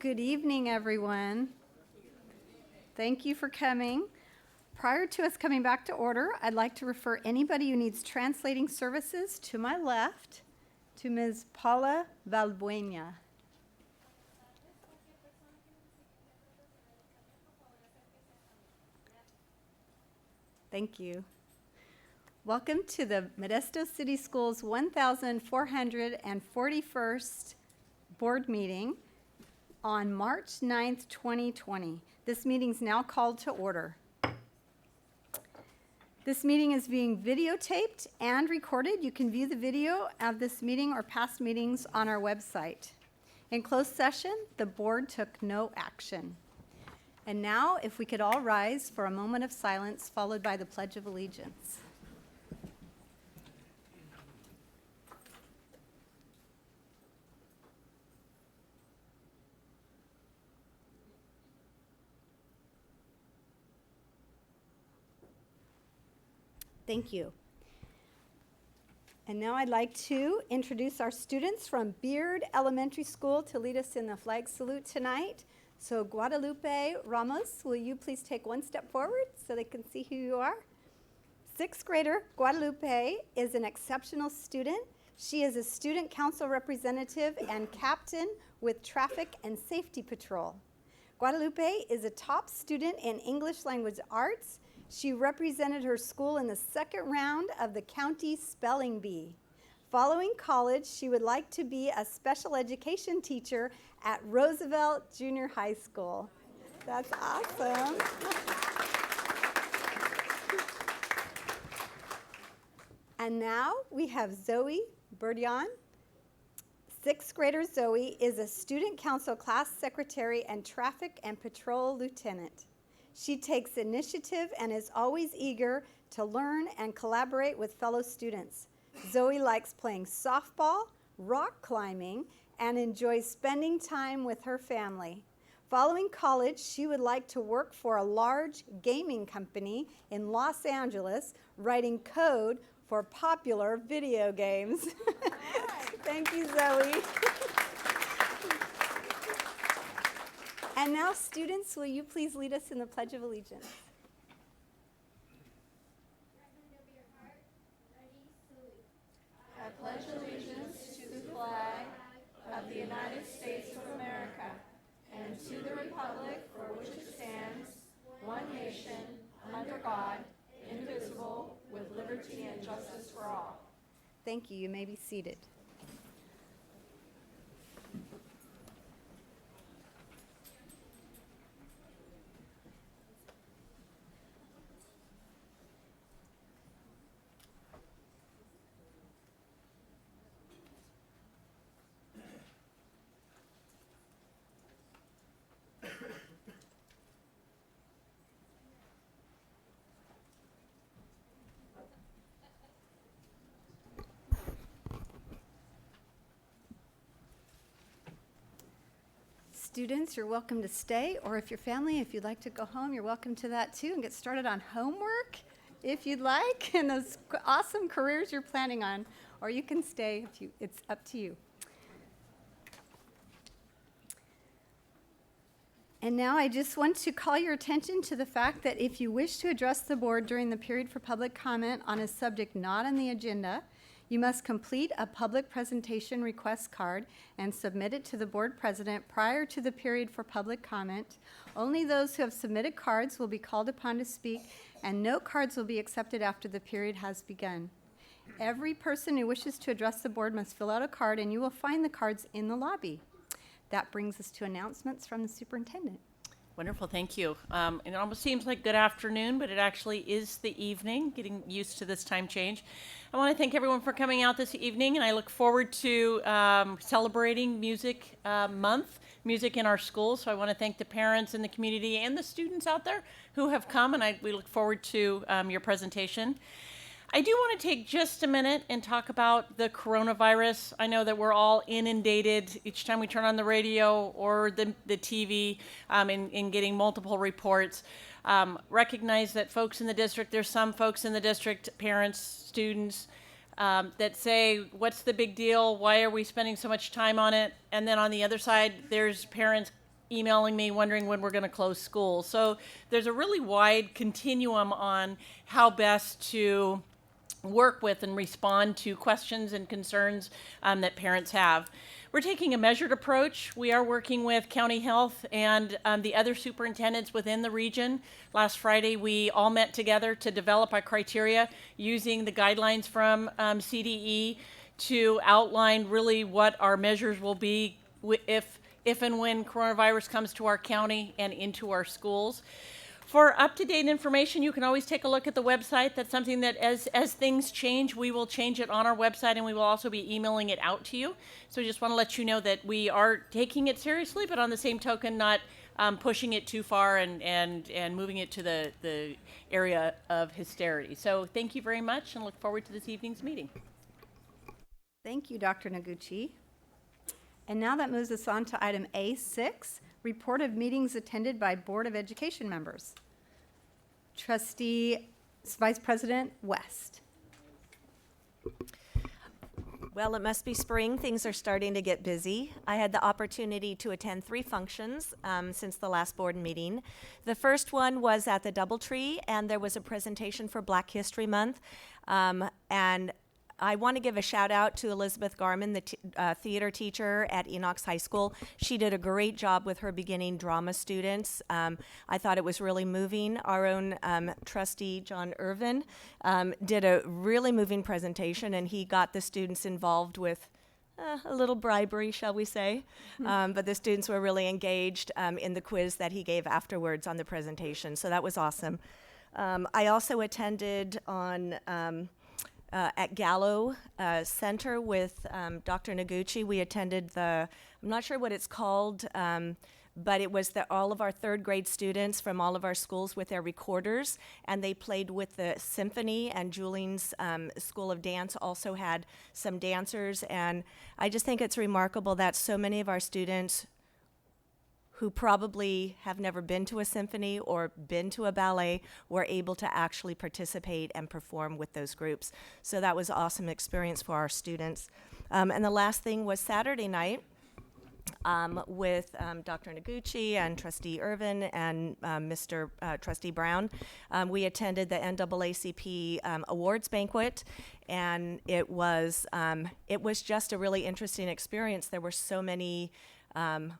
Good evening, everyone. Thank you for coming. Prior to us coming back to order, I'd like to refer anybody who needs translating services to my left to Ms. Paula Valbuena. Thank you. Welcome to the Modesto City Schools 1441st board meeting on March 9th, 2020. This meeting is now called to order. This meeting is being videotaped and recorded. You can view the video of this meeting or past meetings on our website. In closed session, the board took no action. And now, if we could all rise for a moment of silence, followed by the Pledge of Allegiance. Thank you. And now I'd like to introduce our students from Beard Elementary School to lead us in the flag salute tonight. So Guadalupe Ramos, will you please take one step forward so they can see who you are? Sixth grader Guadalupe is an exceptional student. She is a student council representative and captain with Traffic and Safety Patrol. Guadalupe is a top student in English language arts. She represented her school in the second round of the county spelling bee. Following college, she would like to be a special education teacher at Roosevelt Junior High School. That's awesome. And now we have Zoe Burdian. Sixth grader Zoe is a student council class secretary and traffic and patrol lieutenant. She takes initiative and is always eager to learn and collaborate with fellow students. Zoe likes playing softball, rock climbing, and enjoys spending time with her family. Following college, she would like to work for a large gaming company in Los Angeles, writing code for popular video games. Thank you, Zoe. And now, students, will you please lead us in the Pledge of Allegiance? I pledge allegiance to the flag of the United States of America and to the republic for which it stands, one nation, under God, indivisible, with liberty and justice for all. Thank you. You may be seated. Students, you're welcome to stay, or if your family, if you'd like to go home, you're welcome to that too, and get started on homework if you'd like, and those awesome careers you're planning on, or you can stay if it's up to you. And now I just want to call your attention to the fact that if you wish to address the board during the period for public comment on a subject not on the agenda, you must complete a public presentation request card and submit it to the board president prior to the period for public comment. Only those who have submitted cards will be called upon to speak, and no cards will be accepted after the period has begun. Every person who wishes to address the board must fill out a card, and you will find the cards in the lobby. That brings us to announcements from the superintendent. Wonderful, thank you. It almost seems like good afternoon, but it actually is the evening, getting used to this time change. I want to thank everyone for coming out this evening, and I look forward to celebrating Music Month, music in our schools. So I want to thank the parents in the community and the students out there who have come, and we look forward to your presentation. I do want to take just a minute and talk about the coronavirus. I know that we're all inundated each time we turn on the radio or the TV in getting multiple reports. Recognize that folks in the district, there's some folks in the district, parents, students, that say, what's the big deal? Why are we spending so much time on it? And then on the other side, there's parents emailing me wondering when we're going to close school. So there's a really wide continuum on how best to work with and respond to questions and concerns that parents have. We're taking a measured approach. We are working with county health and the other superintendents within the region. Last Friday, we all met together to develop our criteria using the guidelines from CDE to outline really what our measures will be if and when coronavirus comes to our county and into our schools. For up-to-date information, you can always take a look at the website. That's something that as things change, we will change it on our website, and we will also be emailing it out to you. So I just want to let you know that we are taking it seriously, but on the same token, not pushing it too far and moving it to the area of hysteria. So thank you very much, and look forward to this evening's meeting. Thank you, Dr. Noguchi. And now that moves us on to item A6, report of meetings attended by Board of Education members. Trustee Vice President West. Well, it must be spring. Things are starting to get busy. I had the opportunity to attend 3 functions since the last board meeting. The first one was at the Doubletree, and there was a presentation for Black History Month. And I want to give a shout out to Elizabeth Garman, the theater teacher at Enoch's High School. She did a great job with her beginning drama students. I thought it was really moving. Our own trustee, John Irvin, did a really moving presentation, and he got the students involved with a little bribery, shall we say. But the students were really engaged in the quiz that he gave afterwards on the presentation, so that was awesome. I also attended on at Gallo Center with Dr. Noguchi. We attended I'm not sure what it's called, but it was all of our 3rd grade students from all of our schools with their recorders, and they played with the symphony, and Julian's School of Dance also had some dancers, and I just think it's remarkable that so many of our students who probably have never been to a symphony or been to a ballet were able to actually participate and perform with those groups. So that was an awesome experience for our students. And the last thing was Saturday night with Dr. Noguchi and Trustee Irvin and Mr. Trustee Brown. We attended the NAACP awards banquet, and it was just a really interesting experience. There were so many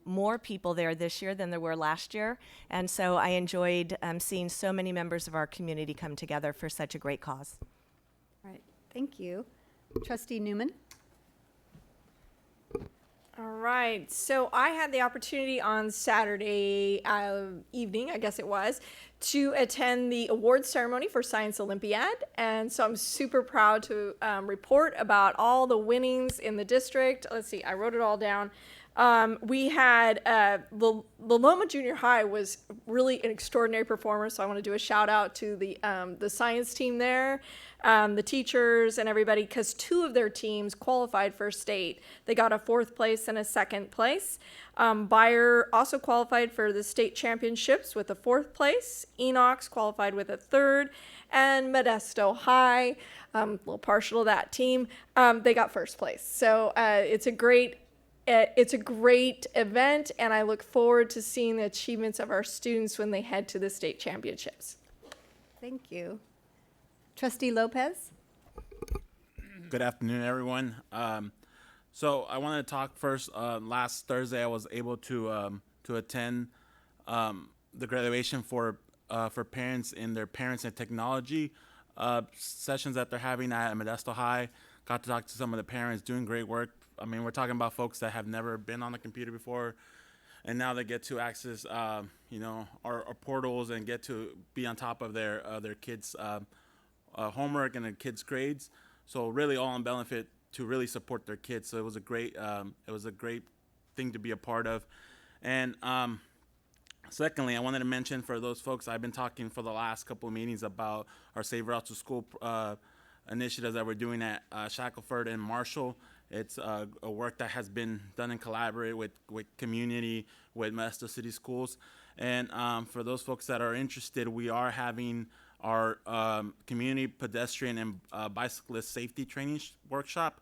more people there this year than there were last year. And so I enjoyed seeing so many members of our community come together for such a great cause. All right, thank you. Trustee Newman. All right, so I had the opportunity on Saturday evening, I guess it was, to attend the awards ceremony for Science Olympiad. And so I'm super proud to report about all the winnings in the district. Let's see, I wrote it all down. We had the Loma Junior High was really an extraordinary performer, so I want to do a shout out to the science team there, the teachers and everybody, because 2 of their teams qualified for state. They got a 4th place and a 2nd place. Bayer also qualified for the state championships with a 4th place. Enoch's qualified with a 3rd, and Modesto High, a little partial to that team, they got 1st place. So it's a great event, and I look forward to seeing the achievements of our students when they head to the state championships. Thank you. Trustee Lopez. Good afternoon, everyone. So I wanted to talk first. Last Thursday, I was able to attend the graduation for parents in their Parents and Technology sessions that they're having at Modesto High. Got to talk to some of the parents doing great work. I mean, we're talking about folks that have never been on a computer before, and now they get to access, our portals and get to be on top of their kids' homework and their kids' grades. So really, all in benefit to really support their kids. So it was a great thing to be a part of. And secondly, I wanted to mention for those folks, I've been talking for the last couple of meetings about our Save Routes to School initiatives that we're doing at Shackelford and Marshall. It's a work that has been done in collaborate with community, with Modesto City Schools. And for those folks that are interested, we are having our community pedestrian and bicyclist safety training workshop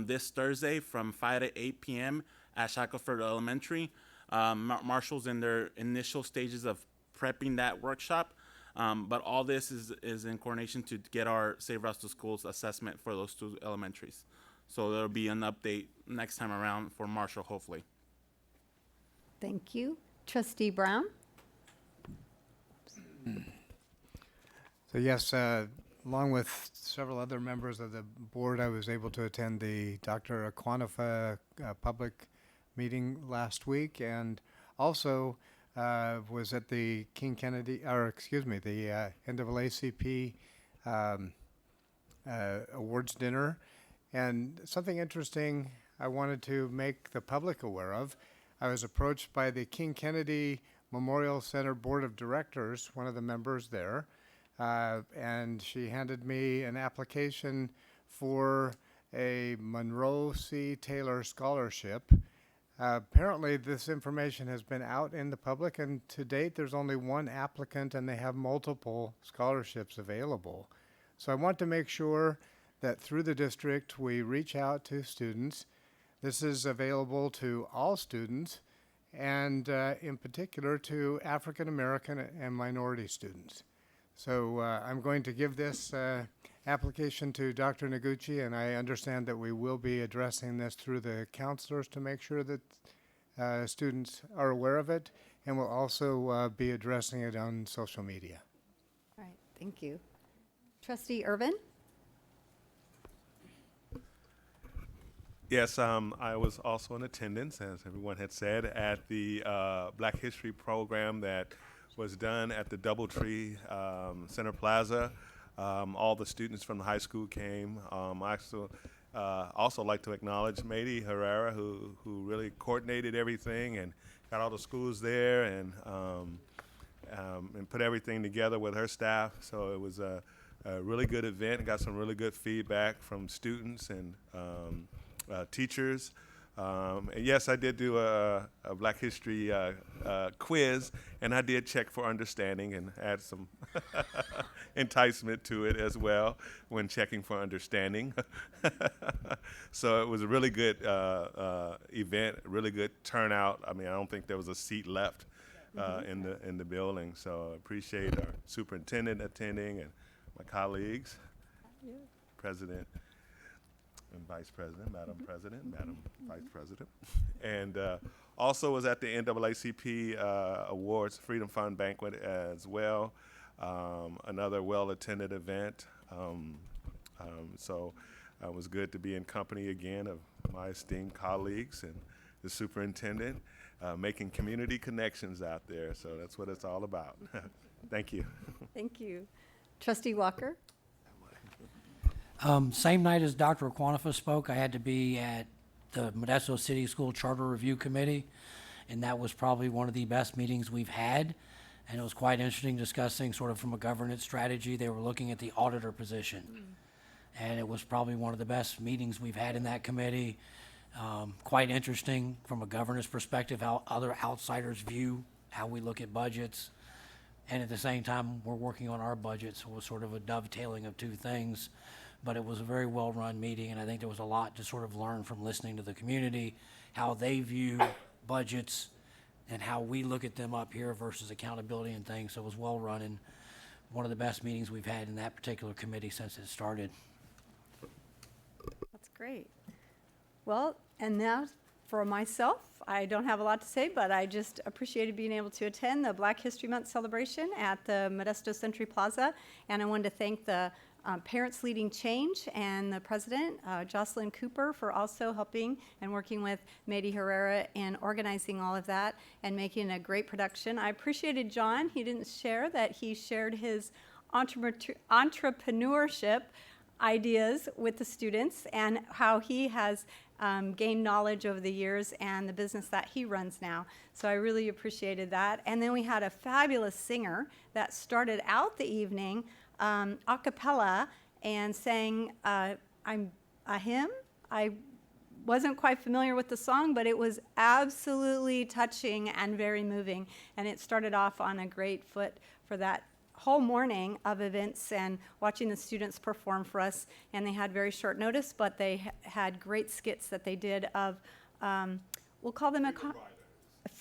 this Thursday from 5 to 8 p.m. at Shackelford Elementary. Marshall's in their initial stages of prepping that workshop, but all this is in coordination to get our Save Routes to Schools assessment for those two elementaries. So there'll be an update next time around for Marshall, hopefully. Thank you. Trustee Brown? So yes, along with several other members of the board, I was able to attend the Dr. Aquanifa public meeting last week, and also was at the the NAACP awards dinner. And something interesting I wanted to make the public aware of. I was approached by the King Kennedy Memorial Center Board of Directors, one of the members there, and she handed me an application for a Monroe C. Taylor Scholarship. Apparently, this information has been out in the public, and to date, there's only one applicant, and they have multiple scholarships available. So I want to make sure that through the district, we reach out to students. This is available to all students, and in particular to African American and minority students. So I'm going to give this application to Dr. Noguchi, and I understand that we will be addressing this through the counselors to make sure that students are aware of it, and we'll also be addressing it on social media. All right, thank you. Trustee Irvin? Yes, I was also in attendance, as everyone had said, at the Black History program that was done at the Doubletree Center Plaza. All the students from the high school came. I also like to acknowledge Mady Herrera, who really coordinated everything and got all the schools there and put everything together with her staff. So it was a really good event. Got some really good feedback from students and teachers. And yes, I did do a Black History quiz, and I did check for understanding and add some enticement to it as well when checking for understanding. So it was a really good event, really good turnout. I mean, I don't think there was a seat left in the building. So I appreciate our superintendent attending and my colleagues, President and Vice President, Madam President, Madam Vice President, and also was at the NAACP Awards Freedom Fund banquet as well. Another well-attended event. So it was good to be in company again of my esteemed colleagues and the superintendent, making community connections out there. So that's what it's all about. Thank you. Thank you. Trustee Walker? Same night as Dr. Aquanifa spoke, I had to be at the Modesto City School Charter Review Committee, and that was probably one of the best meetings we've had. And it was quite interesting discussing sort of from a governance strategy. They were looking at the auditor position. And it was probably one of the best meetings we've had in that committee. Quite interesting from a governance perspective, how other outsiders view how we look at budgets. And at the same time, we're working on our budget, so it was sort of a dovetailing of two things. But it was a very well-run meeting, and I think there was a lot to sort of learn from listening to the community, how they view budgets and how we look at them up here versus accountability and things. So it was well-run and one of the best meetings we've had in that particular committee since it started. That's great. Well, and now for myself, I don't have a lot to say, but I just appreciated being able to attend the Black History Month celebration at the Modesto Century Plaza, and I wanted to thank the Parents Leading Change and the president, Jocelyn Cooper, for also helping and working with Mady Herrera in organizing all of that and making a great production. I appreciated John. He didn't share that he shared his entrepreneurship ideas with the students and how he has gained knowledge over the years and the business that he runs now. So I really appreciated that. And then we had a fabulous singer that started out the evening a cappella and sang I'm a hymn. I wasn't quite familiar with the song, but it was absolutely touching and very moving. And it started off on a great foot for that whole morning of events and watching the students perform for us. And they had very short notice, but they had great skits that they did of, we'll call them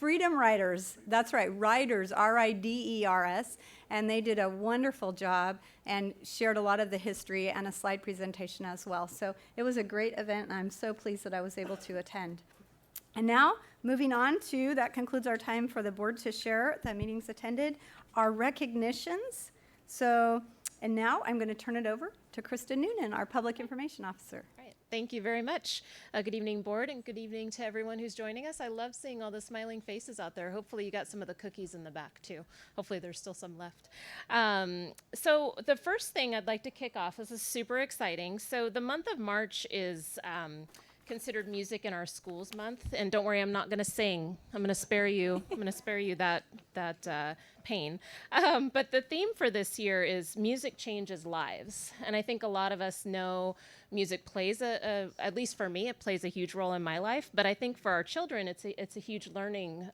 Freedom Riders. That's right, Riders, Riders. And they did a wonderful job and shared a lot of the history and a slide presentation as well. So it was a great event, and I'm so pleased that I was able to attend. And now, moving on to, that concludes our time for the board to share the meetings attended, our recognitions. So, and now I'm going to turn it over to Krista Noonan, our Public Information Officer. All right. Thank you very much. Good evening, board, and good evening to everyone who's joining us. I love seeing all the smiling faces out there. Hopefully you got some of the cookies in the back too. Hopefully there's still some left. So the first thing I'd like to kick off, this is super exciting. So the month of March is considered Music in Our Schools Month, and don't worry, I'm not going to sing. I'm going to spare you. I'm going to spare you that pain. But the theme for this year is Music Changes Lives, and I think a lot of us know music plays at least for me, it plays a huge role in my life. But I think for our children, it's a huge learning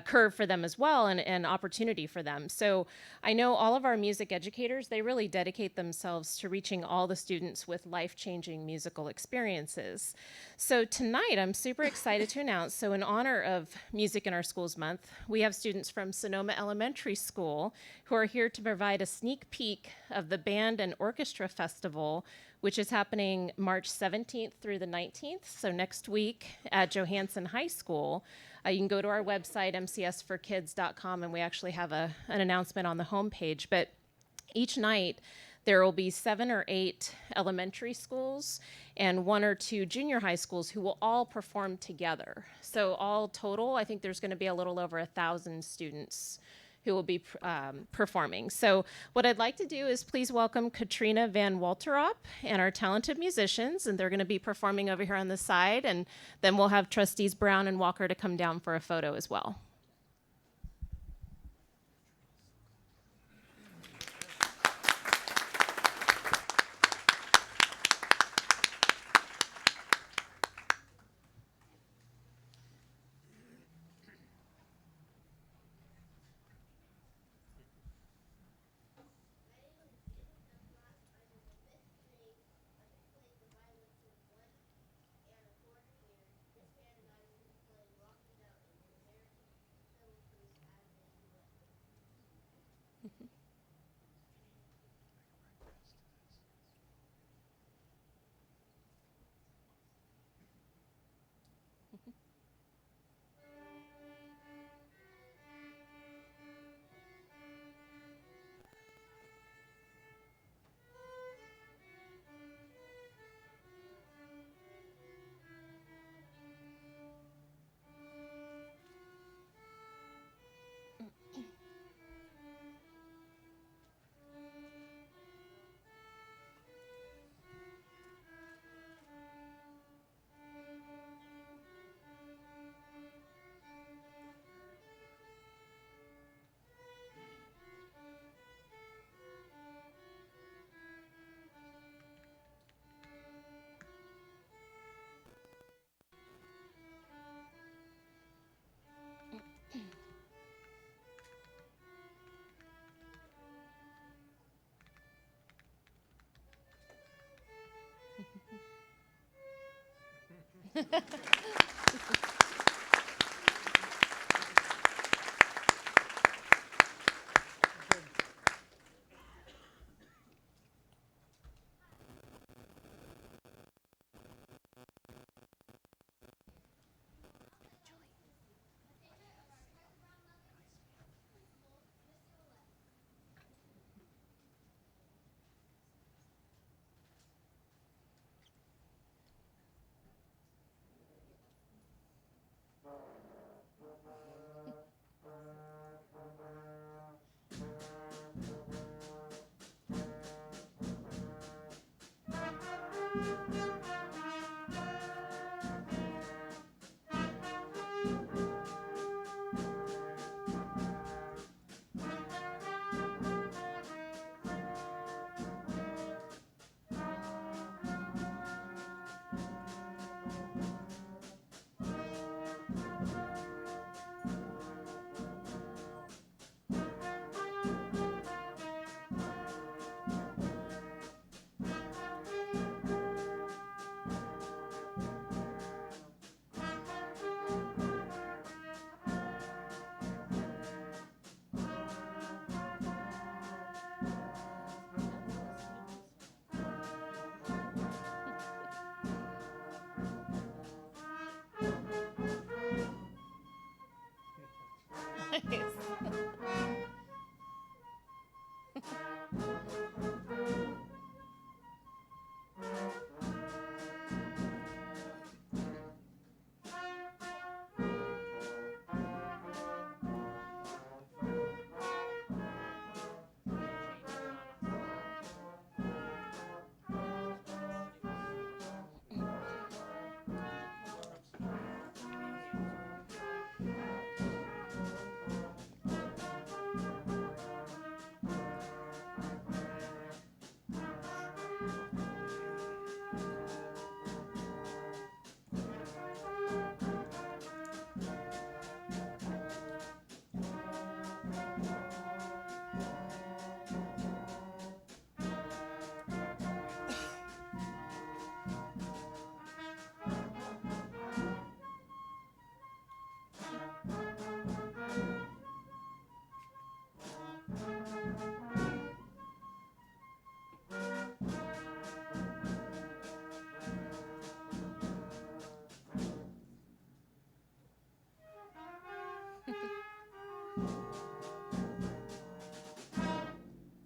curve for them as well, and opportunity for them. So I know all of our music educators, they really dedicate themselves to reaching all the students with life-changing musical experiences. So tonight, I'm super excited to announce, so in honor of Music in Our Schools Month, we have students from Sonoma Elementary School who are here to provide a sneak peek of the Band and Orchestra Festival, which is happening March 17th through the 19th, so next week at Johansson High School. You can go to our website, mcsforkids.com, and we actually have an announcement on the homepage. But each night, there will be 7 or 8 elementary schools and 1 or 2 junior high schools who will all perform together. So all total, I think there's going to be a little over 1,000 students who will be performing. So what I'd like to do is please welcome Katrina Van Walterop and our talented musicians, and they're going to be performing over here on the side, and then we'll have trustees Brown and Walker to come down for a photo as well.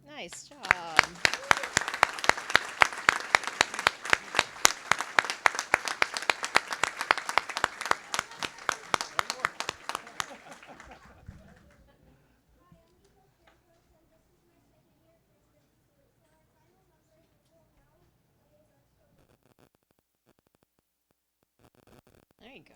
Nice job. There you go.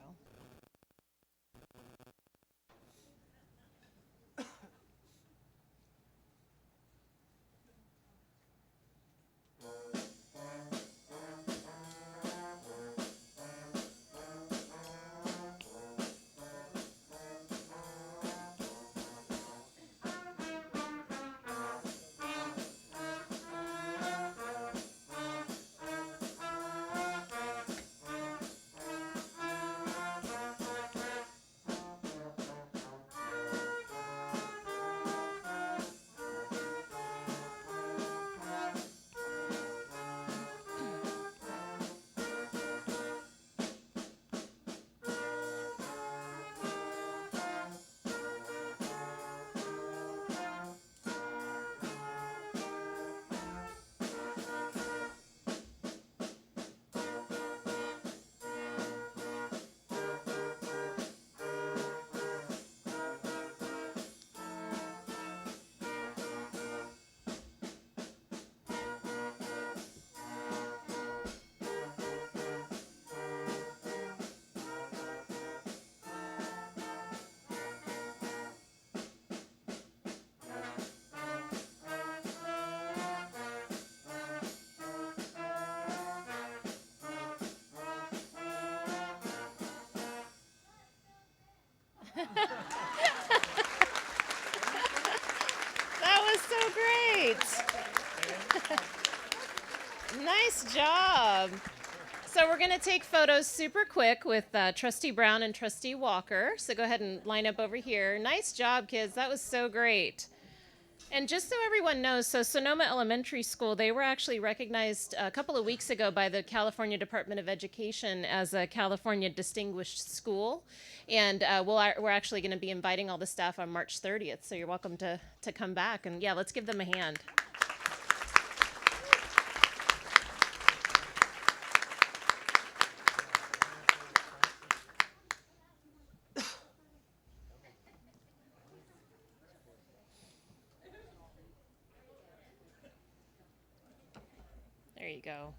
That was so great. Nice job. So we're going to take photos super quick with Trustee Brown and Trustee Walker. So go ahead and line up over here. Nice job, kids. That was so great. And just so everyone knows, so Sonoma Elementary School, they were actually recognized a couple of weeks ago by the California Department of Education as a California Distinguished School. And we're actually going to be inviting all the staff on March 30th. So you're welcome to come back. And yeah, let's give them a hand. There you go.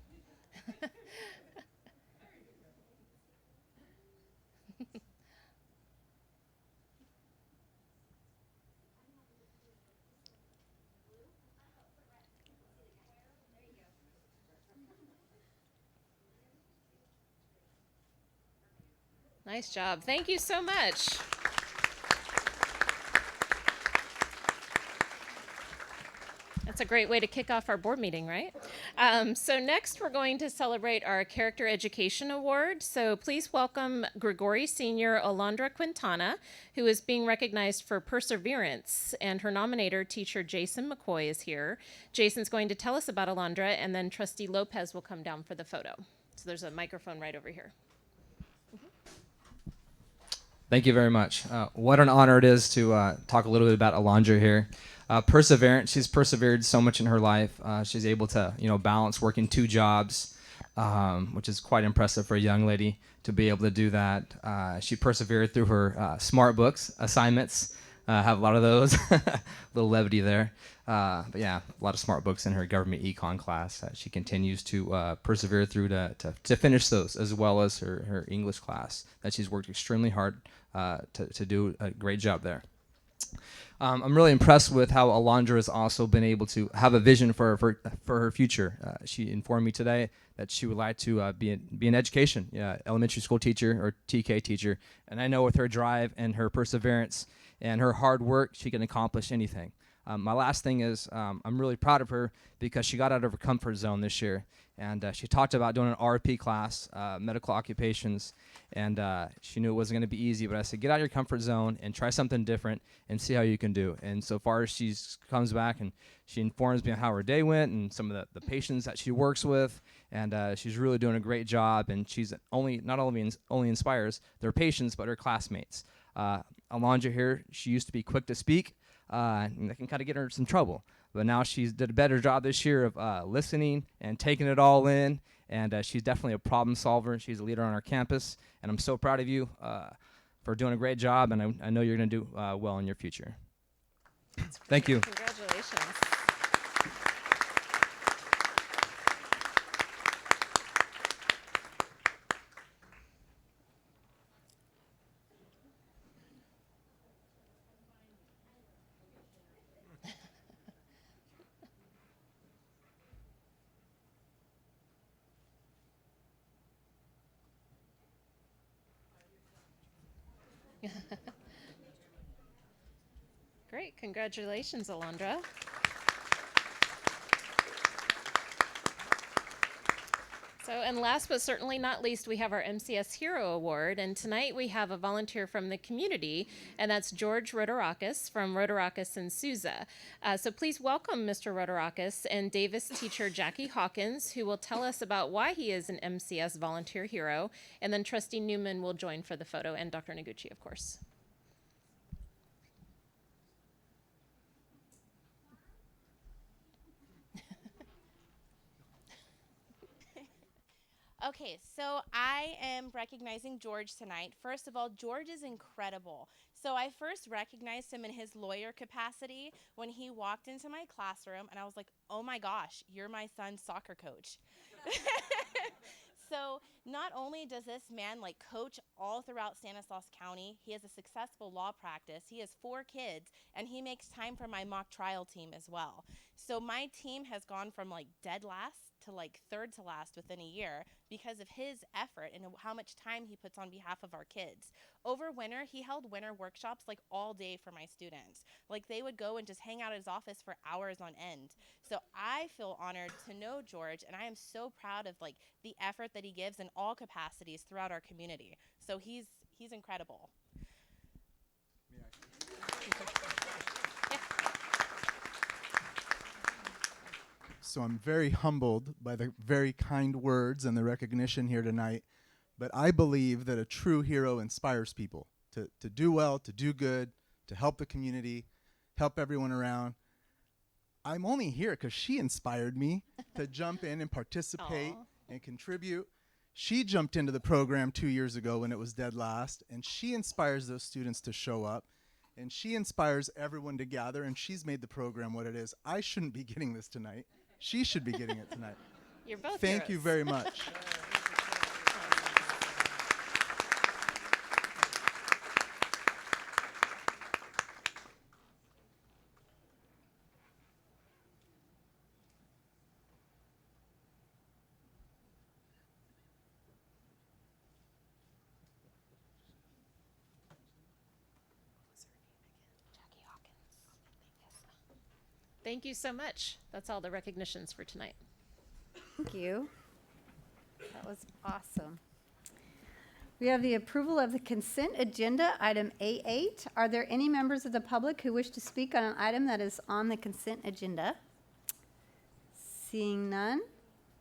Nice job. Thank you so much. That's a great way to kick off our board meeting, right? So next we're going to celebrate our Character Education Award. So please welcome Grigori Senior Alondra Quintana, who is being recognized for perseverance, and her nominator, teacher Jason McCoy, is here. Jason's going to tell us about Alondra, and then Trustee Lopez will come down for the photo. So there's a microphone right over here. Thank you very much. What an honor it is to talk a little bit about Alondra here. Perseverance, she's persevered so much in her life. She's able to, balance working 2 jobs, which is quite impressive for a young lady to be able to do that. She persevered through her smart books assignments. Have a lot of those. A little levity there. But yeah, a lot of smart books in her government econ class. She continues to persevere through to finish those, as well as her English class that she's worked extremely hard to do a great job there. I'm really impressed with how Alondra has also been able to have a vision for her future. She informed me today that she would like to be in education, elementary school teacher or TK teacher. And I know with her drive and her perseverance and her hard work, she can accomplish anything. My last thing is I'm really proud of her because she got out of her comfort zone this year. And she talked about doing an RP class, medical occupations, and she knew it wasn't going to be easy, but I said, get out of your comfort zone and try something different and see how you can do. And so far, she comes back and she informs me on how her day went and some of the patients that she works with, and she's really doing a great job, and she's not only inspires their patients, but her classmates. Alondra here, she used to be quick to speak, and that can kind of get her in some trouble. But now she's did a better job this year of listening and taking it all in, and she's definitely a problem solver. She's a leader on our campus, and I'm so proud of you for doing a great job, and I know you're going to do well in your future. Thank you. Congratulations. Great. Congratulations, Alondra. So, and last but certainly not least, we have our MCS Hero Award. And tonight we have a volunteer from the community, and that's George Rodorakis from Rodorakis and Souza. So please welcome Mr. Rodorakis and Davis teacher Jackie Hawkins, who will tell us about why he is an MCS volunteer hero. And then Trustee Newman will join for the photo, and Dr. Noguchi, of course. Okay, so I am recognizing George tonight. First of all, George is incredible. So I first recognized him in his lawyer capacity when he walked into my classroom, and I was like, oh my gosh, you're my son's soccer coach. So not only does this man like coach all throughout Stanislaus County, he has a successful law practice, he has 4 kids, and he makes time for my mock trial team as well. So my team has gone from like dead last to like third to last within a year because of his effort and how much time he puts on behalf of our kids. Over winter, he held winter workshops like all day for my students. Like they would go and just hang out at his office for hours on end. So I feel honored to know George, and I am so proud of like the effort that he gives in all capacities throughout our community. So he's incredible. So I'm very humbled by the very kind words and the recognition here tonight. But I believe that a true hero inspires people to do well, to do good, to help the community, help everyone around. I'm only here because she inspired me to jump in and participate and contribute. She jumped into the program 2 years ago when it was dead last, and she inspires those students to show up, and she inspires everyone to gather, and she's made the program what it is. I shouldn't be getting this tonight. She should be getting it tonight. You're both Thank you heroes. very much. Thank you so much. That's all the recognitions for tonight. Thank you. That was awesome. We have the approval of the consent agenda, item A8. Are there any members of the public who wish to speak on an item that is on the consent agenda? Seeing none,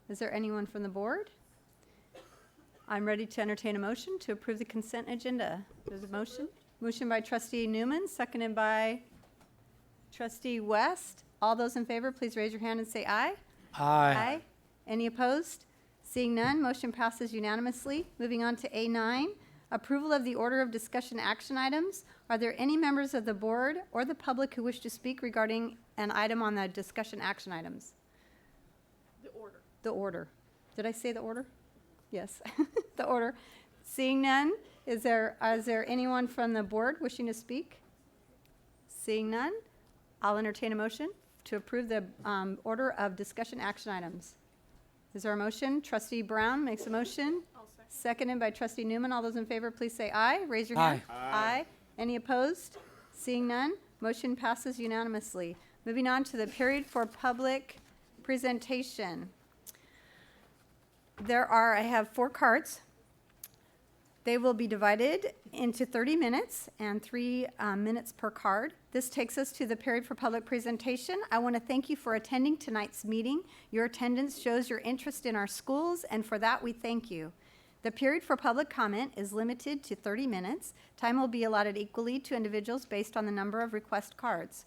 is there anyone from the board? I'm ready to entertain a motion to approve the consent agenda. There's a motion. Motion by Trustee Newman, seconded by Trustee West. All those in favor, please raise your hand and say aye. Aye. Any opposed? Seeing none, motion passes unanimously. Moving on to A9, approval of the order of discussion action items. Are there any members of the board or the public who wish to speak regarding an item on the discussion action items? The order. Did I say the order? Yes, the order. Seeing none, is there anyone from the board wishing to speak? Seeing none, I'll entertain a motion to approve the order of discussion action items. Is there a motion? Trustee Brown makes a motion. Seconded by Trustee Newman. All those in favor, please say aye. Raise your hand. Aye. Any opposed? Seeing none, motion passes unanimously. Moving on to the period for public presentation. I have 4 cards. They will be divided into 30 minutes and 3 minutes per card. This takes us to the period for public presentation. I want to thank you for attending tonight's meeting. Your attendance shows your interest in our schools, and for that we thank you. The period for public comment is limited to 30 minutes. Time will be allotted equally to individuals based on the number of request cards.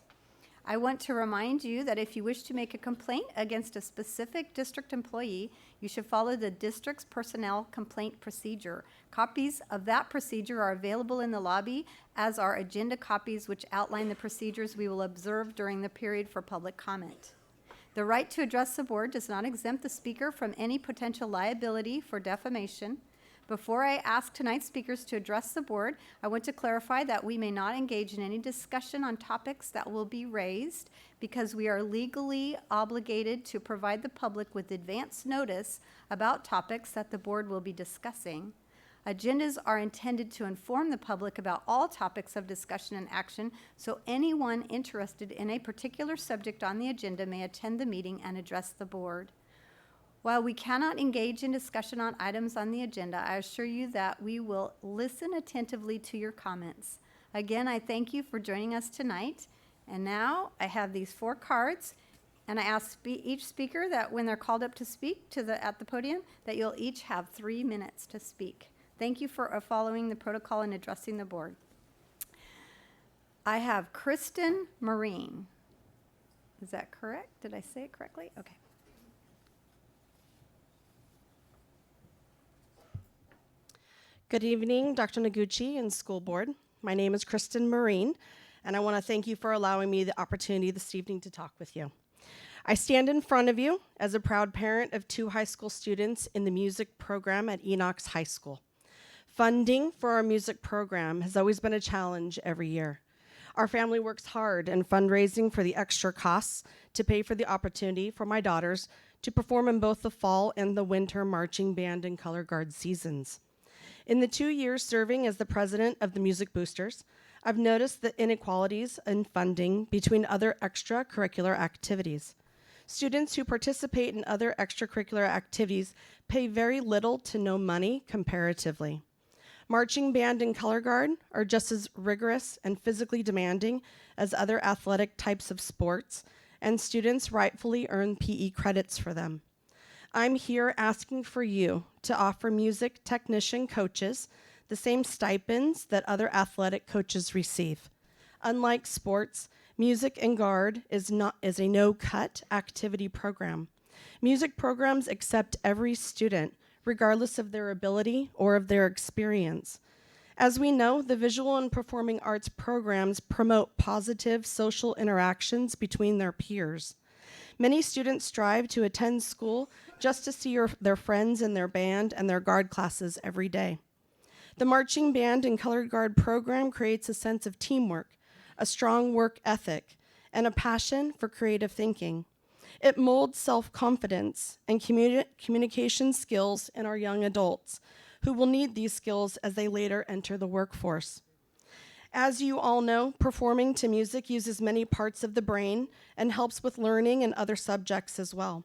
I want to remind you that if you wish to make a complaint against a specific district employee, you should follow the district's personnel complaint procedure. Copies of that procedure are available in the lobby, as are agenda copies which outline the procedures we will observe during the period for public comment. The right to address the board does not exempt the speaker from any potential liability for defamation. Before I ask tonight's speakers to address the board, I want to clarify that we may not engage in any discussion on topics that will be raised because we are legally obligated to provide the public with advance notice about topics that the board will be discussing. Agendas are intended to inform the public about all topics of discussion and action, so anyone interested in a particular subject on the agenda may attend the meeting and address the board. While we cannot engage in discussion on items on the agenda, I assure you that we will listen attentively to your comments. Again, I thank you for joining us tonight. And now I have these 4 cards, and I ask each speaker that when they're called up to speak at the podium, that you'll each have 3 minutes to speak. Thank you for following the protocol and addressing the board. I have Kristen Marine. Is that correct? Did I say it correctly? Okay. Good evening, Dr. Noguchi and school board. My name is Kristen Marine, and I want to thank you for allowing me the opportunity this evening to talk with you. I stand in front of you as a proud parent of 2 high school students in the music program at Enox High School. Funding for our music program has always been a challenge every year. Our family works hard in fundraising for the extra costs to pay for the opportunity for my daughters to perform in both the fall and the winter marching band and color guard seasons. In the 2 years serving as the president of the Music Boosters, I've noticed the inequalities in funding between other extracurricular activities. Students who participate in other extracurricular activities pay very little to no money comparatively. Marching band and color guard are just as rigorous and physically demanding as other athletic types of sports, and students rightfully earn PE credits for them. I'm here asking for you to offer music technician coaches the same stipends that other athletic coaches receive. Unlike sports, music and guard is a no-cut activity program. Music programs accept every student, regardless of their ability or of their experience. As we know, the visual and performing arts programs promote positive social interactions between their peers. Many students strive to attend school just to see their friends in their band and their guard classes every day. The marching band and colored guard program creates a sense of teamwork, a strong work ethic, and a passion for creative thinking. It molds self-confidence and communication skills in our young adults, who will need these skills as they later enter the workforce. As you all know, performing to music uses many parts of the brain and helps with learning and other subjects as well.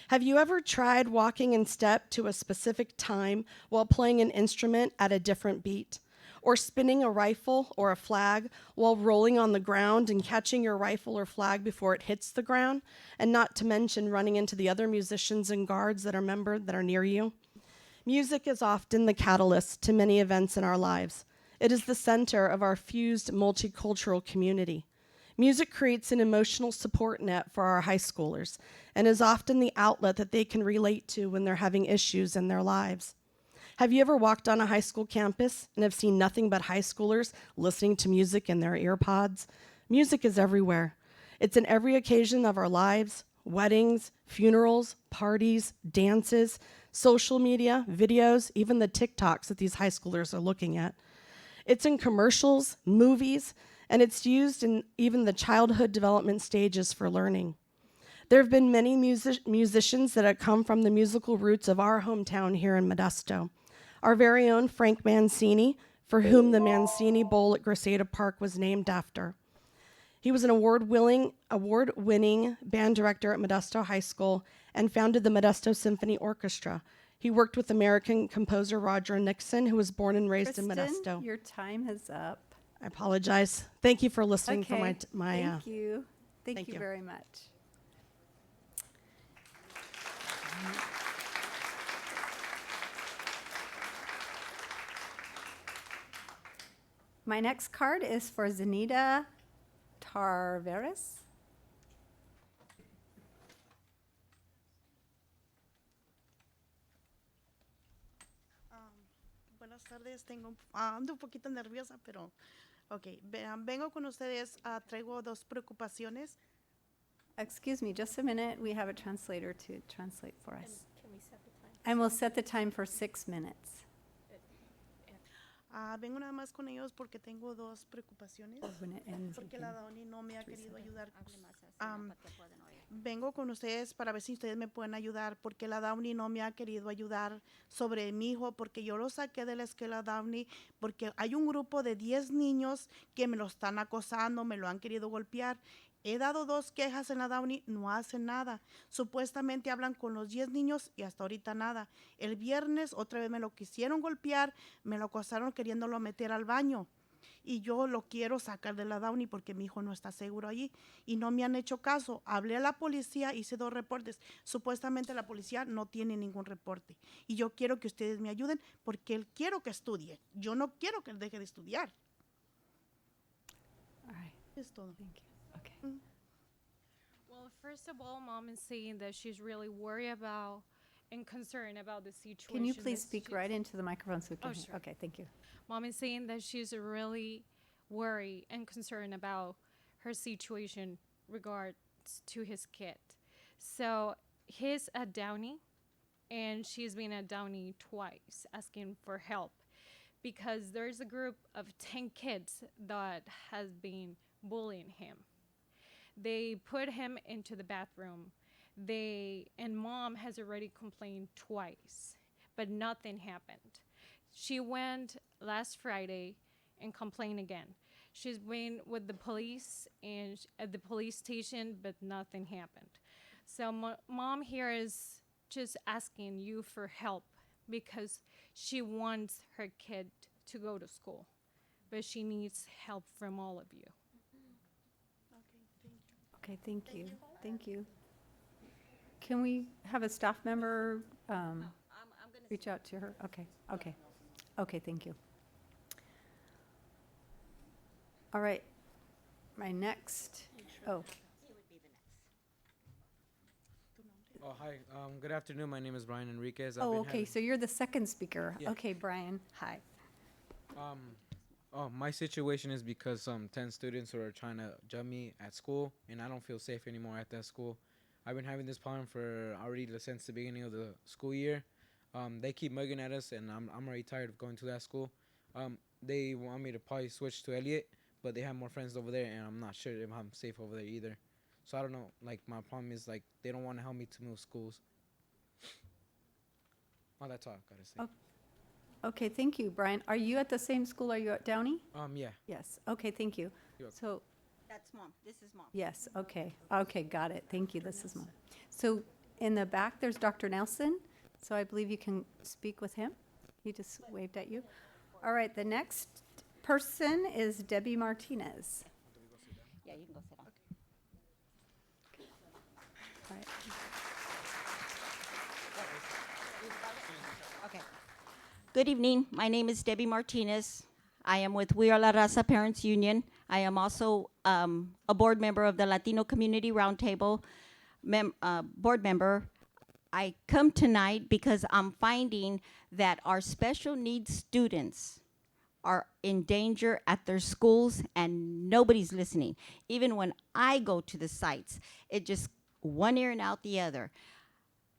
Have you ever tried walking in step to a specific time while playing an instrument at a different beat? Or spinning a rifle or a flag while rolling on the ground and catching your rifle or flag before it hits the ground? And not to mention running into the other musicians and guards that are near you? Music is often the catalyst to many events in our lives. It is the center of our fused multicultural community. Music creates an emotional support net for our high schoolers and is often the outlet that they can relate to when they're having issues in their lives. Have you ever walked on a high school campus and have seen nothing but high schoolers listening to music in their ear pods? Music is everywhere. It's in every occasion of our lives: weddings, funerals, parties, dances, social media, videos, even the TikToks that these high schoolers are looking at. It's in commercials, movies, and it's used in even the childhood development stages for learning. There have been many musicians that have come from the musical roots of our hometown here in Modesto. Our very own Frank Mancini, for whom the Mancini Bowl at Grisada Park was named after. He was an award-winning band director at Modesto High School and founded the Modesto Symphony Orchestra. He worked with American composer Roger Nixon, who was born and raised in Modesto. Kristen, your time is up. I apologize. Thank you for listening for my Thank you. Thank thank you you. very much. My next card is for Zenita Tarveres. Buenas tardes, ando un poquito nerviosa, pero ok, vengo con ustedes, traigo dos preocupaciones. Excuse me, just a minute. We have a translator to translate for us. Can we set the time? And we'll set the time for 6 minutes. Vengo nada más con ellos porque tengo dos preocupaciones. When it ends, we Porque can- la Downy no me ha querido ayudar. Um, Vengo con ustedes para ver si ustedes me pueden ayudar, porque la Downy no me ha querido ayudar sobre mi hijo, porque yo lo saqué de la escuela Downy, porque hay un grupo de 10 niños que me lo están acosando, me lo han querido golpear. He dado 2 quejas en la Downy, no hacen nada. Supuestamente hablan con los 10 niños y hasta ahorita nada. El viernes otra vez me lo quisieron golpear, me lo acosaron queriéndolo meter al baño. Y yo lo quiero sacar de la Downy porque mi hijo no está seguro allí y no me han hecho caso. Hablé a la policía, hice 2 reportes. Supuestamente la policía no tiene ningún reporte y yo quiero que ustedes me ayuden porque él quiero que estudie. Yo no quiero que él deje de estudiar. All right, Es todo. thank you. Okay. Well, first of all, Mom is saying that she's really worried about and concerned about the situation. Can you please that speak she's- right into the microphone so we can Oh, hear? sure. Okay, thank you. Mom is saying that she's really worried and concerned about her situation regards to his kid. So he's at Downey, and she's been at Downey twice asking for help because there's a group of 10 kids that has been bullying him. They put him into the bathroom. And Mom has already complained twice, but nothing happened. She went last Friday and complained again. She's been with the police and at the police station, but nothing happened. So Mom here is just asking you for help because she wants her kid to go to school, but she needs help from all of you. Okay, thank you. Thank you. Can we have a staff member reach out to her? Okay, okay. Okay, thank you. All right, my next, oh, Oh, hi. Good afternoon. My name is Brian Enriquez. oh, okay, so you're the second speaker. Yeah. Okay, Brian, hi. My situation is because 10 students are trying to jump me at school, and I don't feel safe anymore at that school. I've been having this problem for already since the beginning of the school year. They keep mugging at us, and I'm already tired of going to that school. They want me to probably switch to Elliott, but they have more friends over there, and I'm not sure if I'm safe over there either. So I don't know. Like, my problem is, like, they don't want to help me to move schools. Oh, that's all I've got to say. Oh. Okay, thank you, Brian. Are you at the same school? Are you at Downey? Yeah. Yes, okay, thank you. You're welcome. So, That's Mom. This is Mom. yes, okay, okay, got it. Thank you, this is Mom. So in the back, there's Dr. Nelson, so I believe you can speak with him. He just waved at you. All right, the next person is Debbie Martinez. Yeah, you can go sit down. All right. Okay. Good evening. My name is Debbie Martinez. I am with We Are La Raza Parents Union. I am also a board member of the Latino Community Roundtable, board member. I come tonight because I'm finding that our special needs students are in danger at their schools and nobody's listening. Even when I go to the sites, it just one ear and out the other.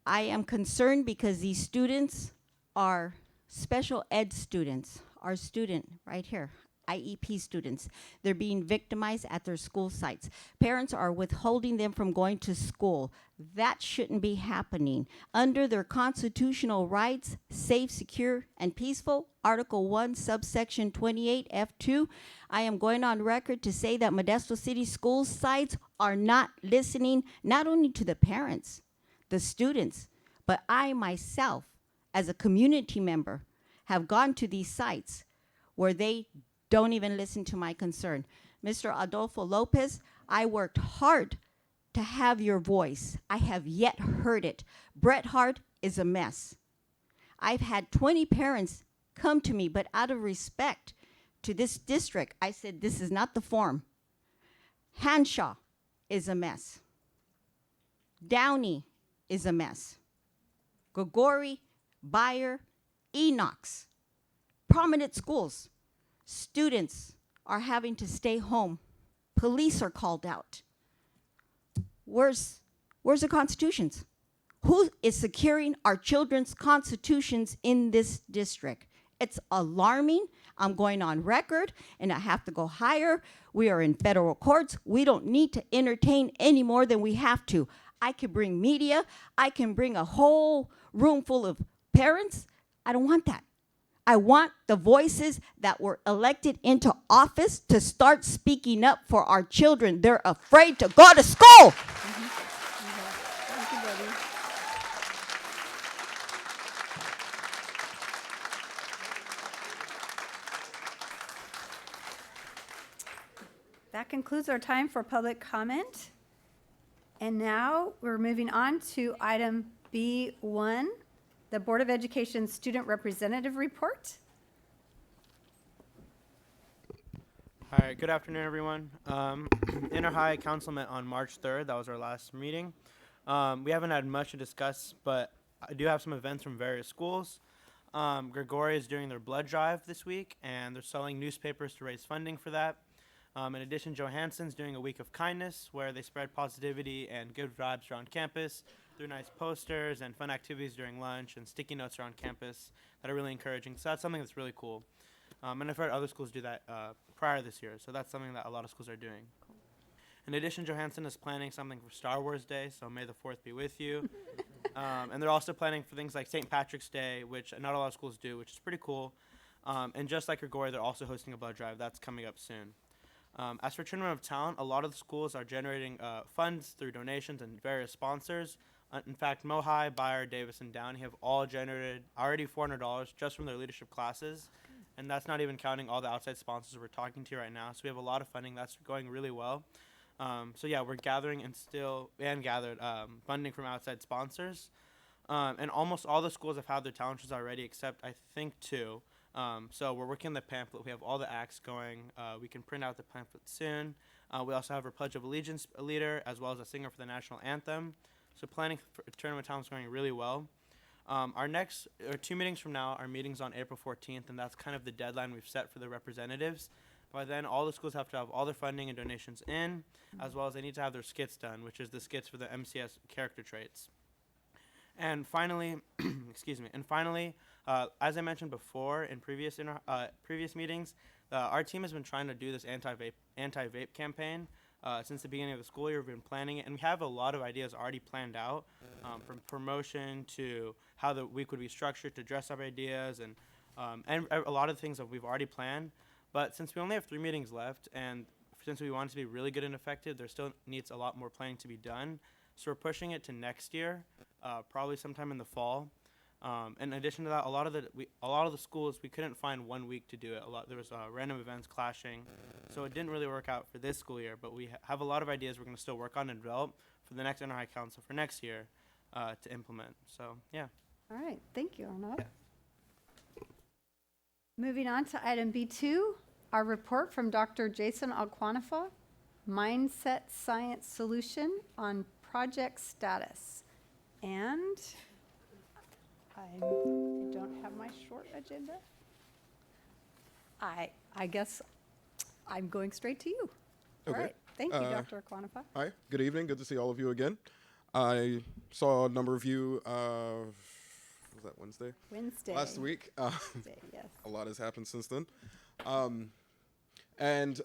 I am concerned because these students are special ed students, our student right here, IEP students. They're being victimized at their school sites. Parents are withholding them from going to school. That shouldn't be happening. Under their constitutional rights, safe, secure, and peaceful, Article 1, subsection 28, F2, I am going on record to say that Modesto City school sites are not listening not only to the parents, the students, but I myself, as a community member, have gone to these sites where they don't even listen to my concern. Mr. Adolfo Lopez, I worked hard to have your voice. I have yet heard it. Bret Hart is a mess. I've had 20 parents come to me, but out of respect to this district, I said, this is not the form. Hanshaw is a mess. Downey is a mess. Gregori, Bayer, Enox, prominent schools. Students are having to stay home. Police are called out. Where's the constitutions? Who is securing our children's constitutions in this district? It's alarming. I'm going on record, and I have to go higher. We are in federal courts. We don't need to entertain any more than we have to. I can bring media. I can bring a whole room full of parents. I don't want that. I want the voices that were elected into office to start speaking up for our children. They're afraid to go to school. Thank you, Betty. That concludes our time for public comment. And now we're moving on to item B1, the Board of Education Student Representative Report. Hi, good afternoon, everyone. Inter-High Council met on March 3rd. That was our last meeting. We haven't had much to discuss, but I do have some events from various schools. Gregori is doing their blood drive this week, and they're selling newspapers to raise funding for that. In addition, Johansson's doing a week of kindness where they spread positivity and good vibes around campus through nice posters and fun activities during lunch and sticky notes around campus that are really encouraging. So that's something that's really cool. And I've heard other schools do that prior this year, so that's something that a lot of schools are doing. In addition, Johansson is planning something for Star Wars Day, so may the 4th be with you. And they're also planning for things like St. Patrick's Day, which not a lot of schools do, which is pretty cool. And just like Gregori, they're also hosting a blood drive. That's coming up soon. As for Tournament of Talent, a lot of the schools are generating funds through donations and various sponsors. In fact, Mohai, Bayer, Davis, and Downey have all generated already $400 just from their leadership classes. And that's not even counting all the outside sponsors we're talking to right now. So we have a lot of funding that's going really well. So yeah, we're gathering gathered funding from outside sponsors. And almost all the schools have had their talent shows already, except I think 2. So we're working on the pamphlet. We have all the acts going. We can print out the pamphlet soon. We also have our Pledge of Allegiance leader, as well as a singer for the national anthem. So planning for Tournament of Talent is going really well. Our next 2 meetings from now are meetings on April 14th, and that's kind of the deadline we've set for the representatives. By then, all the schools have to have all their funding and donations in, as well as they need to have their skits done, which is the skits for the MCS character traits. And finally, as I mentioned before in previous meetings, our team has been trying to do this anti-vape campaign since the beginning of the school year. We've been planning it, and we have a lot of ideas already planned out, from promotion to how the week would be structured to dress up ideas, and a lot of things that we've already planned. But since we only have 3 meetings left, and since we want it to be really good and effective, there still needs a lot more planning to be done. So we're pushing it to next year, probably sometime in the fall. In addition to that, a lot of the schools, we couldn't find 1 week to do it. There was random events clashing, so it didn't really work out for this school year. But we have a lot of ideas we're going to still work on and develop for the next Inter-High Council for next year to implement. So yeah. All right, thank you, Arnaud. Moving on to item B2, our report from Dr. Jason Alquanifa, Mindset Science Solution on project status. And I don't have my short agenda. I guess I'm going straight to you. Okay. All right, thank you, Dr. Alquanifa. Hi, good evening. Good to see all of you again. I saw a number of you, was that Wednesday? Wednesday. Last week. Wednesday, yes. A lot has happened since then. And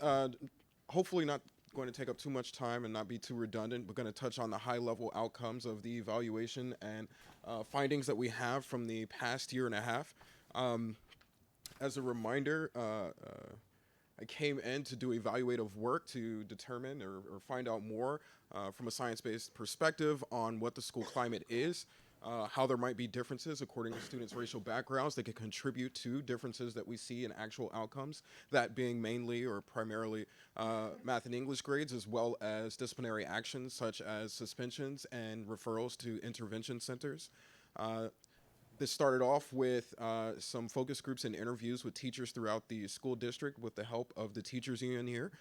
hopefully not going to take up too much time and not be too redundant. We're going to touch on the high-level outcomes of the evaluation and findings that we have from the past year and a half. As a reminder, I came in to do evaluative work to determine or find out more from a science-based perspective on what the school climate is, how there might be differences according to students' racial backgrounds that could contribute to differences that we see in actual outcomes, that being mainly or primarily math and English grades, as well as disciplinary actions such as suspensions and referrals to intervention centers. This started off with some focus groups and interviews with teachers throughout the school district with the help of the teachers union here.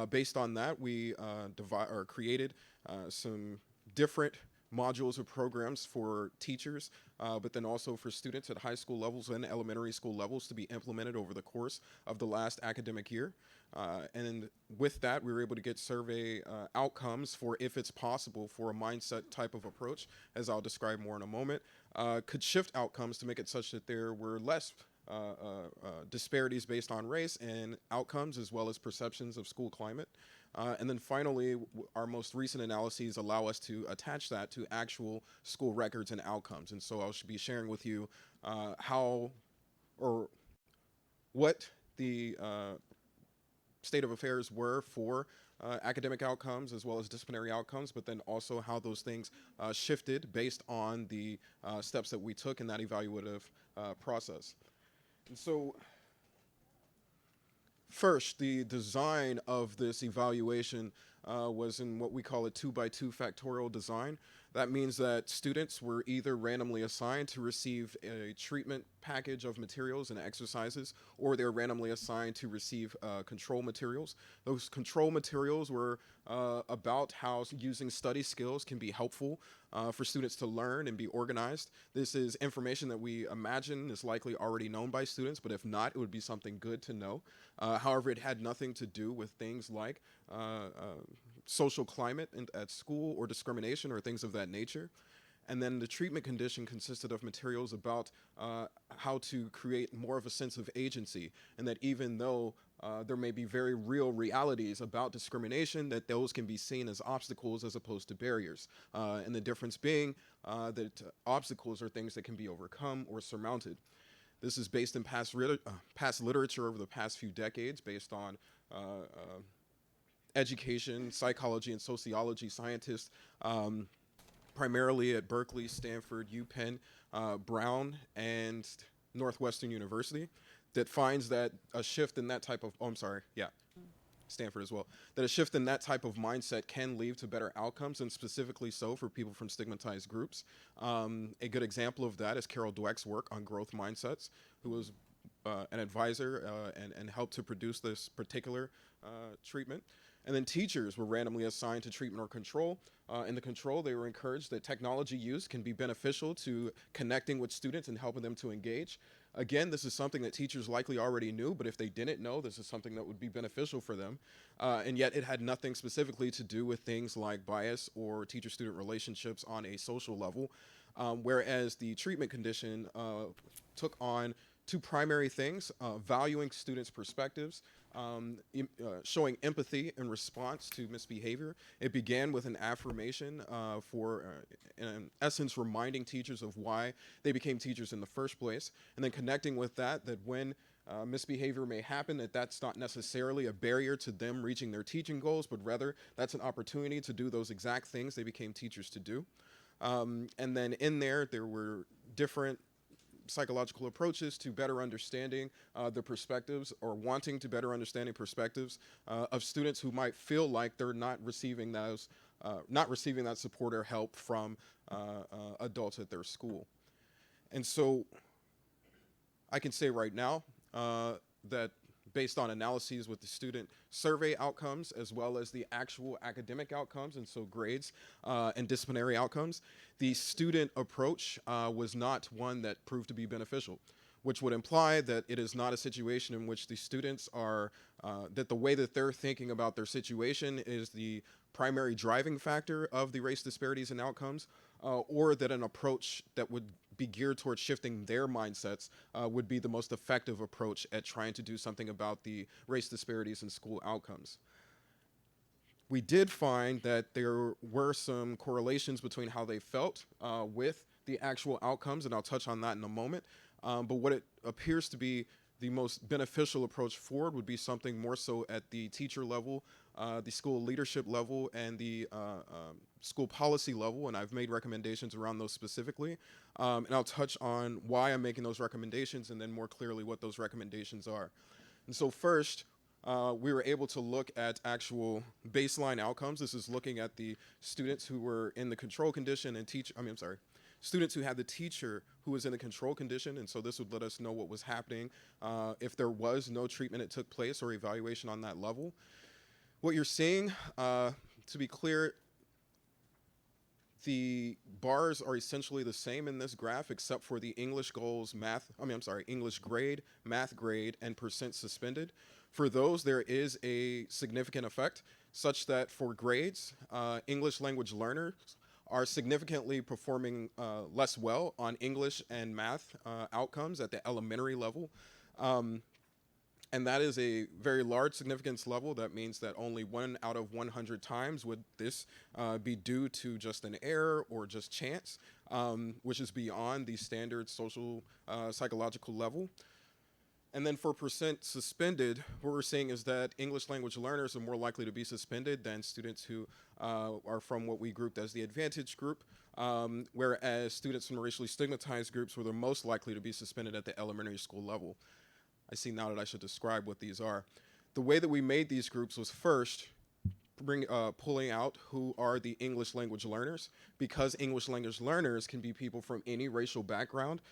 Based on that, we created some different modules of programs for teachers, but then also for students at high school levels and elementary school levels to be implemented over the course of the last academic year. And with that, we were able to get survey outcomes for if it's possible for a mindset type of approach, as I'll describe more in a moment, could shift outcomes to make it such that there were less disparities based on race and outcomes, as well as perceptions of school climate. And then finally, our most recent analyses allow us to attach that to actual school records and outcomes. And so I'll be sharing with you how or what the state of affairs were for academic outcomes as well as disciplinary outcomes, but then also how those things shifted based on the steps that we took in that evaluative process. And so first, the design of this evaluation was in what we call a 2x2 factorial design. That means that students were either randomly assigned to receive a treatment package of materials and exercises, or they're randomly assigned to receive control materials. Those control materials were about how using study skills can be helpful for students to learn and be organized. This is information that we imagine is likely already known by students, but if not, it would be something good to know. However, it had nothing to do with things like social climate at school or discrimination or things of that nature. And then the treatment condition consisted of materials about how to create more of a sense of agency, and that even though there may be very real realities about discrimination, that those can be seen as obstacles as opposed to barriers. And the difference being that obstacles are things that can be overcome or surmounted. This is based in past literature over the past few decades based on education, psychology, and sociology scientists, primarily at Berkeley, Stanford, UPenn, Brown, and Northwestern University, that finds that a shift in that type of, Stanford as well, that a shift in that type of mindset can lead to better outcomes, and specifically so for people from stigmatized groups. A good example of that is Carol Dweck's work on growth mindsets, who was an advisor and helped to produce this particular treatment. And then teachers were randomly assigned to treatment or control. In the control, they were encouraged that technology use can be beneficial to connecting with students and helping them to engage. Again, this is something that teachers likely already knew, but if they didn't know, this is something that would be beneficial for them. And yet it had nothing specifically to do with things like bias or teacher-student relationships on a social level. Whereas the treatment condition took on two primary things: valuing students' perspectives, showing empathy in response to misbehavior. It began with an affirmation in essence, reminding teachers of why they became teachers in the first place, and then connecting with that when misbehavior may happen, that's not necessarily a barrier to them reaching their teaching goals, but rather that's an opportunity to do those exact things they became teachers to do. And then in there were different psychological approaches to better understanding the perspectives, or wanting to better understanding perspectives of students who might feel like they're not receiving that support or help from adults at their school. And so I can say right now that based on analyses with the student survey outcomes, as well as the actual academic outcomes, and so grades and disciplinary outcomes, the student approach was not one that proved to be beneficial, which would imply that it is not a situation in which the students are, that the way that they're thinking about their situation is the primary driving factor of the race disparities and outcomes, or that an approach that would be geared towards shifting their mindsets would be the most effective approach at trying to do something about the race disparities in school outcomes. We did find that there were some correlations between how they felt with the actual outcomes, and I'll touch on that in a moment. But what it appears to be the most beneficial approach forward would be something more so at the teacher level, the school leadership level, and the school policy level, and I've made recommendations around those specifically. And I'll touch on why I'm making those recommendations, and then more clearly what those recommendations are. And so first, we were able to look at actual baseline outcomes. This is looking at the students who were in the control condition and students who had the teacher who was in a control condition, and so this would let us know what was happening if there was no treatment that took place or evaluation on that level. What you're seeing, to be clear, the bars are essentially the same in this graph except for the English goals, English grade, math grade, and percent suspended. For those, there is a significant effect such that for grades, English language learners are significantly performing less well on English and math outcomes at the elementary level. And that is a very large significance level. That means that only 1 out of 100 times would this be due to just an error or just chance, which is beyond the standard social psychological level. And then for percent suspended, what we're seeing is that English language learners are more likely to be suspended than students who are from what we grouped as the advantage group, whereas students from racially stigmatized groups were the most likely to be suspended at the elementary school level. I see now that I should describe what these are. The way that we made these groups was first pulling out who are the English language learners. Because English language learners can be people from any racial background,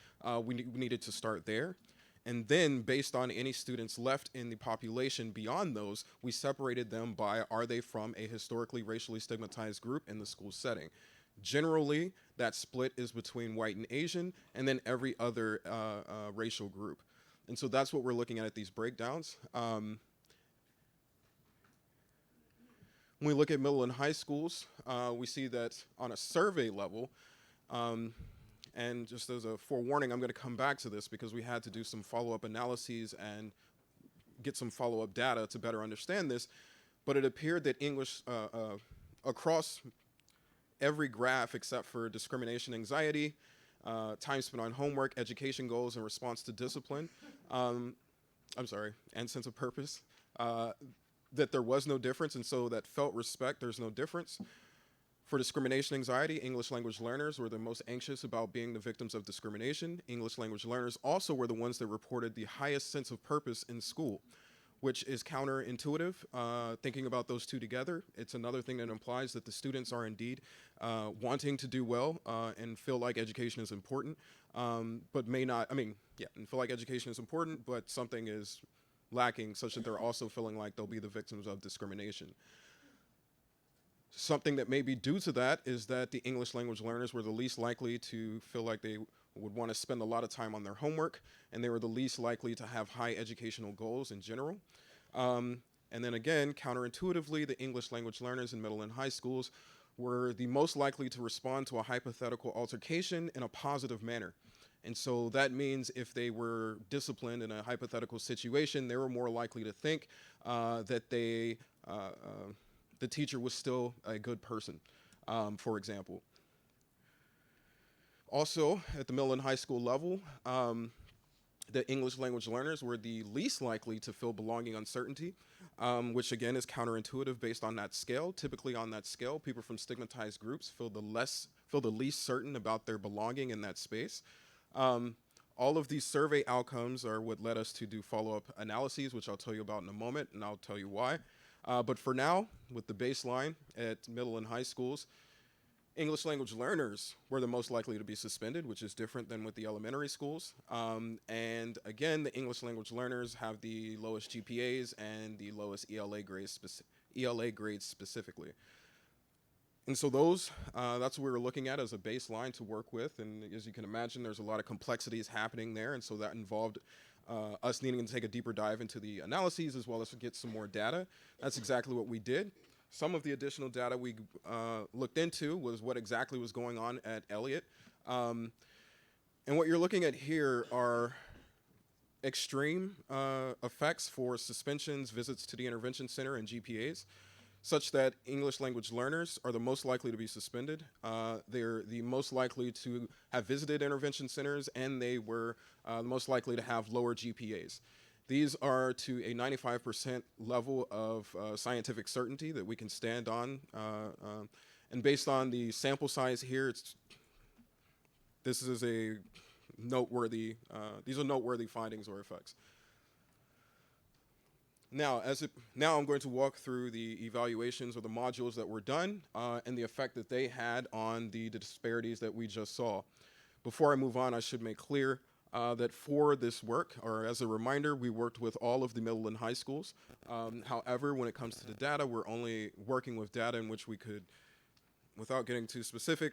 we needed to start there. And then based on any students left in the population beyond those, we separated them by are they from a historically racially stigmatized group in the school setting. Generally, that split is between white and Asian, and then every other racial group. And so that's what we're looking at these breakdowns. When we look at middle and high schools, we see that on a survey level, and just as a forewarning, I'm going to come back to this because we had to do some follow-up analyses and get some follow-up data to better understand this. But it appeared that English, across every graph except for discrimination anxiety, time spent on homework, education goals, and response to discipline, and sense of purpose, that there was no difference, and so that felt respect, there's no difference. For discrimination anxiety, English language learners were the most anxious about being the victims of discrimination. English language learners also were the ones that reported the highest sense of purpose in school, which is counterintuitive. Thinking about those two together, it's another thing that implies that the students are indeed wanting to do well and feel like education is important, but may not, and feel like education is important, but something is lacking such that they're also feeling like they'll be the victims of discrimination. Something that may be due to that is that the English language learners were the least likely to feel like they would want to spend a lot of time on their homework, and they were the least likely to have high educational goals in general. And then again, counterintuitively, the English language learners in middle and high schools were the most likely to respond to a hypothetical altercation in a positive manner. And so that means if they were disciplined in a hypothetical situation, they were more likely to think that the teacher was still a good person, for example. Also, at the middle and high school level, the English language learners were the least likely to feel belonging uncertainty, which again is counterintuitive based on that scale. Typically on that scale, people from stigmatized groups feel the least certain about their belonging in that space. All of these survey outcomes are what led us to do follow-up analyses, which I'll tell you about in a moment, and I'll tell you why. But for now, with the baseline at middle and high schools, English language learners were the most likely to be suspended, which is different than with the elementary schools. And again, the English language learners have the lowest GPAs and the lowest ELA grades specifically. And so that's what we were looking at as a baseline to work with. And as you can imagine, there's a lot of complexities happening there. And so that involved us needing to take a deeper dive into the analyses as well as to get some more data. That's exactly what we did. Some of the additional data we looked into was what exactly was going on at Elliott. And what you're looking at here are extreme effects for suspensions, visits to the intervention center, and GPAs, such that English language learners are the most likely to be suspended. They're the most likely to have visited intervention centers, and they were the most likely to have lower GPAs. These are to a 95% level of scientific certainty that we can stand on. And based on the sample size here, these are noteworthy findings or effects. Now, now I'm going to walk through the evaluations or the modules that were done and the effect that they had on the disparities that we just saw. Before I move on, I should make clear that for this work, or as a reminder, we worked with all of the middle and high schools. However, when it comes to the data, we're only working with data in which we could, without getting too specific,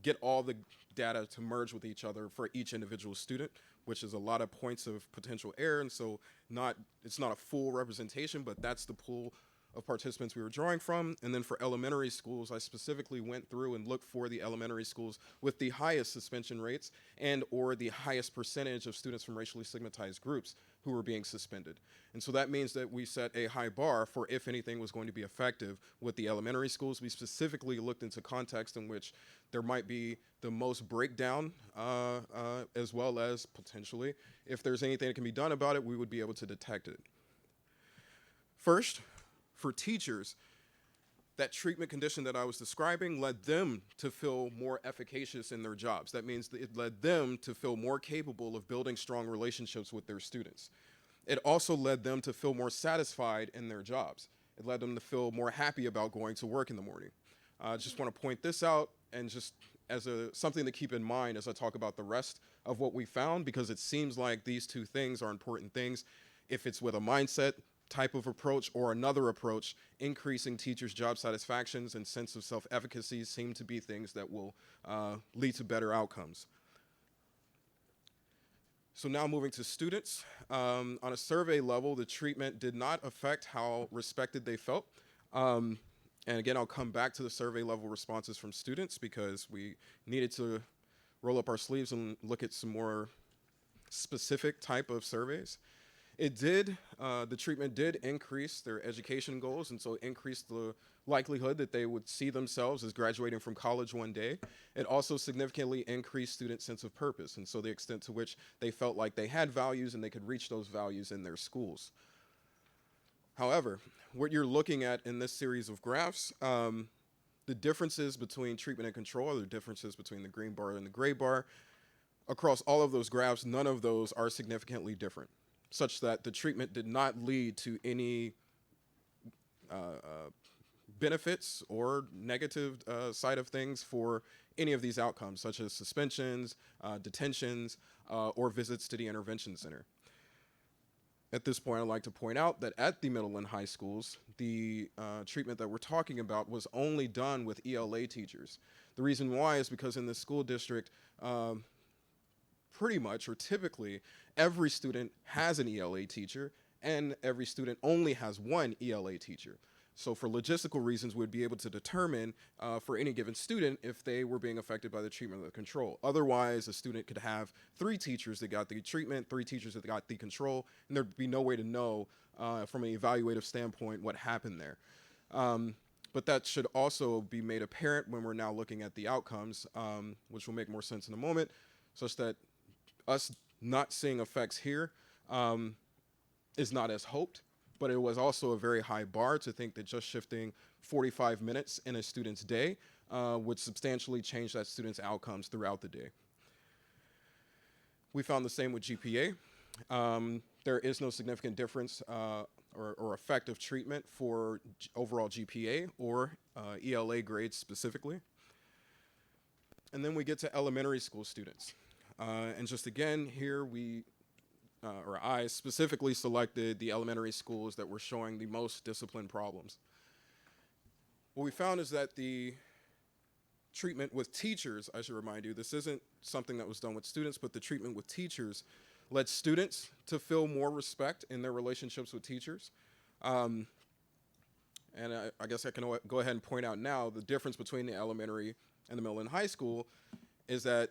get all the data to merge with each other for each individual student, which is a lot of points of potential error. And so it's not a full representation, but that's the pool of participants we were drawing from. And then for elementary schools, I specifically went through and looked for the elementary schools with the highest suspension rates and or the highest percentage of students from racially stigmatized groups who were being suspended. And so that means that we set a high bar for if anything was going to be effective with the elementary schools. We specifically looked into context in which there might be the most breakdown, as well as potentially, if there's anything that can be done about it, we would be able to detect it. First, for teachers, that treatment condition that I was describing led them to feel more efficacious in their jobs. That means that it led them to feel more capable of building strong relationships with their students. It also led them to feel more satisfied in their jobs. It led them to feel more happy about going to work in the morning. I just want to point this out and just as something to keep in mind as I talk about the rest of what we found, because it seems like these two things are important things. If it's with a mindset type of approach or another approach, increasing teachers' job satisfactions and sense of self-efficacy seem to be things that will lead to better outcomes. So now moving to students, on a survey level, the treatment did not affect how respected they felt. And again, I'll come back to the survey level responses from students because we needed to roll up our sleeves and look at some more specific type of surveys. The treatment did increase their education goals, and so increased the likelihood that they would see themselves as graduating from college one day. It also significantly increased student sense of purpose, and so the extent to which they felt like they had values and they could reach those values in their schools. However, what you're looking at in this series of graphs, the differences between treatment and control, the differences between the green bar and the gray bar, across all of those graphs, none of those are significantly different, such that the treatment did not lead to any benefits or negative side of things for any of these outcomes, such as suspensions, detentions, or visits to the intervention center. At this point, I'd like to point out that at the middle and high schools, the treatment that we're talking about was only done with ELA teachers. The reason why is because in the school district, pretty much or typically every student has an ELA teacher and every student only has one ELA teacher. So for logistical reasons, we'd be able to determine for any given student if they were being affected by the treatment or the control. Otherwise, a student could have 3 teachers that got the treatment, 3 teachers that got the control, and there'd be no way to know from an evaluative standpoint what happened there. But that should also be made apparent when we're now looking at the outcomes, which will make more sense in a moment, such that us not seeing effects here is not as hoped, but it was also a very high bar to think that just shifting 45 minutes in a student's day would substantially change that student's outcomes throughout the day. We found the same with GPA. There is no significant difference or effect of treatment for overall GPA or ELA grades specifically. And then we get to elementary school students. And just again, here I specifically selected the elementary schools that were showing the most discipline problems. What we found is that the treatment with teachers, I should remind you, this isn't something that was done with students, but the treatment with teachers led students to feel more respect in their relationships with teachers. And I guess I can go ahead and point out now the difference between the elementary and the middle and high school is that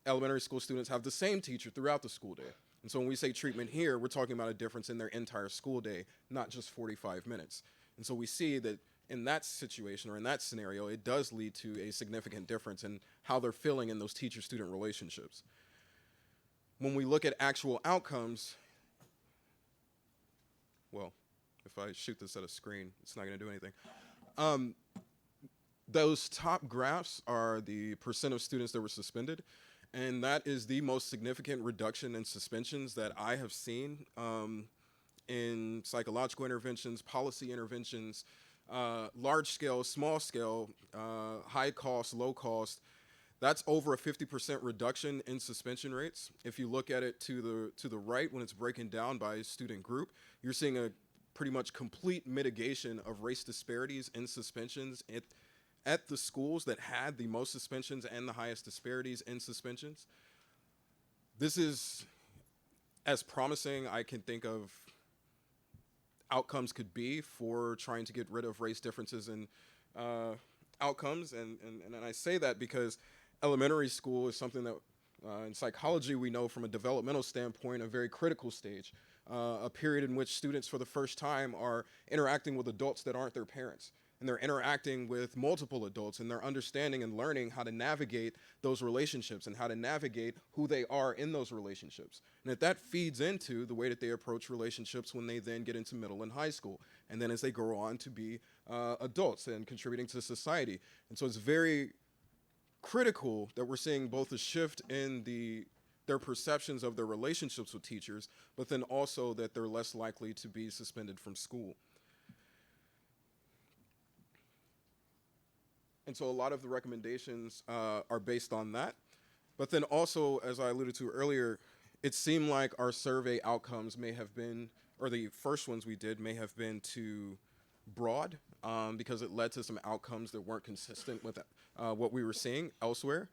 elementary school students have the same teacher throughout the school day. And so when we say treatment here, we're talking about a difference in their entire school day, not just 45 minutes. And so we see that in that situation or in that scenario, it does lead to a significant difference in how they're feeling in those teacher-student relationships. When we look at actual outcomes, well, if I shoot this at a screen, it's not going to do anything. Those top graphs are the percent of students that were suspended. And that is the most significant reduction in suspensions that I have seen in psychological interventions, policy interventions, large scale, small scale, high cost, low cost. That's over a 50% reduction in suspension rates. If you look at it to the right, when it's breaking down by student group, you're seeing a pretty much complete mitigation of race disparities in suspensions at the schools that had the most suspensions and the highest disparities in suspensions. This is as promising I can think of outcomes could be for trying to get rid of race differences in outcomes. And I say that because elementary school is something that in psychology we know from a developmental standpoint a very critical stage, a period in which students for the first time are interacting with adults that aren't their parents. And they're interacting with multiple adults, and they're understanding and learning how to navigate those relationships and how to navigate who they are in those relationships. And that feeds into the way that they approach relationships when they then get into middle and high school, and then as they grow on to be adults and contributing to society. And so it's very critical that we're seeing both a shift in their perceptions of their relationships with teachers, but then also that they're less likely to be suspended from school. And so a lot of the recommendations are based on that. But then also, as I alluded to earlier, it seemed like our survey outcomes may have been, or the first ones we did may have been too broad because it led to some outcomes that weren't consistent with what we were seeing elsewhere.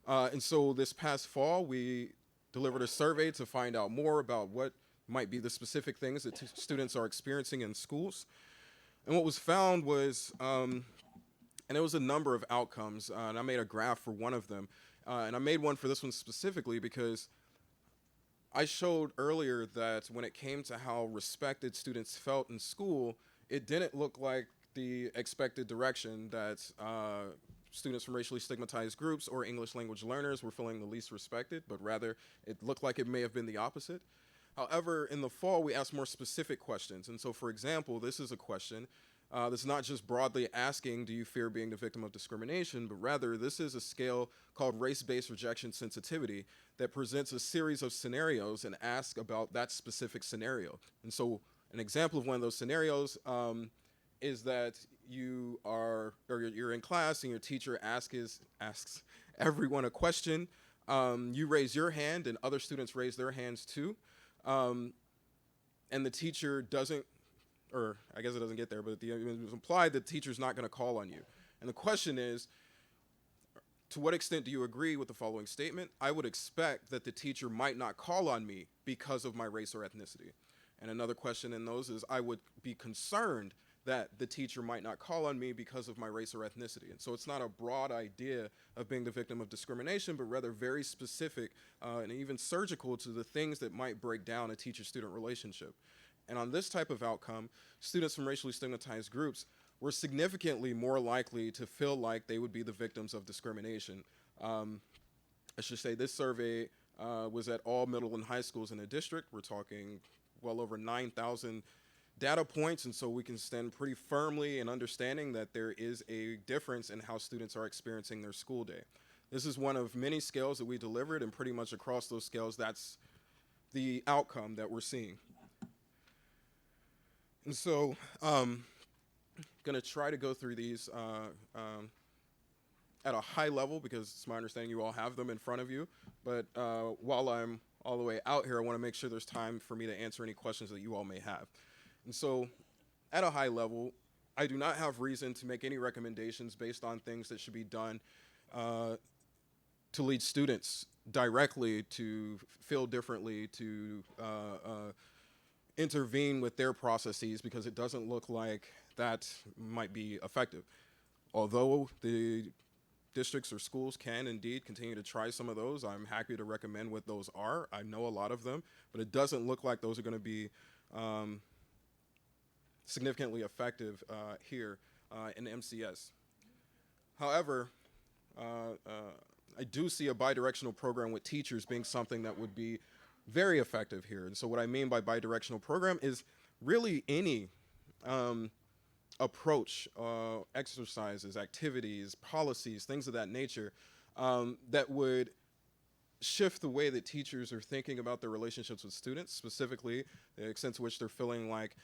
And so this past fall, we delivered a survey to find out more about what might be the specific things that students are experiencing in schools. And what was found was, and it was a number of outcomes, and I made a graph for one of them. And I made one for this one specifically because I showed earlier that when it came to how respected students felt in school, it didn't look like the expected direction that students from racially stigmatized groups or English language learners were feeling the least respected, but rather it looked like it may have been the opposite. However, in the fall, we asked more specific questions. And so, for example, this is a question that's not just broadly asking, do you fear being the victim of discrimination, but rather this is a scale called race-based rejection sensitivity that presents a series of scenarios and asks about that specific scenario. And so an example of one of those scenarios is that you're in class and your teacher asks everyone a question. You raise your hand and other students raise their hands too. And the teacher doesn't, or I guess it doesn't get there, but it was implied that the teacher's not going to call on you. And the question is, to what extent do you agree with the following statement? I would expect that the teacher might not call on me because of my race or ethnicity. And another question in those is, I would be concerned that the teacher might not call on me because of my race or ethnicity. And so it's not a broad idea of being the victim of discrimination, but rather very specific and even surgical to the things that might break down a teacher-student relationship. And on this type of outcome, students from racially stigmatized groups were significantly more likely to feel like they would be the victims of discrimination. I should say this survey was at all middle and high schools in the district. We're talking well over 9,000 data points, and so we can stand pretty firmly in understanding that there is a difference in how students are experiencing their school day. This is one of many scales that we delivered, and pretty much across those scales, that's the outcome that we're seeing. And so I'm going to try to go through these at a high level because it's my understanding you all have them in front of you. But while I'm all the way out here, I want to make sure there's time for me to answer any questions that you all may have. And so at a high level, I do not have reason to make any recommendations based on things that should be done to lead students directly to feel differently, to intervene with their processes, because it doesn't look like that might be effective. Although the districts or schools can indeed continue to try some of those, I'm happy to recommend what those are. I know a lot of them, but it doesn't look like those are going to be significantly effective here in MCS. However, I do see a bidirectional program with teachers being something that would be very effective here. And so what I mean by bidirectional program is really any approach, exercises, activities, policies, things of that nature that would shift the way that teachers are thinking about their relationships with students, specifically the extent to which they're feeling like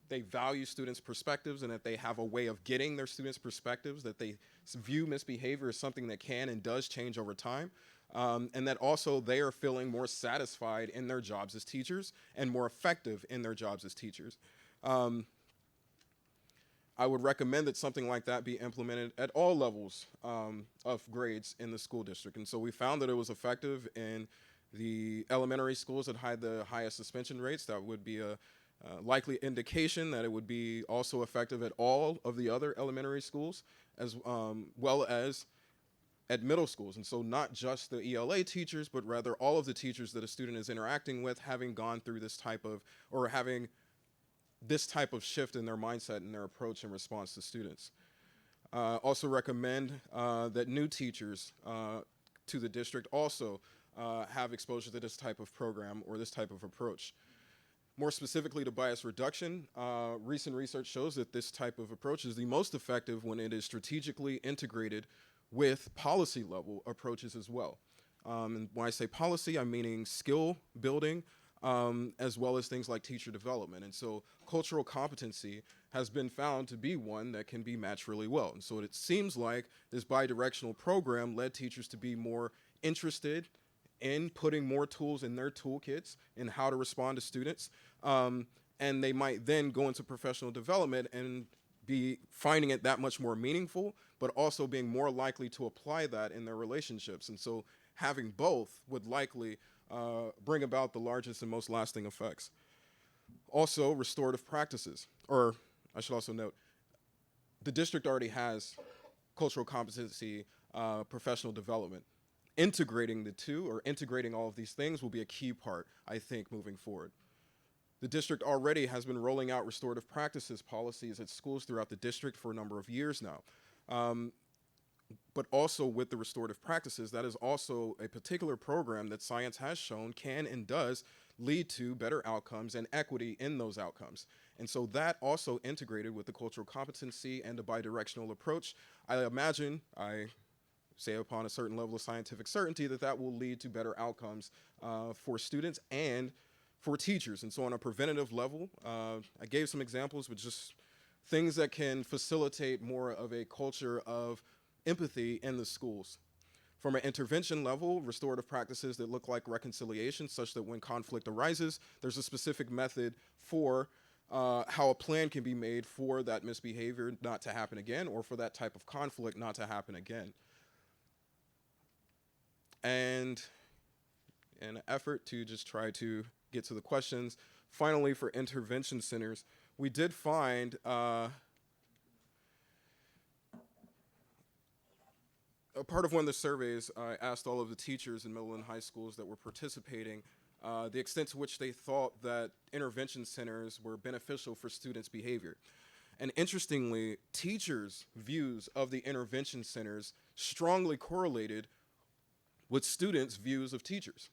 they value students' perspectives and that they have a way of getting their students' perspectives, that they view misbehavior as something that can and does change over time, and that also they are feeling more satisfied in their jobs as teachers and more effective in their jobs as teachers. I would recommend that something like that be implemented at all levels of grades in the school district. And so we found that it was effective in the elementary schools that had the highest suspension rates. That would be a likely indication that it would be also effective at all of the other elementary schools, as well as at middle schools. And so not just the ELA teachers, but rather all of the teachers that a student is interacting with, having gone through this type of, or having this type of shift in their mindset and their approach in response to students. Also recommend that new teachers to the district also have exposure to this type of program or this type of approach. More specifically to bias reduction, recent research shows that this type of approach is the most effective when it is strategically integrated with policy level approaches as well. And when I say policy, I'm meaning skill building, as well as things like teacher development. And so cultural competency has been found to be one that can be matched really well. And so it seems like this bidirectional program led teachers to be more interested in putting more tools in their toolkits in how to respond to students. And they might then go into professional development and be finding it that much more meaningful, but also being more likely to apply that in their relationships. And so having both would likely bring about the largest and most lasting effects. Also, restorative practices, or I should also note, the district already has cultural competency, professional development. Integrating the two, or integrating all of these things, will be a key part, I think, moving forward. The district already has been rolling out restorative practices policies at schools throughout the district for a number of years now. But also with the restorative practices, that is also a particular program that science has shown can and does lead to better outcomes and equity in those outcomes. And so that also integrated with the cultural competency and a bidirectional approach, I imagine, I say upon a certain level of scientific certainty, that that will lead to better outcomes for students and for teachers. And so on a preventative level, I gave some examples, but just things that can facilitate more of a culture of empathy in the schools. From an intervention level, restorative practices that look like reconciliation, such that when conflict arises, there's a specific method for how a plan can be made for that misbehavior not to happen again, or for that type of conflict not to happen again. And in an effort to just try to get to the questions, finally, for intervention centers, we did find a part of one of the surveys, I asked all of the teachers in middle and high schools that were participating the extent to which they thought that intervention centers were beneficial for students' behavior. And interestingly, teachers' views of the intervention centers strongly correlated with students' views of teachers,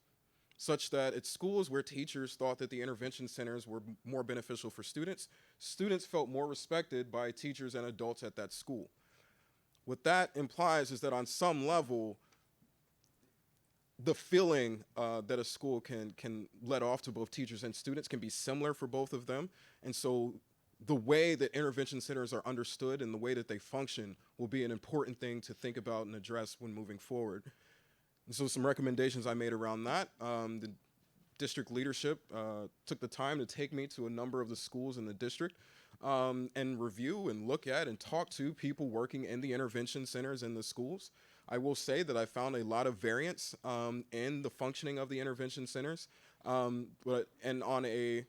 such that at schools where teachers thought that the intervention centers were more beneficial for students, students felt more respected by teachers and adults at that school. What that implies is that on some level, the feeling that a school can let off to both teachers and students can be similar for both of them. And so the way that intervention centers are understood and the way that they function will be an important thing to think about and address when moving forward. And so some recommendations I made around that. The district leadership took the time to take me to a number of the schools in the district and review and look at and talk to people working in the intervention centers in the schools. I will say that I found a lot of variance in the functioning of the intervention centers, and on a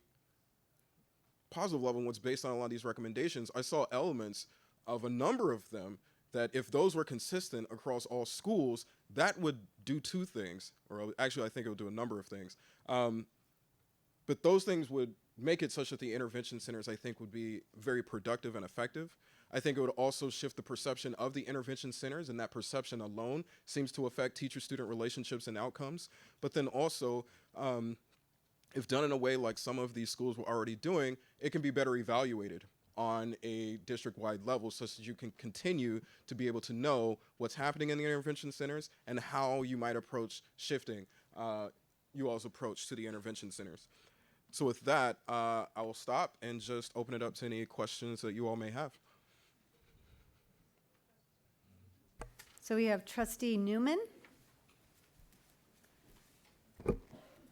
positive level, what's based on a lot of these recommendations, I saw elements of a number of them that if those were consistent across all schools, that would do two things, or actually I think it would do a number of things. But those things would make it such that the intervention centers, I think, would be very productive and effective. I think it would also shift the perception of the intervention centers, and that perception alone seems to affect teacher-student relationships and outcomes. But then also, if done in a way like some of these schools were already doing, it can be better evaluated. on a district-wide level such that you can continue to be able to know what's happening in the intervention centers and how you might approach shifting you all's approach to the intervention centers. So with that, I will stop and just open it up to any questions that you all may have. So we have Trustee Newman.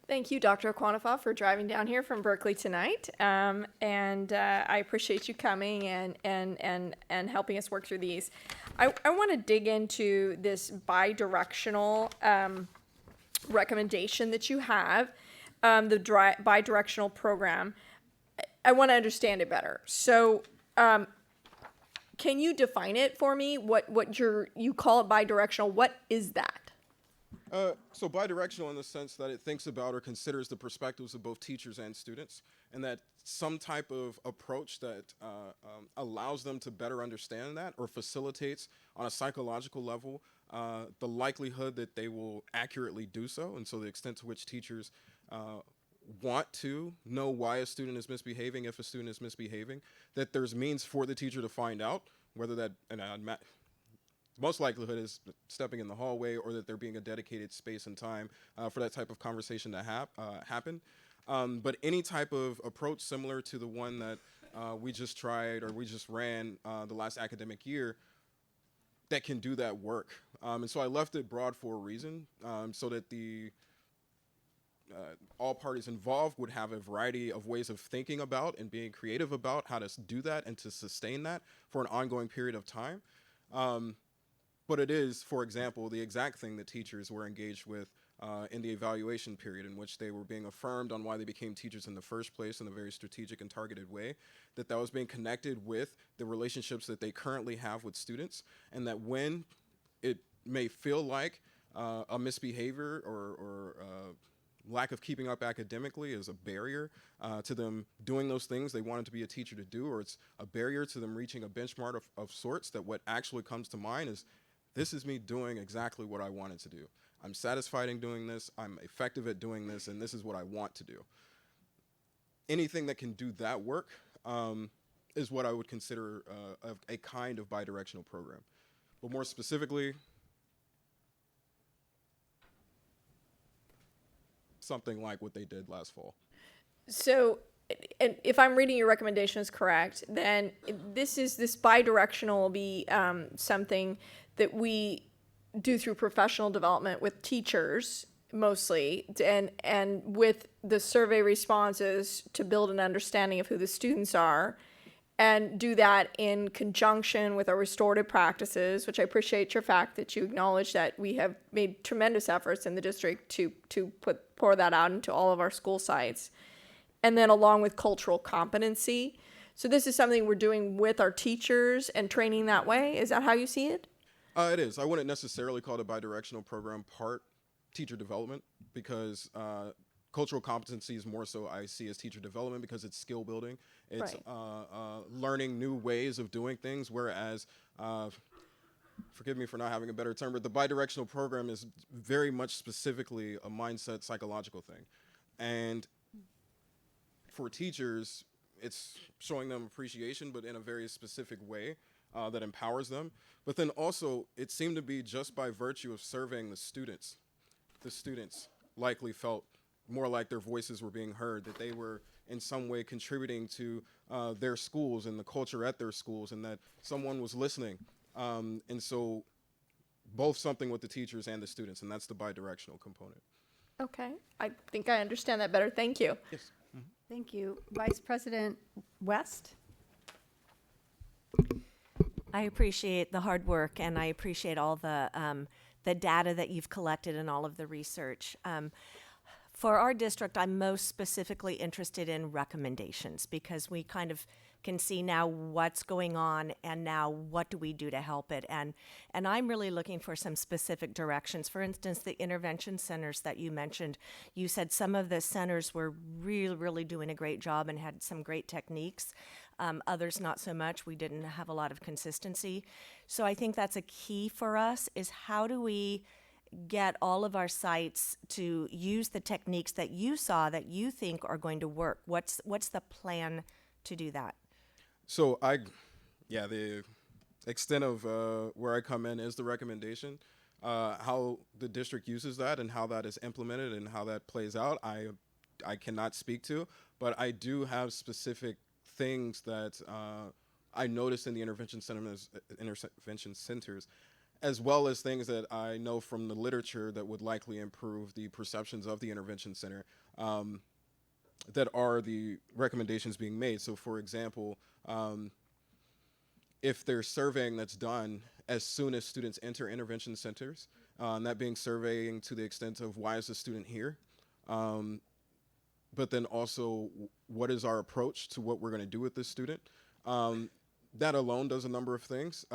Thank you, Dr. Quantifa, for driving down here from Berkeley tonight. I appreciate you coming and helping us work through these. I want to dig into this bi-directional recommendation that you have, the bi-directional program. I want to understand it better. So can you define it for me? What you call it bi-directional? What is that? So bidirectional in the sense that it thinks about or considers the perspectives of both teachers and students, and that some type of approach that allows them to better understand that or facilitates on a psychological level the likelihood that they will accurately do so. And so the extent to which teachers want to know why a student is misbehaving, if a student is misbehaving, that there's means for the teacher to find out whether that, most likelihood is stepping in the hallway, or that there being a dedicated space and time for that type of conversation to happen. But any type of approach similar to the one that we just tried or we just ran the last academic year that can do that work. And so I left it broad for a reason, so that the all parties involved would have a variety of ways of thinking about and being creative about how to do that and to sustain that for an ongoing period of time. But it is, for example, the exact thing that teachers were engaged with in the evaluation period, in which they were being affirmed on why they became teachers in the first place in a very strategic and targeted way, that was being connected with the relationships that they currently have with students, and that when it may feel like a misbehavior or lack of keeping up academically is a barrier to them doing those things they wanted to be a teacher to do, or it's a barrier to them reaching a benchmark of sorts, that what actually comes to mind is, this is me doing exactly what I wanted to do. I'm satisfied in doing this, I'm effective at doing this, and this is what I want to do. Anything that can do that work is what I would consider a kind of bidirectional program. But more specifically, something like what they did last fall. So, and if I'm reading your recommendations correct, then this bidirectional will be something that we do through professional development with teachers mostly, and with the survey responses to build an understanding of who the students are, and do that in conjunction with our restorative practices, which I appreciate your fact that you acknowledge that we have made tremendous efforts in the district to pour that out into all of our school sites. And then along with cultural competency. So this is something we're doing with our teachers and training that way. Is that how you see it? It is. I wouldn't necessarily call it a bidirectional program part teacher development, because cultural competency is more so I see as teacher development, because it's skill building. It's learning new ways of doing things, whereas, forgive me for not having a better term, but the bidirectional program is very much specifically a mindset psychological thing. And for teachers, it's showing them appreciation, but in a very specific way that empowers them. But then also, it seemed to be just by virtue of surveying the students likely felt more like their voices were being heard, that they were in some way contributing to their schools and the culture at their schools, and that someone was listening. And so both something with the teachers and the students, and that's the bidirectional component. Okay, I think I understand that better. Thank you. Yes. Thank you. Vice President West? I appreciate the hard work, and I appreciate all the data that you've collected and all of the research. For our district, I'm most specifically interested in recommendations, because we kind of can see now what's going on, and now what do we do to help it. And I'm really looking for some specific directions. For instance, the intervention centers that you mentioned, you said some of the centers were really doing a great job and had some great techniques. Others not so much. We didn't have a lot of consistency. So I think that's a key for us, is how do we get all of our sites to use the techniques that you saw that you think are going to work? What's the plan to do that? So yeah, the extent of where I come in is the recommendation. How the district uses that and how that is implemented and how that plays out, I cannot speak to, but I do have specific things that I noticed in the intervention centers, as well as things that I know from the literature that would likely improve the perceptions of the intervention center. That are the recommendations being made. So, for example, if there's surveying that's done as soon as students enter intervention centers, and that being surveying to the extent of why is the student here, but then also what is our approach to what we're going to do with this student. That alone does a number of things,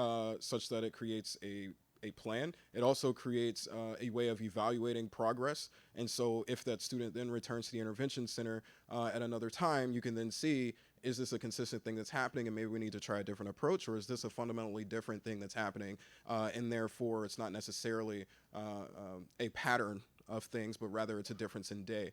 such that it creates a plan. It also creates a way of evaluating progress. And so if that student then returns to the intervention center at another time, you can then see, is this a consistent thing that's happening and maybe we need to try a different approach, or is this a fundamentally different thing that's happening and therefore it's not necessarily a pattern of things, but rather it's a difference in day.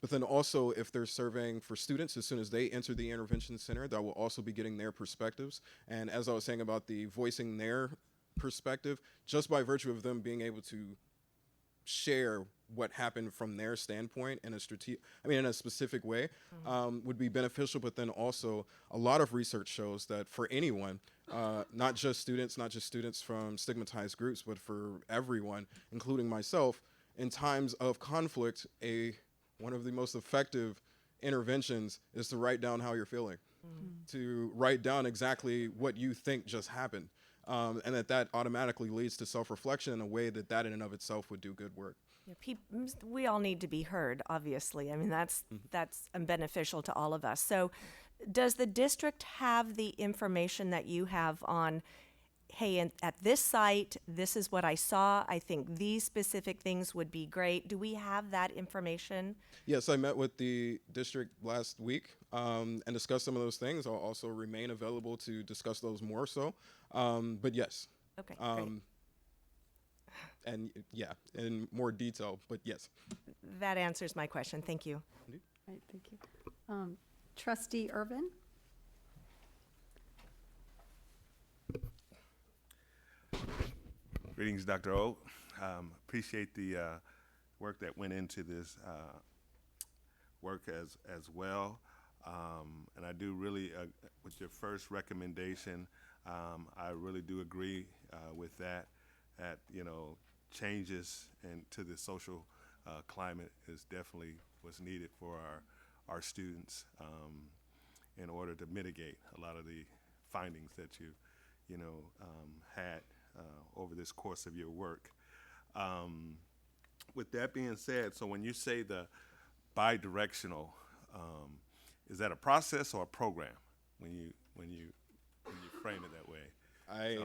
But then also, if they're surveying for students as soon as they enter the intervention center, that will also be getting their perspectives. And as I was saying about the voicing their perspective, just by virtue of them being able to share what happened from their standpoint in in a specific way, would be beneficial. But then also, a lot of research shows that for anyone, not just students from stigmatized groups, but for everyone, including myself, in times of conflict, one of the most effective interventions is to write down how you're feeling, to write down exactly what you think just happened, and that automatically leads to self-reflection in a way that in and of itself would do good work. Yeah, we all need to be heard, obviously. I mean, that's beneficial to all of us. So does the district have the information that you have on, hey, at this site, this is what I saw. I think these specific things would be great. Do we have that information? Yes, I met with the district last week and discussed some of those things. I'll also remain available to discuss those more so. But yes. Okay, great. And yeah, in more detail, but yes. That answers my question. Thank you. All right, thank you. Trustee Irvin? Greetings, Dr. O. Appreciate the work that went into this work as well. And I do really, with your first recommendation, I really do agree with that, changes to the social climate is definitely what's needed for our students in order to mitigate a lot of the findings that you had over this course of your work. With that being said, so when you say the bidirectional, is that a process or a program when you frame it that way?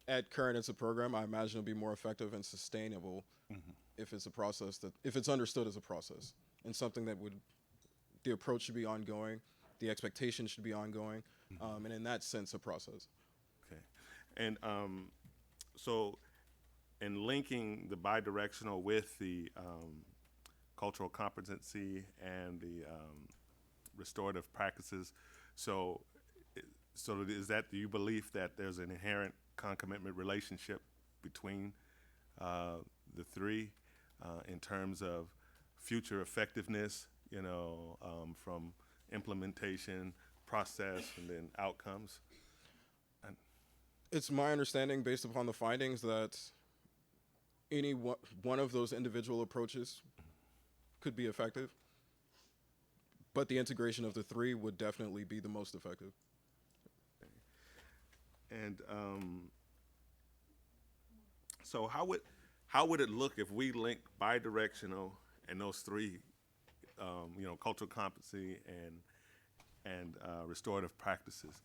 At current, it's a program. I imagine it'll be more effective and sustainable if it's a process if it's understood as a process and something that the approach should be ongoing, the expectation should be ongoing, and in that sense, a process. Okay, and so in linking the bidirectional with the cultural competency and the restorative practices, so is that do you believe that there's an inherent concomitant relationship between the three in terms of future effectiveness, from implementation, process, and then outcomes? It's my understanding, based upon the findings, that any one of those individual approaches could be effective, but the integration of the three would definitely be the most effective. And so how would it look if we link bidirectional and those three, cultural competency and restorative practices?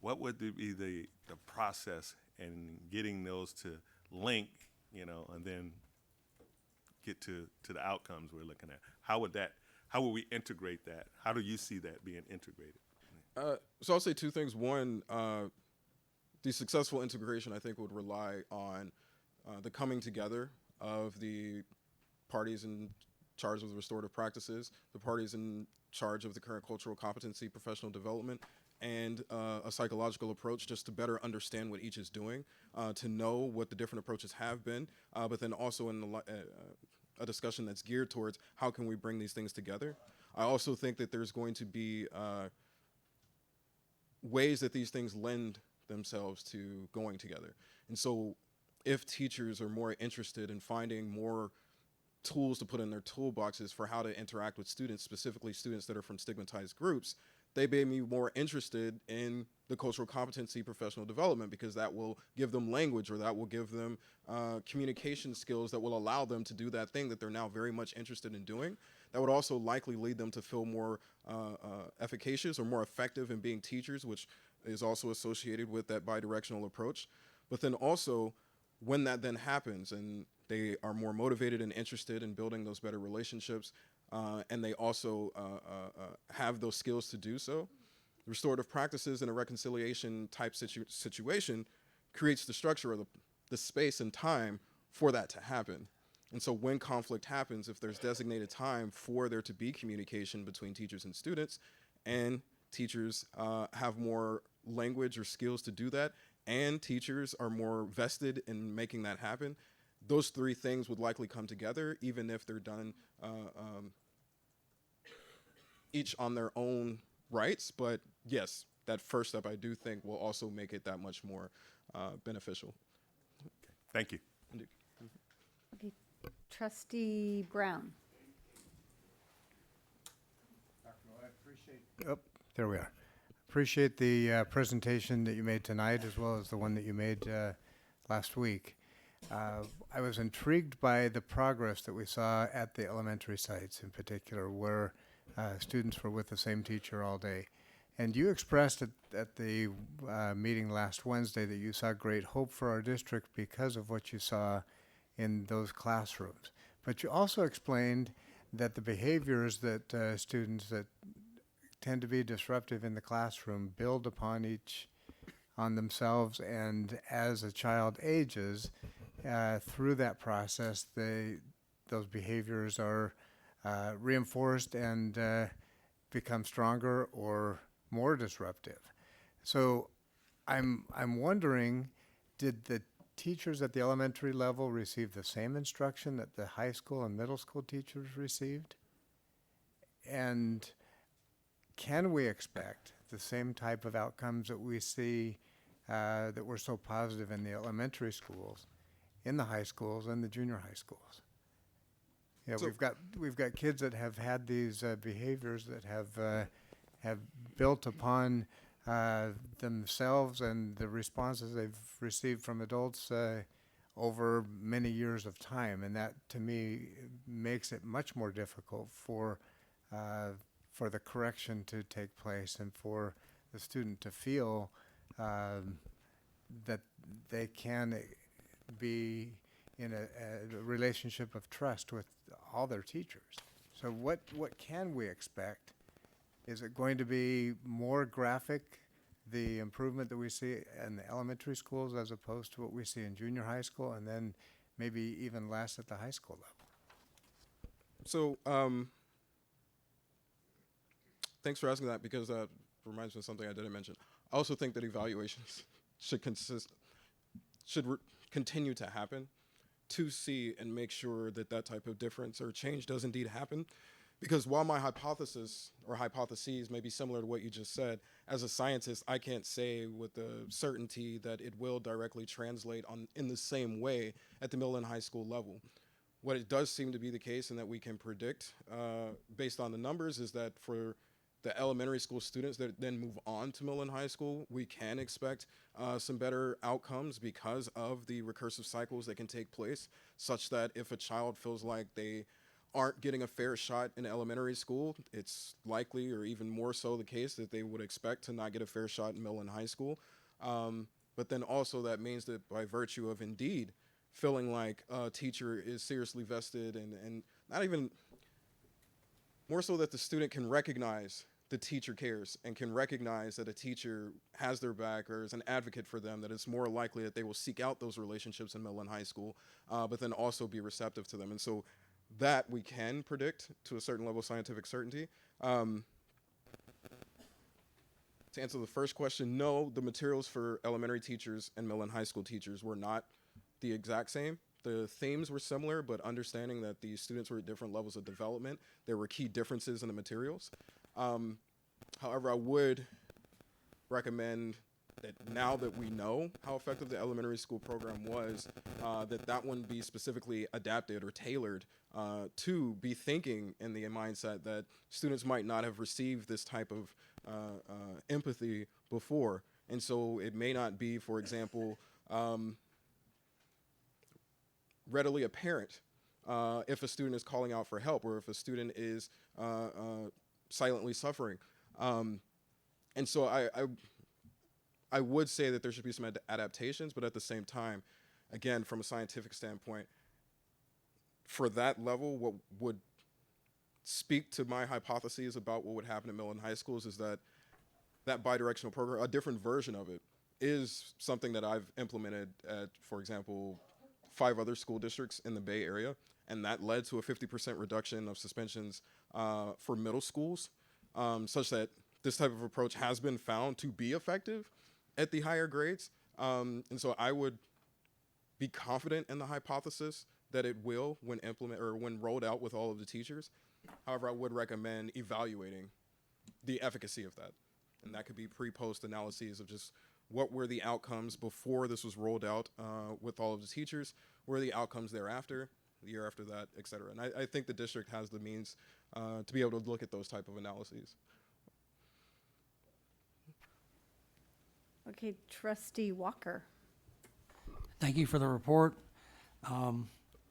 What would be the process in getting those to link, and then get to the outcomes we're looking at? How would we integrate that? How do you see that being integrated? So I'll say two things. One, the successful integration, I think, would rely on the coming together of the parties in charge of the restorative practices, the parties in charge of the current cultural competency, professional development, and a psychological approach just to better understand what each is doing, to know what the different approaches have been, but then also in a discussion that's geared towards how can we bring these things together. I also think that there's going to be ways that these things lend themselves to going together. And so if teachers are more interested in finding more tools to put in their toolboxes for how to interact with students, specifically students that are from stigmatized groups, they may be more interested in the cultural competency professional development, because that will give them language, or that will give them communication skills that will allow them to do that thing that they're now very much interested in doing. That would also likely lead them to feel more efficacious or more effective in being teachers, which is also associated with that bidirectional approach. But then also, when that then happens and they are more motivated and interested in building those better relationships, and they also have those skills to do so, restorative practices in a reconciliation type situation creates the structure of the space and time for that to happen. And so when conflict happens, if there's designated time for there to be communication between teachers and students, and teachers have more language or skills to do that, and teachers are more vested in making that happen, those three things would likely come together, even if they're done each on their own rights. But yes, that first step I do think will also make it that much more beneficial. Thank you. Indeed. Okay, Trustee Brown. Oh, there we are. Appreciate the presentation that you made tonight, as well as the one that you made last week. I was intrigued by the progress that we saw at the elementary sites in particular, where students were with the same teacher all day. And you expressed at the meeting last Wednesday that you saw great hope for our district because of what you saw in those classrooms. But you also explained that the behaviors that students that tend to be disruptive in the classroom build upon on themselves, and as a child ages, through that process, those behaviors are reinforced and become stronger or more disruptive. So I'm wondering, did the teachers at the elementary level receive the same instruction that the high school and middle school teachers received? And can we expect the same type of outcomes that we see that were so positive in the elementary schools, in the high schools and the junior high schools? Yeah, So- we've got kids that have had these behaviors that have built upon themselves and the responses they've received from adults over many years of time, and that to me makes it much more difficult for the correction to take place and for the student to feel that they can be in a relationship of trust with all their teachers. So what can we expect? Is it going to be more graphic, the improvement that we see in the elementary schools as opposed to what we see in junior high school, and then maybe even less at the high school level? So thanks for asking that, because that reminds me of something I didn't mention. I also think that evaluations should continue to happen to see and make sure that that type of difference or change does indeed happen. Because while my hypothesis or hypotheses may be similar to what you just said, as a scientist, I can't say with the certainty that it will directly translate in the same way at the middle and high school level. What it does seem to be the case, and that we can predict based on the numbers, is that for the elementary school students that then move on to middle and high school, we can expect some better outcomes because of the recursive cycles that can take place, such that if a child feels like they aren't getting a fair shot in elementary school, it's likely, or even more so the case, that they would expect to not get a fair shot in middle and high school. But then also that means that by virtue of indeed feeling like a teacher is seriously vested, and not even, more so that the student can recognize the teacher cares and can recognize that a teacher has their back or is an advocate for them, that it's more likely that they will seek out those relationships in middle and high school, but then also be receptive to them. And so that we can predict to a certain level of scientific certainty. To answer the first question, no, the materials for elementary teachers and middle and high school teachers were not the exact same. The themes were similar, but understanding that the students were at different levels of development, there were key differences in the materials. However, I would recommend that now that we know how effective the elementary school program was, that one be specifically adapted or tailored to be thinking in the mindset that students might not have received this type of empathy before. And so it may not be, for example, readily apparent if a student is calling out for help or if a student is silently suffering. And so I would say that there should be some adaptations, but at the same time, again, from a scientific standpoint, for that level, what would speak to my hypotheses about what would happen in middle and high schools is that bidirectional program, a different version of it, is something that I've implemented at, for example, 5 other school districts in the Bay Area, and that led to a 50% reduction of suspensions for middle schools, such that this type of approach has been found to be effective at the higher grades. And so I would be confident in the hypothesis that it will when rolled out with all of the teachers. However, I would recommend evaluating the efficacy of that. And that could be pre-post analyses of just what were the outcomes before this was rolled out with all of the teachers, what were the outcomes thereafter, the year after that, et cetera. And I think the district has the means to be able to look at those type of analyses. Okay, Trustee Walker. Thank you for the report.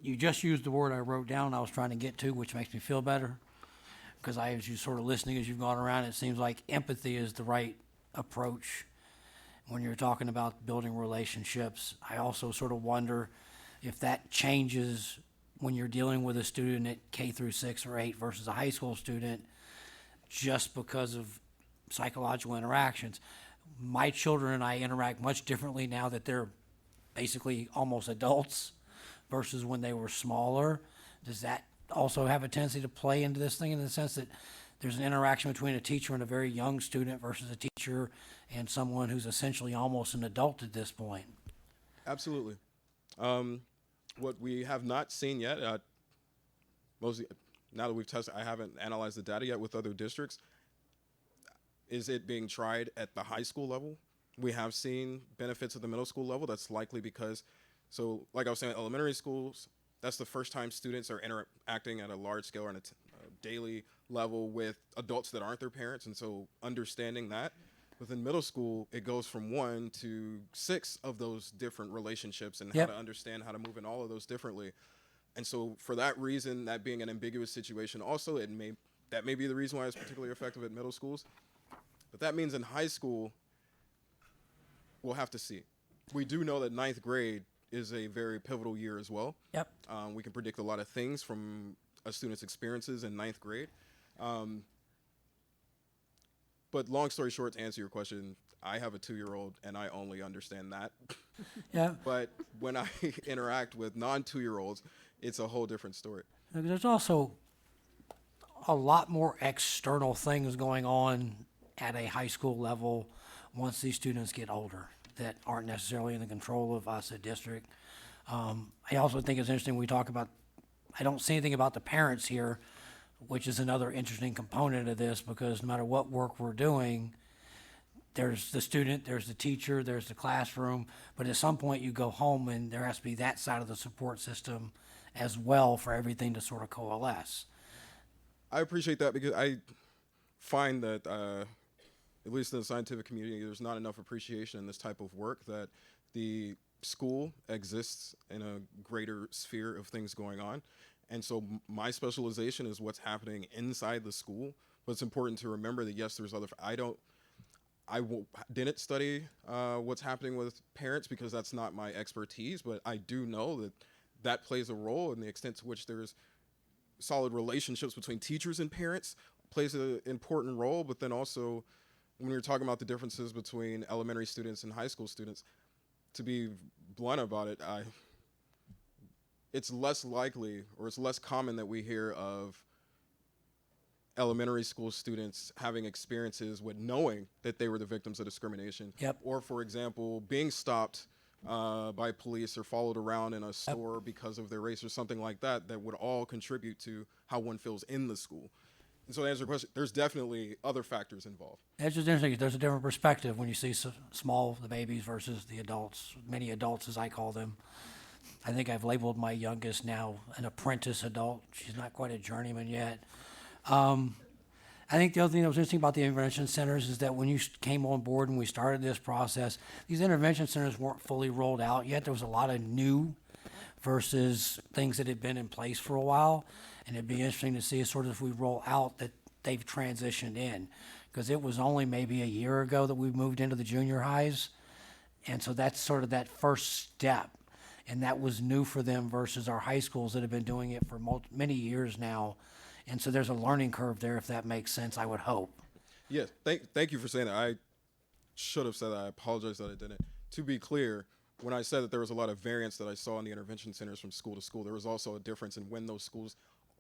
You just used the word I wrote down I was trying to get to, which makes me feel better. Because as you sort of listening as you've gone around, it seems like empathy is the right approach when you're talking about building relationships. I also sort of wonder if that changes when you're dealing with a student at K through 6 or 8 versus a high school student just because of psychological interactions. My children and I interact much differently now that they're basically almost adults versus when they were smaller. Does that also have a tendency to play into this thing in the sense that there's an interaction between a teacher and a very young student versus a teacher and someone who's essentially almost an adult at this point? Absolutely. What we have not seen yet, mostly now that we've tested, I haven't analyzed the data yet with other districts, is it being tried at the high school level. We have seen benefits at the middle school level. That's likely because, so like I was saying, elementary schools, that's the first time students are interacting at a large scale or on a daily level with adults that aren't their parents. And so understanding that, within middle school, it goes from 1 to 6 of those different relationships and how to understand how to move in all of those differently. And so for that reason, that being an ambiguous situation, also that may be the reason why it's particularly effective at middle schools. But that means in high school, we'll have to see. We do know that 9th grade is a very pivotal year as well. Yep. We can predict a lot of things from a student's experiences in 9th grade. But long story short, to answer your question, I have a 2-year-old and I only understand that. Yeah. But when I interact with non-2-year-olds, it's a whole different story. There's also a lot more external things going on at a high school level once these students get older that aren't necessarily in the control of us at district. I also think it's interesting we talk about, I don't see anything about the parents here, which is another interesting component of this because no matter what work we're doing, there's the student, there's the teacher, there's the classroom, but at some point you go home and there has to be that side of the support system as well for everything to sort of coalesce. I appreciate that because I find that, at least in the scientific community, there's not enough appreciation in this type of work that the school exists in a greater sphere of things going on. And so my specialization is what's happening inside the school, but it's important to remember that yes, there's other, didn't study what's happening with parents because that's not my expertise, but I do know that that plays a role in the extent to which there's solid relationships between teachers and parents plays an important role, but then also when you're talking about the differences between elementary students and high school students, to be blunt about it, it's less likely or it's less common that we hear of elementary school students having experiences with knowing that they were the victims of discrimination. Yep. Or, for example, being stopped by police or followed around in a store because of their race or something like that, that would all contribute to how one feels in the school. And so to answer your question, there's definitely other factors involved. It's just interesting. There's a different perspective when you see the babies versus the adults, many adults as I call them. I think I've labeled my youngest now an apprentice adult. She's not quite a journeyman yet. I think the other thing that was interesting about the intervention centers is that when you came on board and we started this process, these intervention centers weren't fully rolled out yet. There was a lot of new versus things that had been in place for a while. And it'd be interesting to see sort of if we roll out that they've transitioned in. Because it was only maybe a year ago that we moved into the junior highs. And so that's sort of that first step. And that was new for them versus our high schools that have been doing it for many years now. And so there's a learning curve there, if that makes sense, I would hope. Yes, thank you for saying that. I should have said that. I apologize that I didn't. To be clear, when I said that there was a lot of variance that I saw in the intervention centers from school to school, there was also a difference in when those schools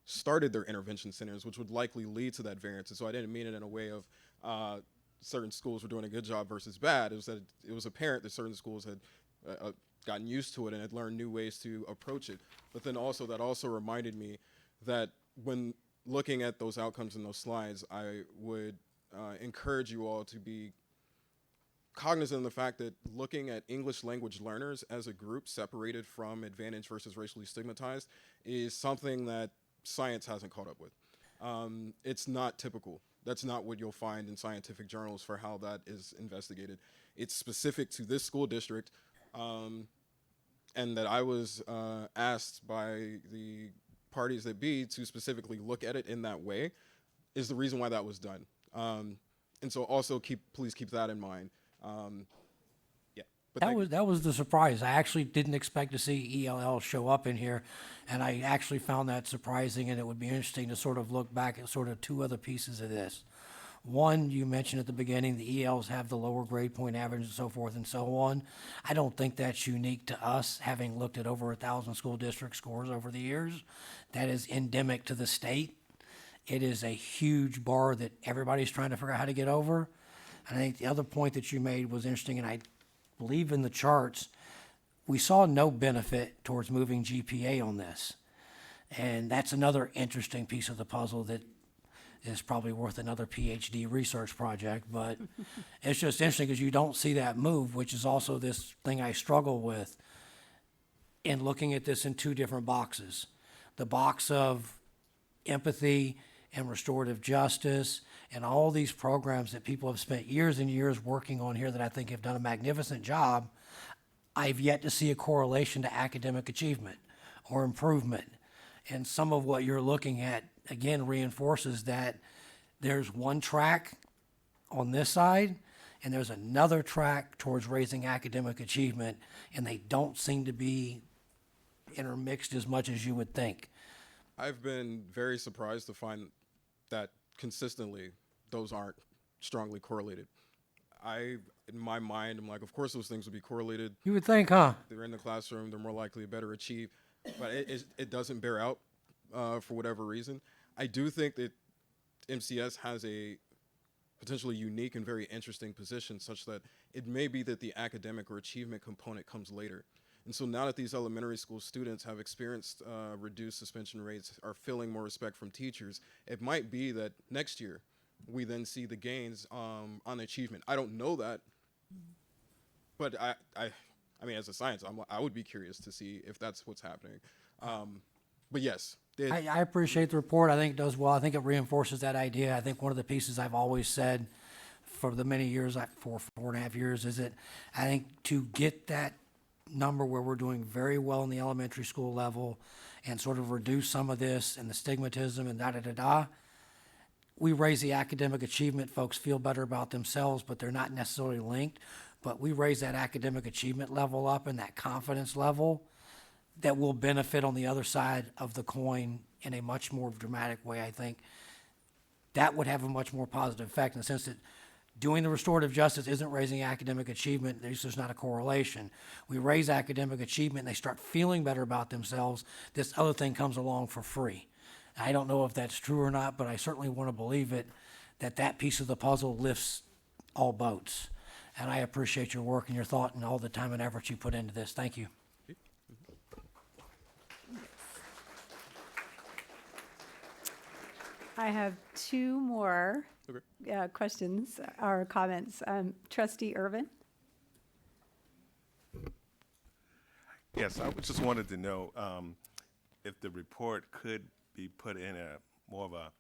started their intervention centers, which would likely lead to that variance. And so I didn't mean it in a way of certain schools were doing a good job versus bad. It was that it was apparent that certain schools had gotten used to it and had learned new ways to approach it. But then also that also reminded me that when looking at those outcomes in those slides, I would encourage you all to be cognizant of the fact that looking at English language learners as a group separated from advantaged versus racially stigmatized is something that science hasn't caught up with. It's not typical. That's not what you'll find in scientific journals for how that is investigated. It's specific to this school district, and that I was asked by the parties that be to specifically look at it in that way is the reason why that was done. And so also please keep that in mind. But that was the surprise. I actually didn't expect to see ELL show up in here, and I actually found that surprising, and it would be interesting to sort of look back at sort of two other pieces of this. One, you mentioned at the beginning, the ELs have the lower grade point average and so forth and so on. I don't think that's unique to us, having looked at over 1,000 school district scores over the years. That is endemic to the state. It is a huge bar that everybody's trying to figure out how to get over. And I think the other point that you made was interesting, and I believe in the charts, we saw no benefit towards moving GPA on this. And that's another interesting piece of the puzzle that is probably worth another PhD research project, but it's just interesting because you don't see that move, which is also this thing I struggle with in looking at this in two different boxes. The box of empathy and restorative justice and all these programs that people have spent years and years working on here that I think have done a magnificent job. I've yet to see a correlation to academic achievement or improvement. And some of what you're looking at, again, reinforces that there's one track on this side and there's another track towards raising academic achievement, and they don't seem to be intermixed as much as you would think. I've been very surprised to find that consistently those aren't strongly correlated. In my mind, I'm like, of course those things would be correlated. You would think, huh? They're in the classroom, they're more likely to better achieve, but it doesn't bear out for whatever reason. I do think that MCS has a potentially unique and very interesting position such that it may be that the academic or achievement component comes later. And so now that these elementary school students have experienced reduced suspension rates, are feeling more respect from teachers, it might be that next year we then see the gains on achievement. I don't know that, but I mean, as a scientist, I would be curious to see if that's what's happening. But yes. I appreciate the report. I think it does well. I think it reinforces that idea. I think one of the pieces I've always said for the many years, for 4.5 years, is that I think to get that number where we're doing very well in the elementary school level and sort of reduce some of this and the stigmatism and we raise the academic achievement. Folks feel better about themselves, but they're not necessarily linked. But we raise that academic achievement level up and that confidence level that will benefit on the other side of the coin in a much more dramatic way. I think that would have a much more positive effect in the sense that doing the restorative justice isn't raising academic achievement. There's not a correlation. We raise academic achievement, and they start feeling better about themselves. This other thing comes along for free. I don't know if that's true or not, but I certainly want to believe it, that piece of the puzzle lifts all boats. And I appreciate your work and your thought and all the time and effort you put into this. Thank you. I have two more questions or comments. Trustee Irvin? Yes, I just wanted to know if the report could be put in a more of a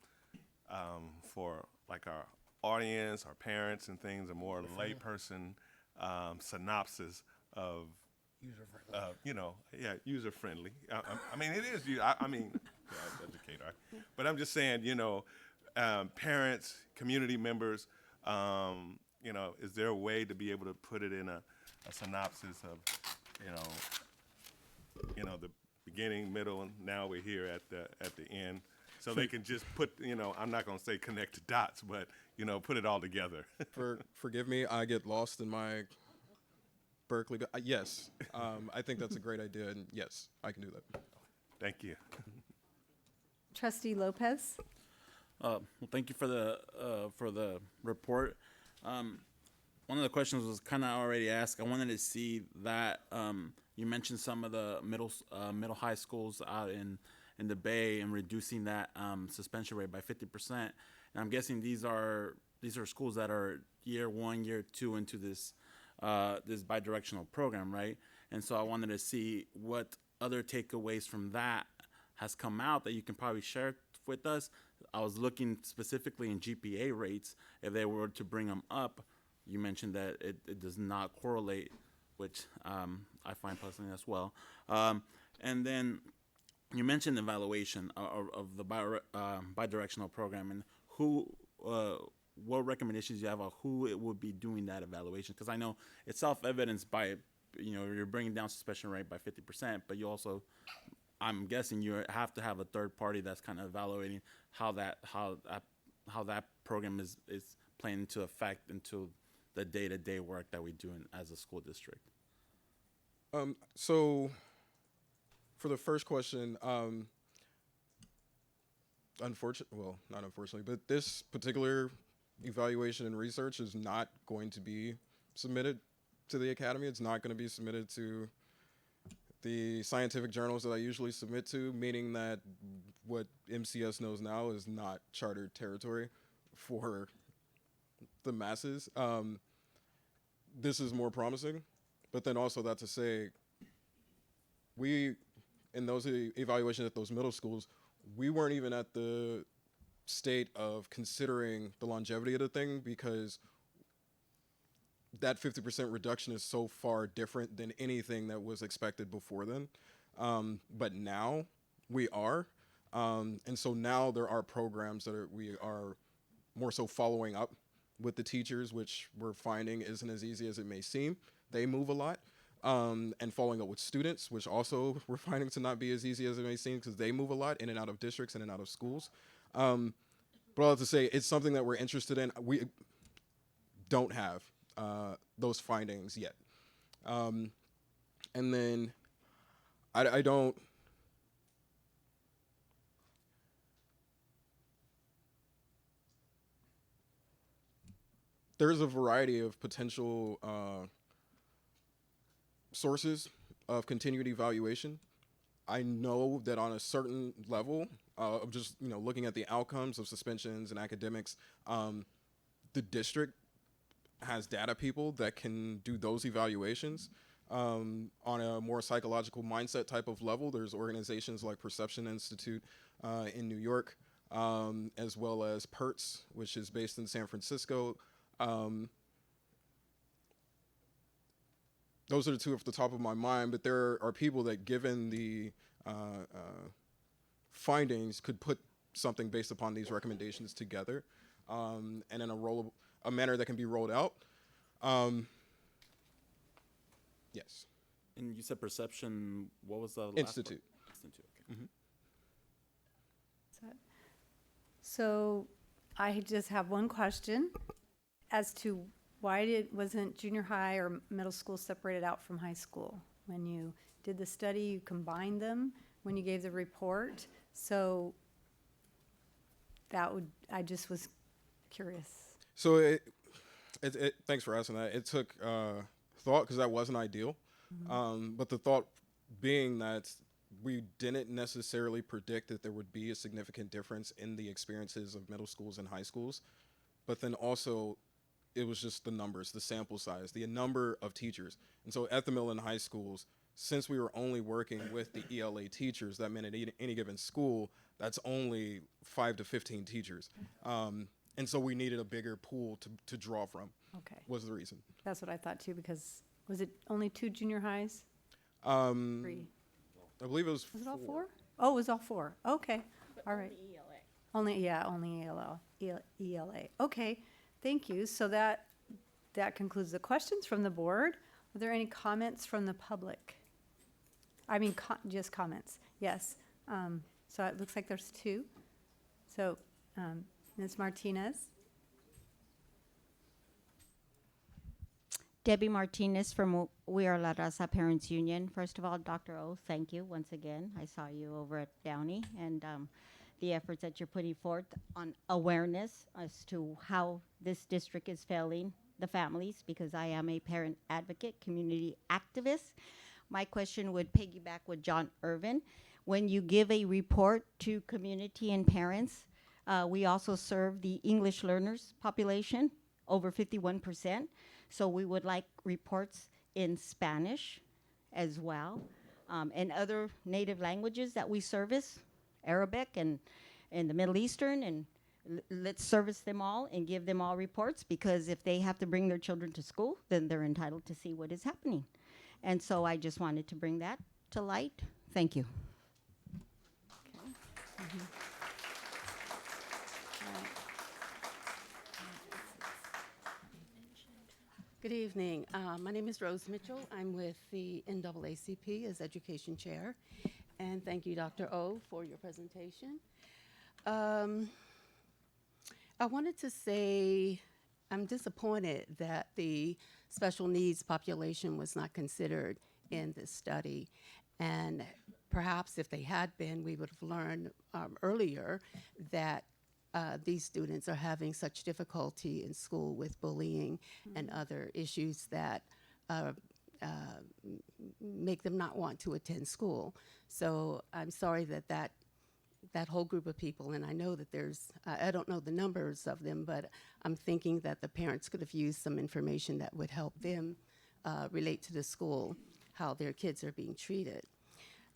for like our audience, our parents and things, a more layperson synopsis of user friendly. I mean, it is. I mean, yeah, educator, but I'm just saying, parents, community members. Is there a way to be able to put it in a synopsis of, the beginning, middle, and now we're here at the end, so they can just put, I'm not going to say connect the dots, but put it all together. Forgive me, I get lost in my Berkeley. Yes, I think that's a great idea, and yes, I can do that. Thank you. Trustee Lopez? Well, thank you for the report. One of the questions was kind of already asked. I wanted to see that you mentioned some of the middle high schools out in the Bay and reducing that suspension rate by 50%. And I'm guessing these are schools that are year 1, year 2 into this bidirectional program, right? And so I wanted to see what other takeaways from that has come out that you can probably share with us. I was looking specifically in GPA rates. If they were to bring them up, you mentioned that it does not correlate, which I find puzzling as well. And then you mentioned evaluation of the bidirectional program, and what recommendations you have of who it would be doing that evaluation? Because I know it's self-evidenced by, you're bringing down suspension rate by 50%, but you also, I'm guessing you have to have a third party that's kind of evaluating how that program is playing into effect into the day-to-day work that we do as a school district. So for the first question, not unfortunately, but this particular evaluation and research is not going to be submitted to the Academy. It's not going to be submitted to the scientific journals that I usually submit to, meaning that what MCS knows now is not chartered territory for the masses. This is more promising, but then also that to say, we, in those evaluations at those middle schools, we weren't even at the state of considering the longevity of the thing, because that 50% reduction is so far different than anything that was expected before then. But now we are. And so now there are programs that we are more so following up with the teachers, which we're finding isn't as easy as it may seem. They move a lot. And following up with students, which also we're finding to not be as easy as it may seem, because they move a lot in and out of districts, in and out of schools. But I'll have to say, it's something that we're interested in. We don't have those findings yet. And then I don't... There's a variety of potential sources of continued evaluation. I know that on a certain level of just looking at the outcomes of suspensions and academics, the district has data people that can do those evaluations. On a more psychological mindset type of level, there's organizations like Perception Institute in New York, as well as PERTS, which is based in San Francisco. Those are the two off the top of my mind, but there are people that, given the findings, could put something based upon these recommendations together, and in a manner that can be rolled out. Yes. And you said Perception, what was the last Institute. part? Institute, okay. Mm-hmm. So I just have one question as to why wasn't junior high or middle school separated out from high school? When you did the study, you combined them when you gave the report. So I just was curious. So thanks for asking that. It took thought because that wasn't ideal. But the thought being that we didn't necessarily predict that there would be a significant difference in the experiences of middle schools and high schools. But then also, it was just the numbers, the sample size, the number of teachers. And so at the Millen High Schools, since we were only working with the ELA teachers, that meant at any given school, that's only 5 to 15 teachers. And so we needed a bigger pool to draw from. Okay. Was the reason. That's what I thought too, because was it only 2 junior highs? 3. I believe it was. Was it all 4? Oh, it was all 4. Okay. All right. Only ELA. Okay. Thank you. So that concludes the questions from the board. Are there any comments from the public? I mean, just comments. Yes. So it looks like there's 2. So, Ms. Martinez. Debbie Martinez from We Are La Raza Parents Union. First of all, Dr. O, thank you once again. I saw you over at Downey and the efforts that you're putting forth on awareness as to how this district is failing the families, because I am a parent advocate, community activist. My question would piggyback with John Irvin. When you give a report to community and parents, we also serve the English learners population, over 51%. So we would like reports in Spanish as well, and other native languages that we service, Arabic and the Middle Eastern, and let's service them all and give them all reports, because if they have to bring their children to school, then they're entitled to see what is happening. And so I just wanted to bring that to light. Thank you. Good evening. My name is Rose Mitchell. I'm with the NAACP as Education Chair. And thank you, Dr. O, for your presentation. I wanted to say I'm disappointed that the special needs population was not considered in this study. And perhaps if they had been, we would have learned earlier that these students are having such difficulty in school with bullying and other issues that make them not want to attend school. So I'm sorry that whole group of people, and I know that there's, I don't know the numbers of them, but I'm thinking that the parents could have used some information that would help them relate to the school, how their kids are being treated.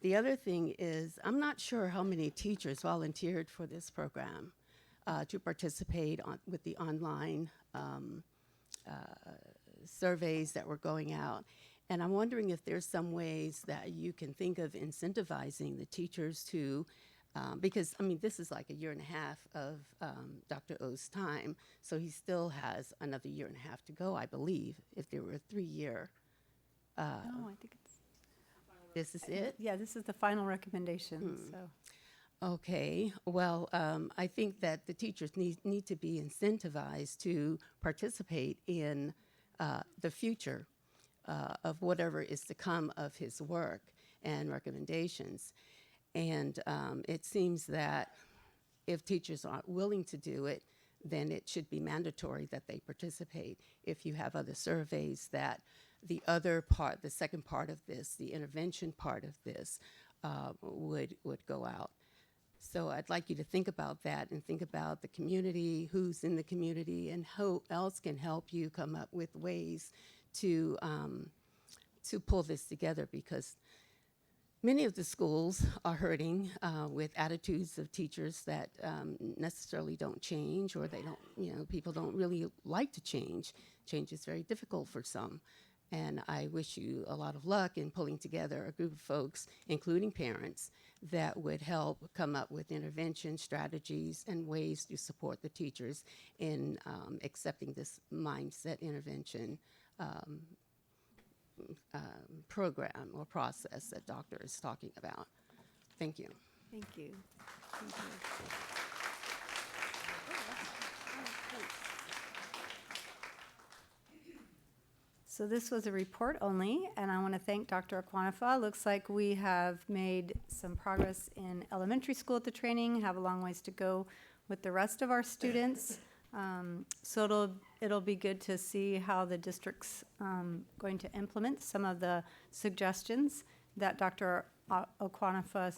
The other thing is, I'm not sure how many teachers volunteered for this program to participate with the online surveys that were going out. And I'm wondering if there's some ways that you can think of incentivizing the teachers to, because, I mean, this is like 1.5 years of Dr. O's time, so he still has another 1.5 years to go, I believe, if there were a 3-year. No, I think it's. This is it? Yeah, this is the final recommendation, so. Okay, well, I think that the teachers need to be incentivized to participate in the future of whatever is to come of his work and recommendations. And it seems that if teachers aren't willing to do it, then it should be mandatory that they participate. If you have other surveys that the other part, the second part of this, the intervention part of this, would go out. So I'd like you to think about that and think about the community, who's in the community, and who else can help you come up with ways to pull this together, because many of the schools are hurting with attitudes of teachers that necessarily don't change, or they don't, people don't really like to change. Change is very difficult for some. And I wish you a lot of luck in pulling together a group of folks, including parents, that would help come up with intervention strategies and ways to support the teachers in accepting this mindset intervention program or process that Doctor is talking about. Thank you. Thank you. Thank you. So this was a report only, and I want to thank Dr. Aquanafa. Looks like we have made some progress in elementary school at the training, have a long ways to go with the rest of our students. So it'll be good to see how the district's going to implement some of the suggestions that Dr. Okwanafa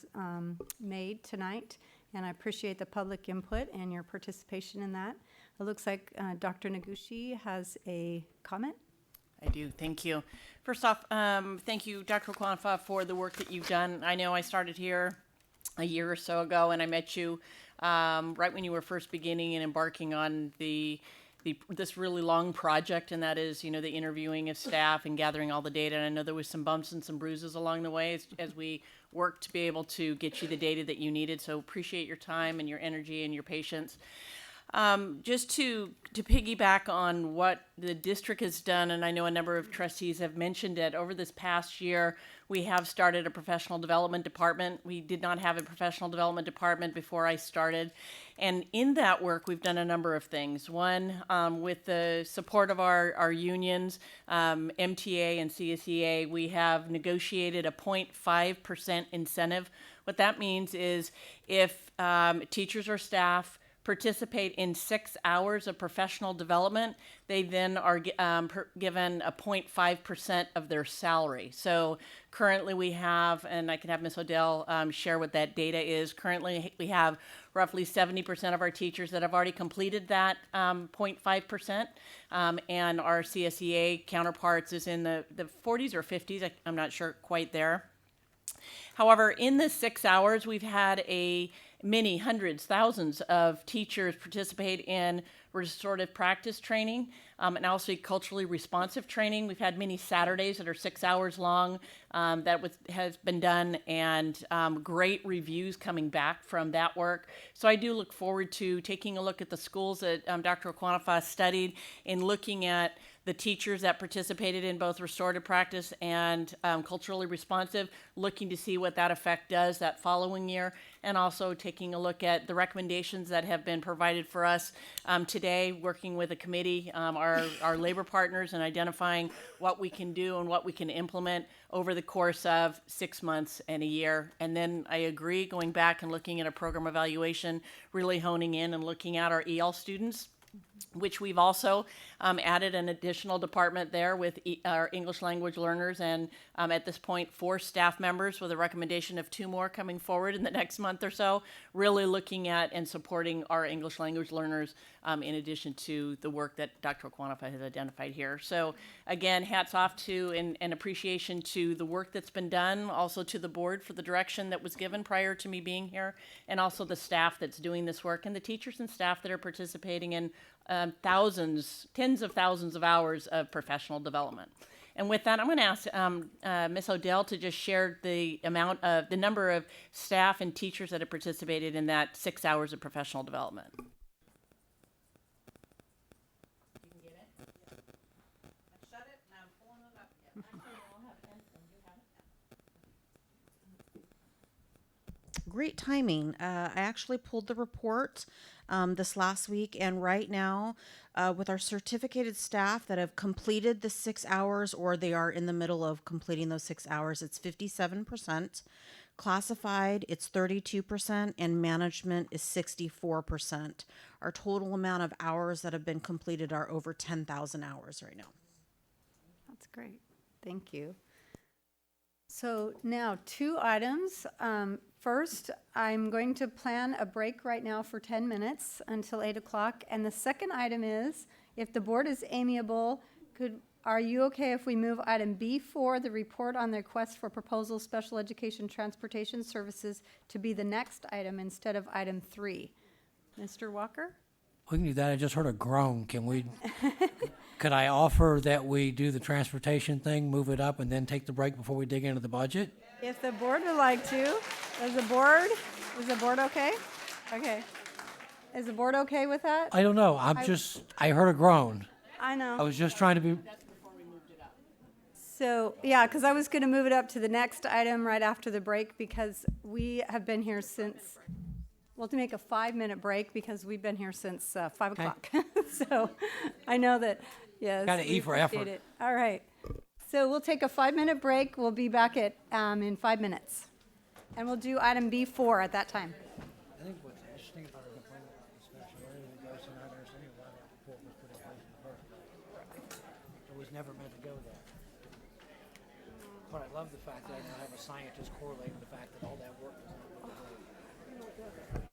made tonight. And I appreciate the public input and your participation in that. It looks like Dr. Noguchi has a comment. I do, thank you. First off, thank you, Dr. Okwanafa, for the work that you've done. I know I started here a year or so ago, and I met you right when you were first beginning and embarking on this really long project, and that is, the interviewing of staff and gathering all the data. And I know there was some bumps and some bruises along the way as we worked to be able to get you the data that you needed. So appreciate your time and your energy and your patience. Just to piggyback on what the district has done, and I know a number of trustees have mentioned it, over this past year, we have started a professional development department. We did not have a professional development department before I started. And in that work, we've done a number of things. One, with the support of our unions, MTA and CSEA, we have negotiated a 0.5% incentive. What that means is if teachers or staff participate in 6 hours of professional development, they then are given a 0.5% of their salary. So currently we have, and I can have Ms. Odell share what that data is. Currently we have roughly 70% of our teachers that have already completed that 0.5%, and our CSEA counterparts is in the 40s or 50s. I'm not sure quite there. However, in the 6 hours, we've had many hundreds, thousands of teachers participate in restorative practice training and also culturally responsive training. We've had many Saturdays that are 6 hours long has been done, and great reviews coming back from that work. So I do look forward to taking a look at the schools that Dr. Okwanafa studied and looking at the teachers that participated in both restorative practice and culturally responsive, looking to see what that effect does that following year, and also taking a look at the recommendations that have been provided for us today, working with a committee, our labor partners, and identifying what we can do and what we can implement over the course of 6 months and a year. And then I agree, going back and looking at a program evaluation, really honing in and looking at our EL students, which we've also added an additional department there with our English language learners, and at this point 4 staff members with a recommendation of 2 more coming forward in the next month or so, really looking at and supporting our English language learners in addition to the work that Dr. Okwanafa has identified here. So again, hats off to and appreciation to the work that's been done, also to the board for the direction that was given prior to me being here, and also the staff that's doing this work, and the teachers and staff that are participating in tens of thousands of hours of professional development. And with that, I'm going to ask Ms. Odell to just share the number of staff and teachers that have participated in that 6 hours of professional development. You can get it? I shut it, and I'm pulling it up again. Actually, I don't have a pen, so you have it. Great timing. I actually pulled the report this last week, and right now, with our certificated staff that have completed the 6 hours, or they are in the middle of completing those 6 hours, it's 57%. Classified, it's 32%, and management is 64%. Our total amount of hours that have been completed are over 10,000 hours right now. That's great. Thank you. So now 2 items. First, I'm going to plan a break right now for 10 minutes until 8 o'clock. And the second item is, if the board is amiable, are you okay if we move item B4, the report on the request for proposal special education transportation services, to be the next item instead of item 3? Mr. Walker? We can do that. I just heard a groan. Could I offer that we do the transportation thing, move it up, and then take the break before we dig into the budget? If the board would like to. Is the board okay? Okay. Is the board okay with that? I don't know. I heard a groan. I know. I was just trying to be. So, yeah, because I was going to move it up to the next item right after the break, because we have been here since, to make a 5-minute break, because we've been here since 5 o'clock. So I know that, yes. Got to eat for effort. It. All right. So we'll take a 5-minute break. We'll be back in 5 minutes. And we'll do item B4 at that time. I think what's interesting about our deployment is but I love the fact that I now have a scientist correlating the fact that all that work was not really done.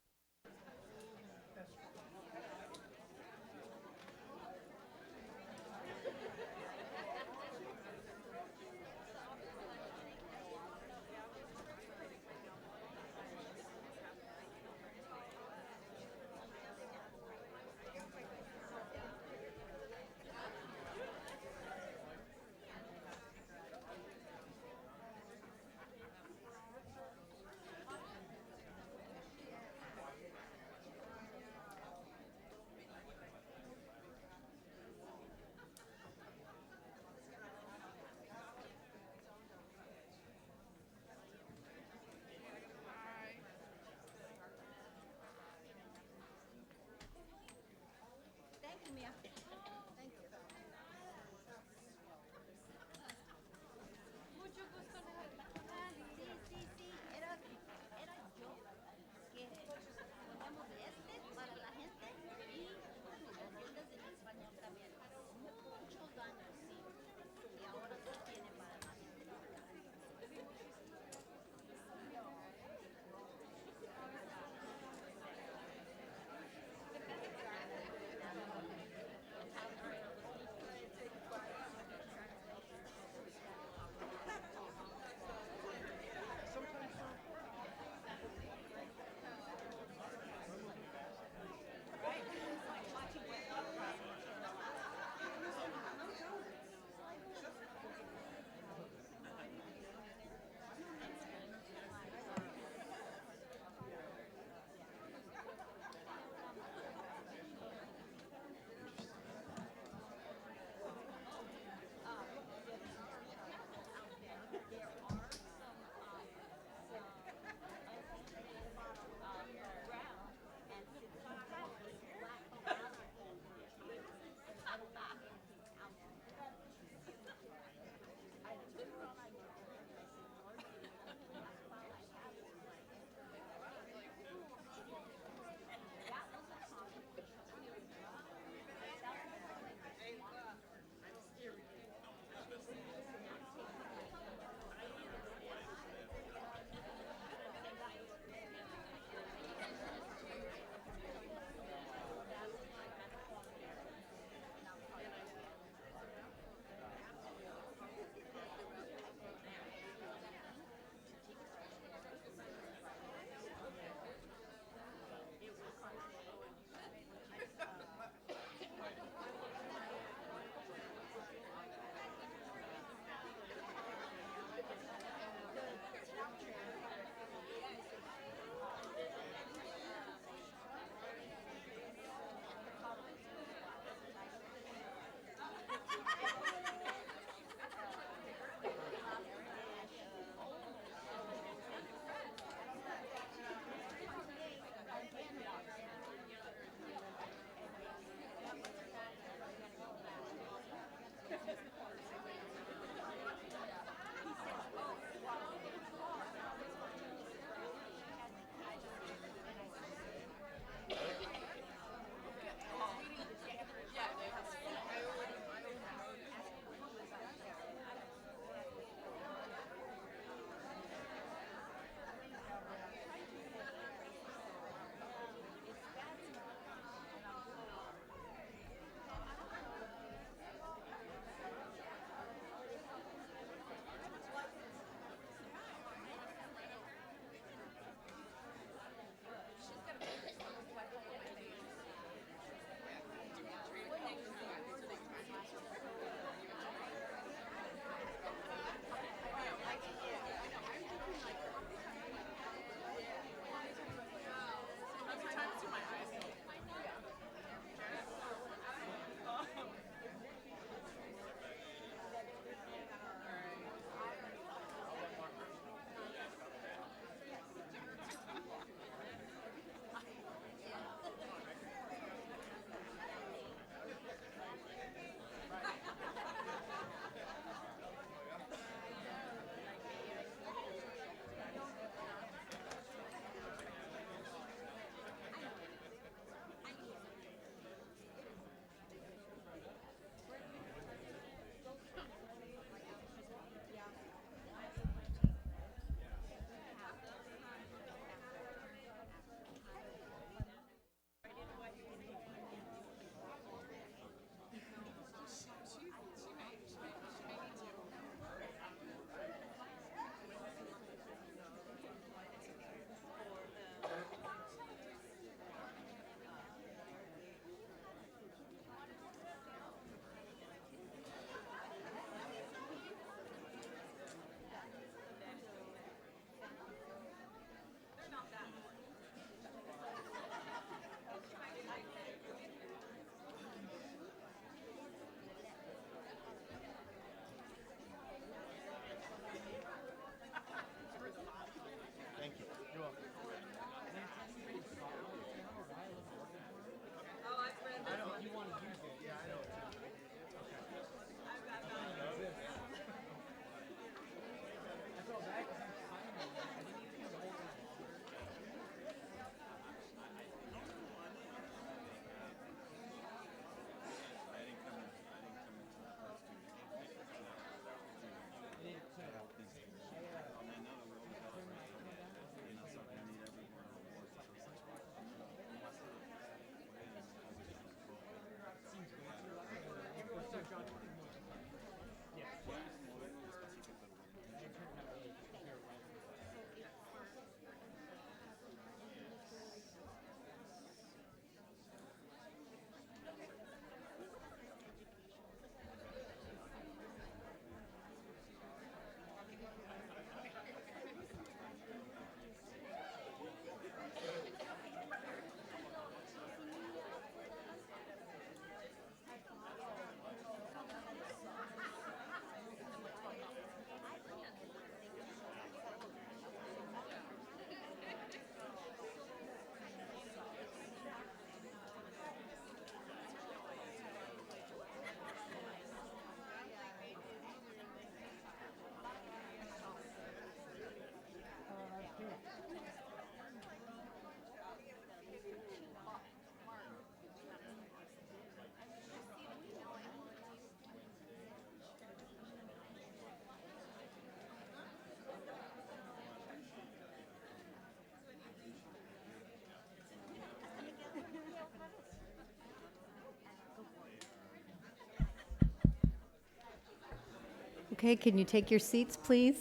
Okay, can you take your seats, please?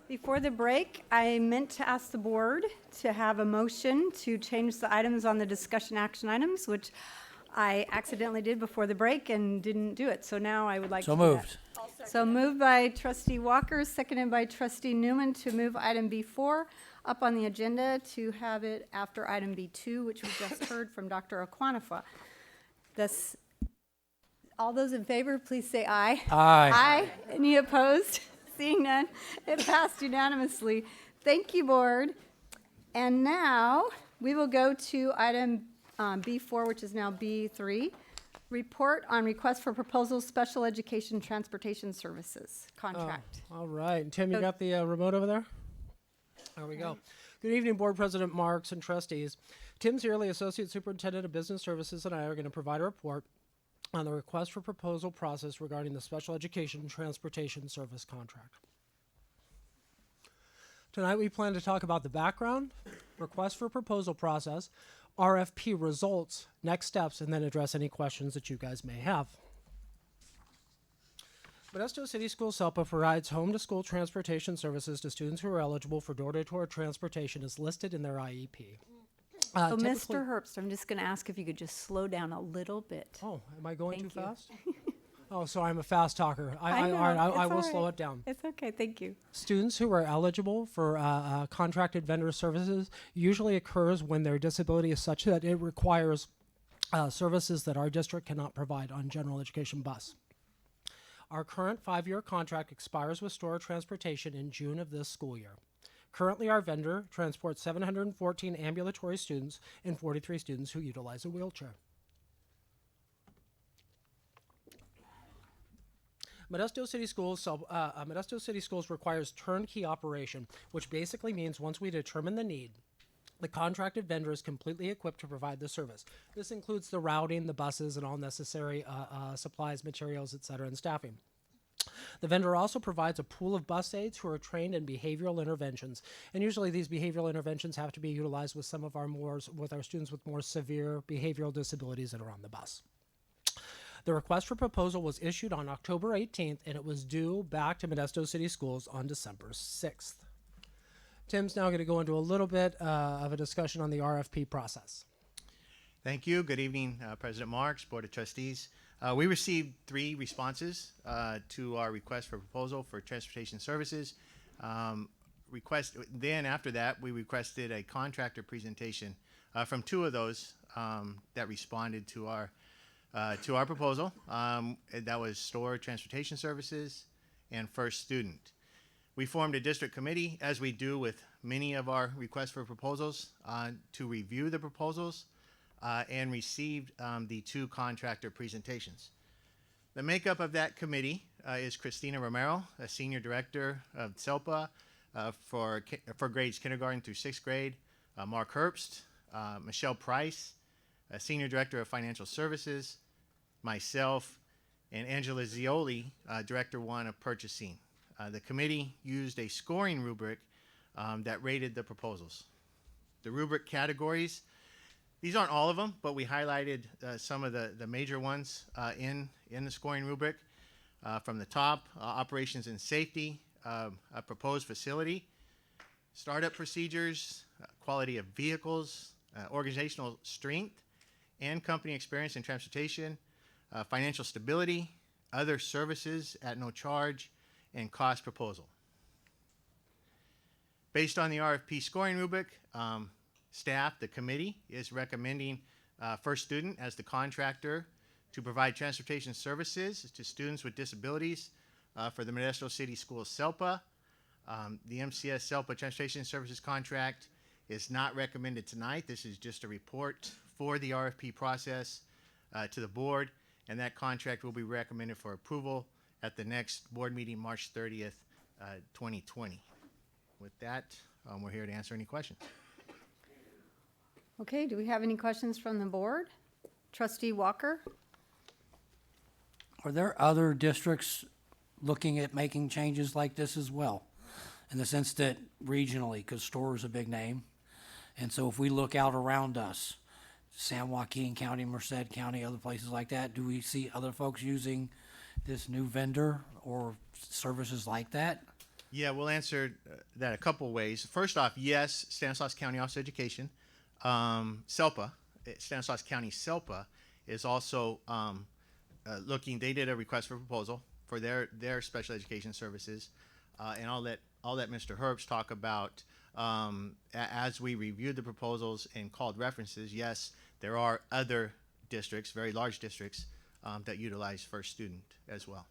Before the break, I meant to ask the board to have a motion to change the items on the discussion action items, which I accidentally did before the break and didn't do it. So now I would like So to do moved. that. So moved by trustee Walker, seconded by trustee Newman to move item B4 up on the agenda to have it after item B2, which we just heard from Dr. Aquanifa. This, all those in favor, please say aye. Aye. Aye. Any opposed? Seeing none, it passed unanimously. Thank you, board. And now we will go to item B4, which is now B3. Report on request for proposal, special education transportation services contract. All right. And Tim, you So- got the remote over there? There we go. Good evening, Board President Marks and trustees. Tim Zierle, Associate Superintendent of Business Services, and I are going to provide a report on the request for proposal process regarding the special education transportation service contract. Tonight we plan to talk about the background, request for proposal process, RFP results, next steps, and then address any questions that you guys may have. Modesto City Schools SELPA provides home-to-school transportation services to students who are eligible for door-to-door transportation as listed in their IEP. So, Typically- Mr. Herbst, I'm just going to ask if you could just slow down a little bit. Oh, am I going Thank too you. fast? Oh, so I'm a fast talker. I know, All right, it's I will all slow right. it down. It's okay, thank you. Students who are eligible for contracted vendor services usually occurs when their disability is such that it requires services that our district cannot provide on general education bus. Our current 5-year contract expires with Store Transportation in June of this school year. Currently, our vendor transports 714 ambulatory students and 43 students who utilize a wheelchair. Modesto City Schools requires turnkey operation, which basically means once we determine the need, the contracted vendor is completely equipped to provide the service. This includes the routing, the buses, and all necessary supplies, materials, etc., and staffing. The vendor also provides a pool of bus aides who are trained in behavioral interventions, and usually these behavioral interventions have to be utilized with with our students with more severe behavioral disabilities that are on the bus. The request for proposal was issued on October 18th, and it was due back to Modesto City Schools on December 6th. Tim's now going to go into a little bit of a discussion on the RFP process. Thank you. Good evening, President Marks, Board of Trustees. We received 3 responses to our request for proposal for transportation services. Then after that, we requested a contractor presentation from 2 of those that responded to our proposal. That was Store Transportation Services and First Student. We formed a district committee, as we do with many of our requests for proposals, to review the proposals and received the 2 contractor presentations. The makeup of that committee is Christina Romero, a senior director of SELPA for grades kindergarten through 6th grade, Mark Herbst, Michelle Price, a senior director of financial services, myself, and Angela Zioli, Director 1 of Purchasing. The committee used a scoring rubric that rated the proposals. The rubric categories, these aren't all of them, but we highlighted some of the major ones in the scoring rubric. From the top, operations and safety, a proposed facility, startup procedures, quality of vehicles, organizational strength, and company experience in transportation, financial stability, other services at no charge, and cost proposal. Based on the RFP scoring rubric, staff, the committee, is recommending First Student as the contractor to provide transportation services to students with disabilities for the Modesto City Schools SELPA. The MCS SELPA Transportation Services contract is not recommended tonight. This is just a report for the RFP process to the board, and that contract will be recommended for approval at the next board meeting, March 30th, 2020. With that, we're here to answer any questions. Okay, do we have any questions from the board? Trustee Walker? Are there other districts looking at making changes like this as well, in the sense that regionally, because Storer is a big name. And so if we look out around us, San Joaquin County, Merced County, other places like that, do we see other folks using this new vendor or services like that? Yeah, we'll answer that a couple ways. First off, yes, Stanislaus County Office of Education, SELPA, Stanislaus County SELPA is also looking. They did a request for proposal for their special education services, and I'll let Mr. Herbst talk about as we reviewed the proposals and called references. Yes, there are other districts, very large districts, that utilize First Student as well.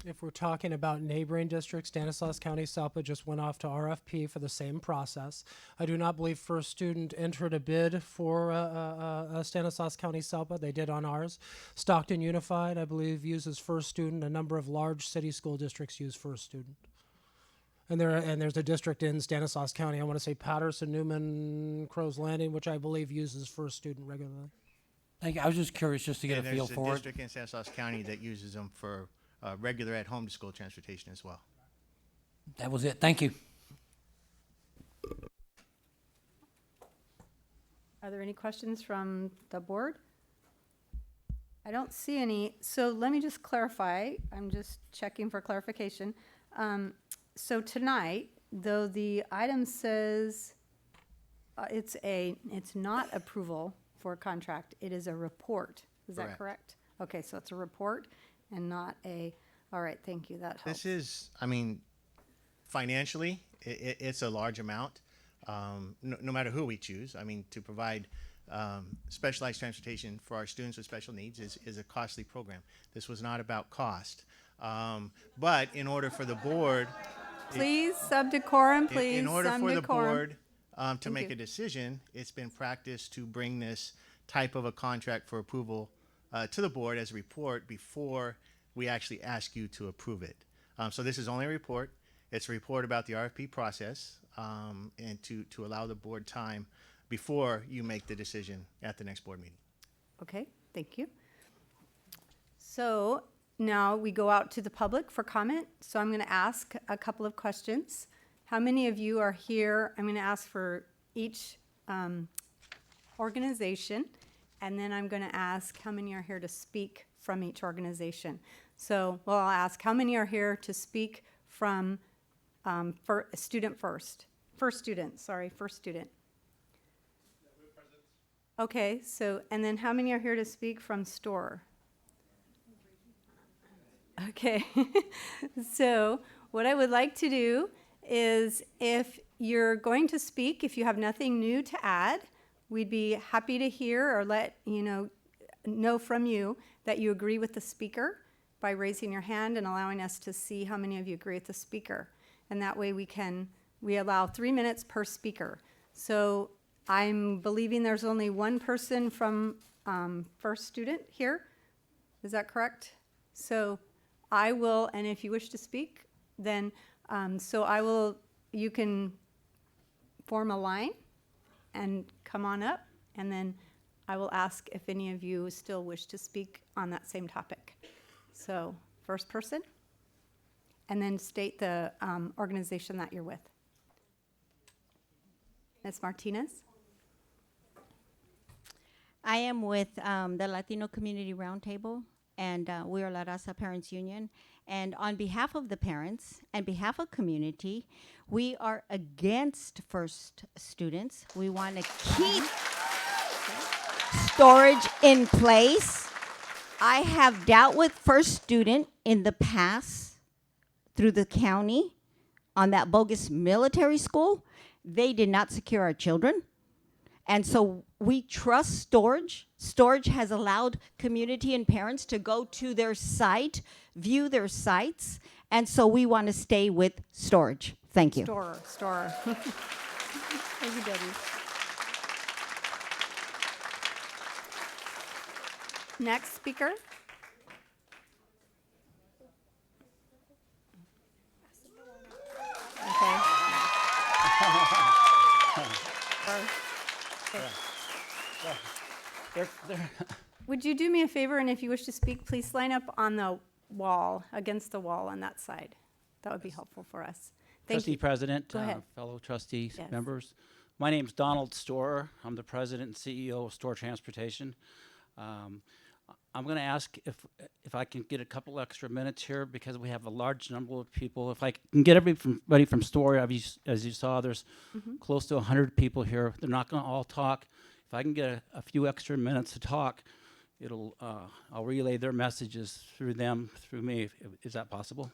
If we're talking about neighboring districts, Stanislaus County SELPA just went off to RFP for the same process. I do not believe First Student entered a bid for Stanislaus County SELPA. They did on ours. Stockton Unified, I believe, uses First Student. A number of large city school districts use First Student. And there's a district in Stanislaus County, I want to say Patterson, Newman, Crow's Landing, which I believe uses First Student regularly. Thank you. I was just curious just to get a feel for it. There's a district in Stanislaus County that uses them for regular at home to school transportation as well. That was it. Thank you. Are there any questions from the board? I don't see any. So let me just clarify. I'm just checking for clarification. So tonight, though the item says it's not approval for a contract, it is a report. Is that correct? Okay, so it's a report and not all right, thank you, that helps. This is, I mean, financially, it's a large amount, no matter who we choose. I mean, to provide specialized transportation for our students with special needs is a costly program. This was not about cost. But in order for the board... Please, sub decorum, please. In order for the board to Thank make you. a decision, it's been practiced to bring this type of a contract for approval to the board as a report before we actually ask you to approve it. So this is only a report. It's a report about the RFP process and to allow the board time before you make the decision at the next board meeting. Okay, thank you. So now we go out to the public for comment. So I'm going to ask a couple of questions. How many of you are here? I'm going to ask for each organization, and then I'm going to ask how many are here to speak from each organization. So, well, I'll ask how many are here to speak from for student first. First student. Okay, so, and then how many are here to speak from Storer? Okay, so what I would like to do is if you're going to speak, if you have nothing new to add, we'd be happy to hear or let you know from you that you agree with the speaker by raising your hand and allowing us to see how many of you agree with the speaker. And that way we allow 3 minutes per speaker. So I'm believing there's only one person from First Student here. Is that correct? So I will, and if you wish to speak, then you can form a line and come on up, and then I will ask if any of you still wish to speak on that same topic. So first person, and then state the organization that you're with. Ms. Martinez? I am with the Latino Community Roundtable, and we are La Raza Parents Union. And on behalf of the parents and behalf of community, we are against First Students. We want to keep storage in place. I have dealt with First Student in the past through the county on that bogus military school. They did not secure our children. And so we trust storage. Storage has allowed community and parents to go to their site, view their sites, and so we want to stay with storage. Thank you. Storer. Thank you, Debbie. Next speaker. Okay. would you do me a favor, and if you wish to speak, please line up on the wall, against the wall on that side. That would be helpful for us. Thank Trustee you. President, Go ahead. fellow trustees, Yes. members. My name's Donald Storer. I'm the president and CEO of Store Transportation. I'm going to ask if I can get a couple extra minutes here because we have a large number of people. If I can get everybody from Store, as you saw, there's close to 100 people here. They're not going to all talk. If I can get a few extra minutes to talk, I'll relay their messages through them, through me. Is that possible?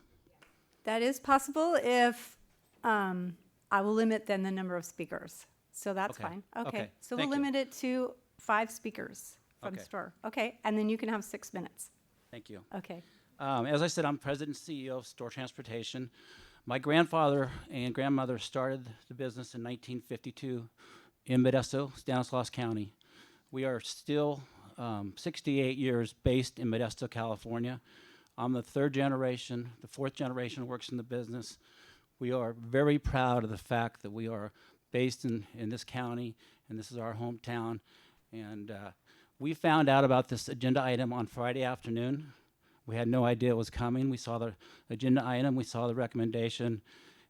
That is possible if I will limit then the number of speakers. So that's Okay. fine. Okay. Okay. So we'll Thank you. limit it to 5 speakers from Okay. Store. Okay. And then you can have 6 minutes. Thank you. Okay. As I said, I'm president and CEO of Store Transportation. My grandfather and grandmother started the business in 1952 in Modesto, Stanislaus County. We are still 68 years based in Modesto, California. I'm the 3rd generation. The 4th generation works in the business. We are very proud of the fact that we are based in this county, and this is our hometown. And we found out about this agenda item on Friday afternoon. We had no idea it was coming. We saw the agenda item, we saw the recommendation,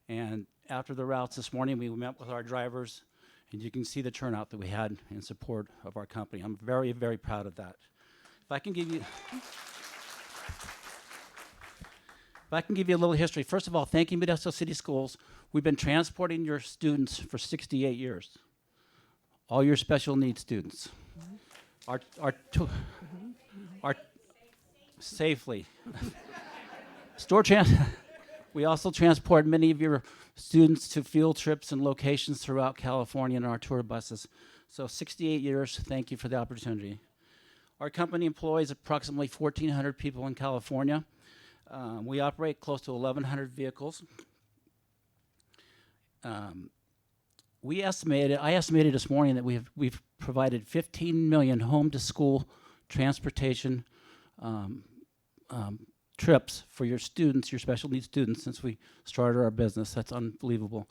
and after the routes this morning, we met with our drivers, and you can see the turnout that we had in support of our company. I'm very, very proud of that. If I can give you a little history. First of all, thank you, Modesto City Schools. We've been transporting your students for 68 years. All your special needs students. Our safely. We also transport many of your students to field trips and locations throughout California in our tour buses. So 68 years, thank you for the opportunity. Our company employs approximately 1,400 people in California. We operate close to 1,100 vehicles. I estimated this morning that we've provided 15 million home-to-school transportation trips for your students, your special needs students, since we started our business. That's unbelievable.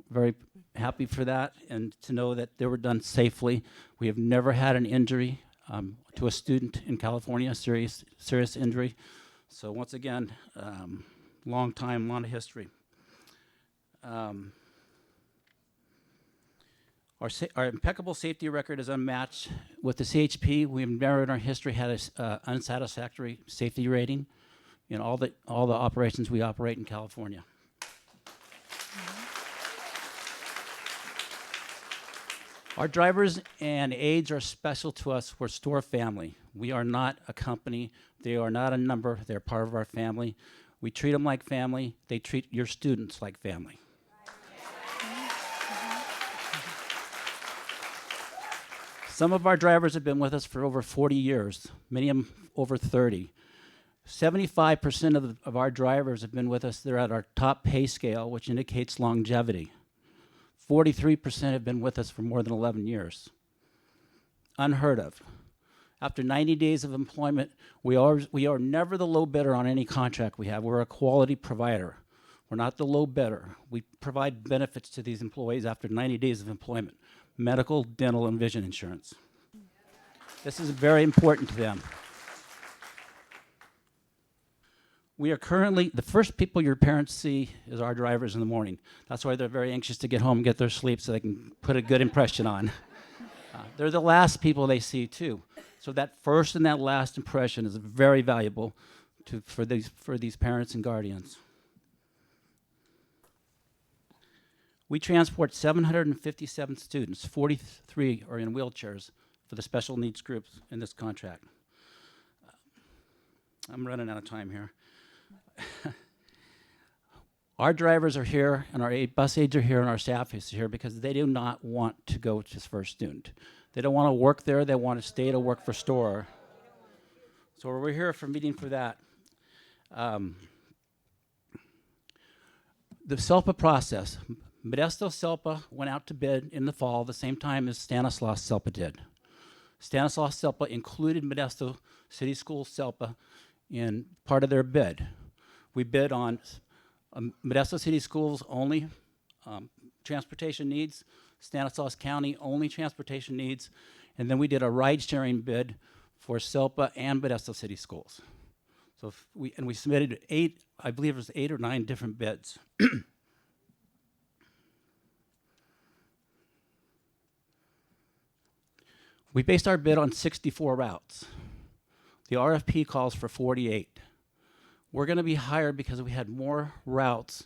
Very happy for that, and to know that they were done safely. We have never had an injury to a student in California, a serious injury. So once again, long time, lot of history. Our impeccable safety record is unmatched. With the CHP, we've never in our history had an unsatisfactory safety rating in all the operations we operate in California. Our drivers and aides are special to us. We're Store family. We are not a company. They are not a number. They're part of our family. We treat them like family. They treat your students like family. Some of our drivers have been with us for over 40 years, many of them over 30. 75% of our drivers have been with us. They're at our top pay scale, which indicates longevity. 43% have been with us for more than 11 years. Unheard of. After 90 days of employment, we are never the low bidder on any contract we have. We're a quality provider. We're not the low bidder. We provide benefits to these employees after 90 days of employment. Medical, dental, and vision insurance. This is very important to them. We are currently, the first people your parents see is our drivers in the morning. That's why they're very anxious to get home and get their sleep so they can put a good impression on. They're the last people they see too. So that first and that last impression is very valuable for these parents and guardians. We transport 757 students, 43 are in wheelchairs for the special needs groups in this contract. I'm running out of time here. Our drivers are here, and our bus aides are here, and our staff is here because they do not want to go to First Student. They don't want to work there. They want to stay to work for Store. So we're here for a meeting for that. The SELPA process. Modesto SELPA went out to bid in the fall the same time as Stanislaus SELPA did. Stanislaus SELPA included Modesto City Schools SELPA in part of their bid. We bid on Modesto City Schools only transportation needs, Stanislaus County only transportation needs, and then we did a ride-sharing bid for SELPA and Modesto City Schools. So we submitted 8, I believe it was 8 or 9 different bids. We based our bid on 64 routes. The RFP calls for 48. We're going to be higher because we had more routes,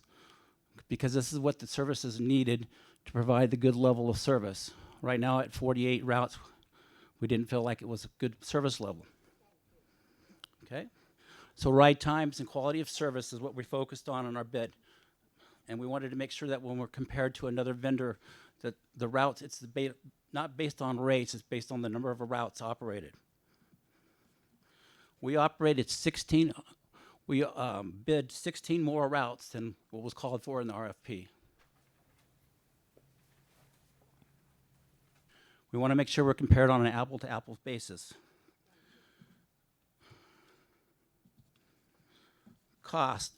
because this is what the services needed to provide the good level of service. Right now at 48 routes, we didn't feel like it was a good service level. Okay? So ride times and quality of service is what we focused on in our bid. And we wanted to make sure that when we're compared to another vendor, that the routes, it's not based on rates, it's based on the number of routes operated. We operated 16, we bid 16 more routes than what was called for in the RFP. We want to make sure we're compared on an apple-to-apple basis. Cost,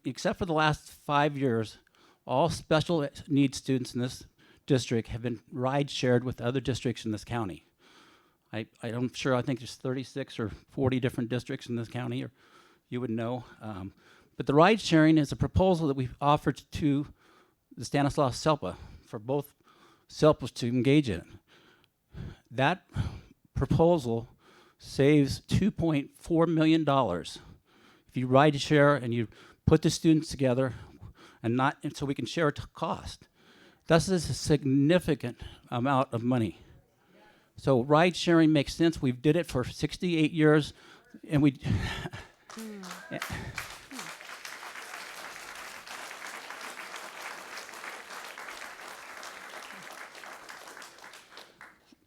except for the last 5 years, all special needs students in this district have been ride shared with other districts in this county. I'm sure, I think there's 36 or 40 different districts in this county, or you would know. But the ride sharing is a proposal that we've offered to the Stanislaus SELPA for both SELPAs to engage in. That proposal saves $2.4 million. If you ride share and you put the students together and so we can share cost. This is a significant amount of money. So ride sharing makes sense. We've did it for 68 years, and we.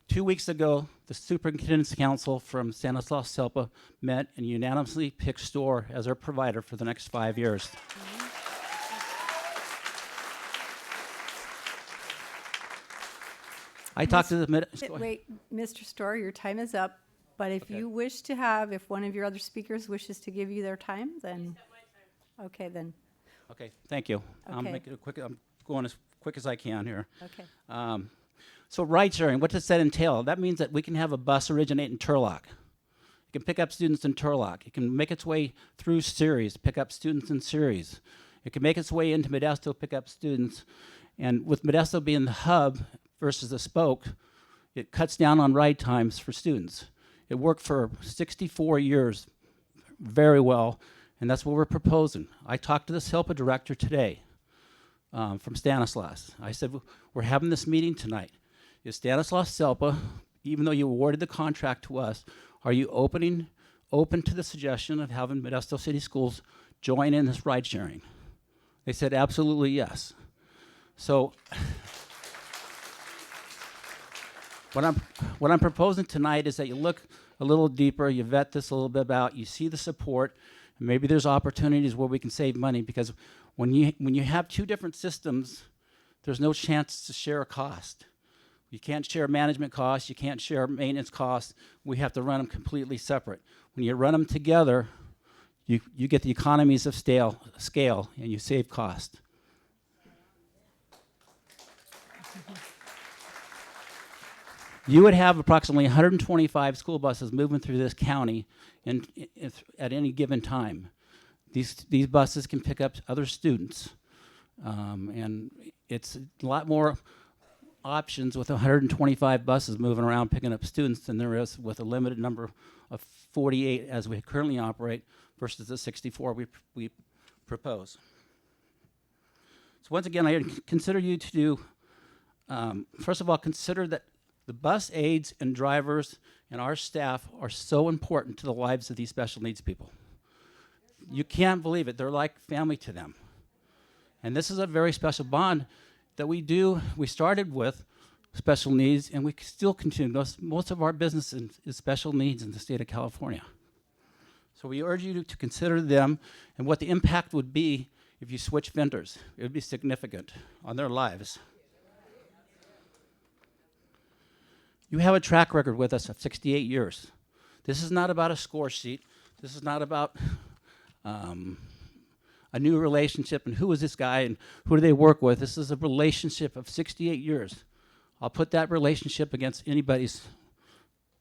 Two weeks ago, the Superintendent's Council from Stanislaus SELPA met and unanimously picked STORE as our provider for the next 5 years. I talked to the Wait, Mr. Storr, your time is up. But if you wish to if one of your other speakers wishes to give you their time, then, okay, then. Okay, thank you. I'll Okay. make it quick. I'm going as quick as I can here. Okay. So ride sharing, what does that entail? That means that we can have a bus originate in Turlock. It can pick up students in Turlock. It can make its way through Ceres, pick up students in Ceres. It can make its way into Modesto, pick up students. And with Modesto being the hub versus the spoke, it cuts down on ride times for students. It worked for 64 years very well, and that's what we're proposing. I talked to the SELPA director today from Stanislaus. I said, we're having this meeting tonight. Is Stanislaus SELPA, even though you awarded the contract to us, are you open to the suggestion of having Modesto City Schools join in this ride sharing? They said absolutely yes. So what I'm proposing tonight is that you look a little deeper, you vet this a little bit out, you see the support, and maybe there's opportunities where we can save money, because when you have two different systems, there's no chance to share a cost. You can't share management costs, you can't share maintenance costs. We have to run them completely separate. When you run them together, you get the economies of scale and you save cost. You would have approximately 125 school buses moving through this county at any given time. These buses can pick up other students, and it's a lot more options with 125 buses moving around picking up students than there is with a limited number of 48 as we currently operate versus the 64 we propose. So once again, I consider you to do, first of all, consider that the bus aides and drivers and our staff are so important to the lives of these special needs people. You can't believe it. They're like family to them. And this is a very special bond that we do. We started with special needs, and we still continue. Most of our business is special needs in the state of California. So we urge you to consider them and what the impact would be if you switch vendors. It would be significant on their lives. You have a track record with us of 68 years. This is not about a score sheet. This is not about a new relationship and who is this guy and who do they work with. This is a relationship of 68 years. I'll put that relationship against anybody's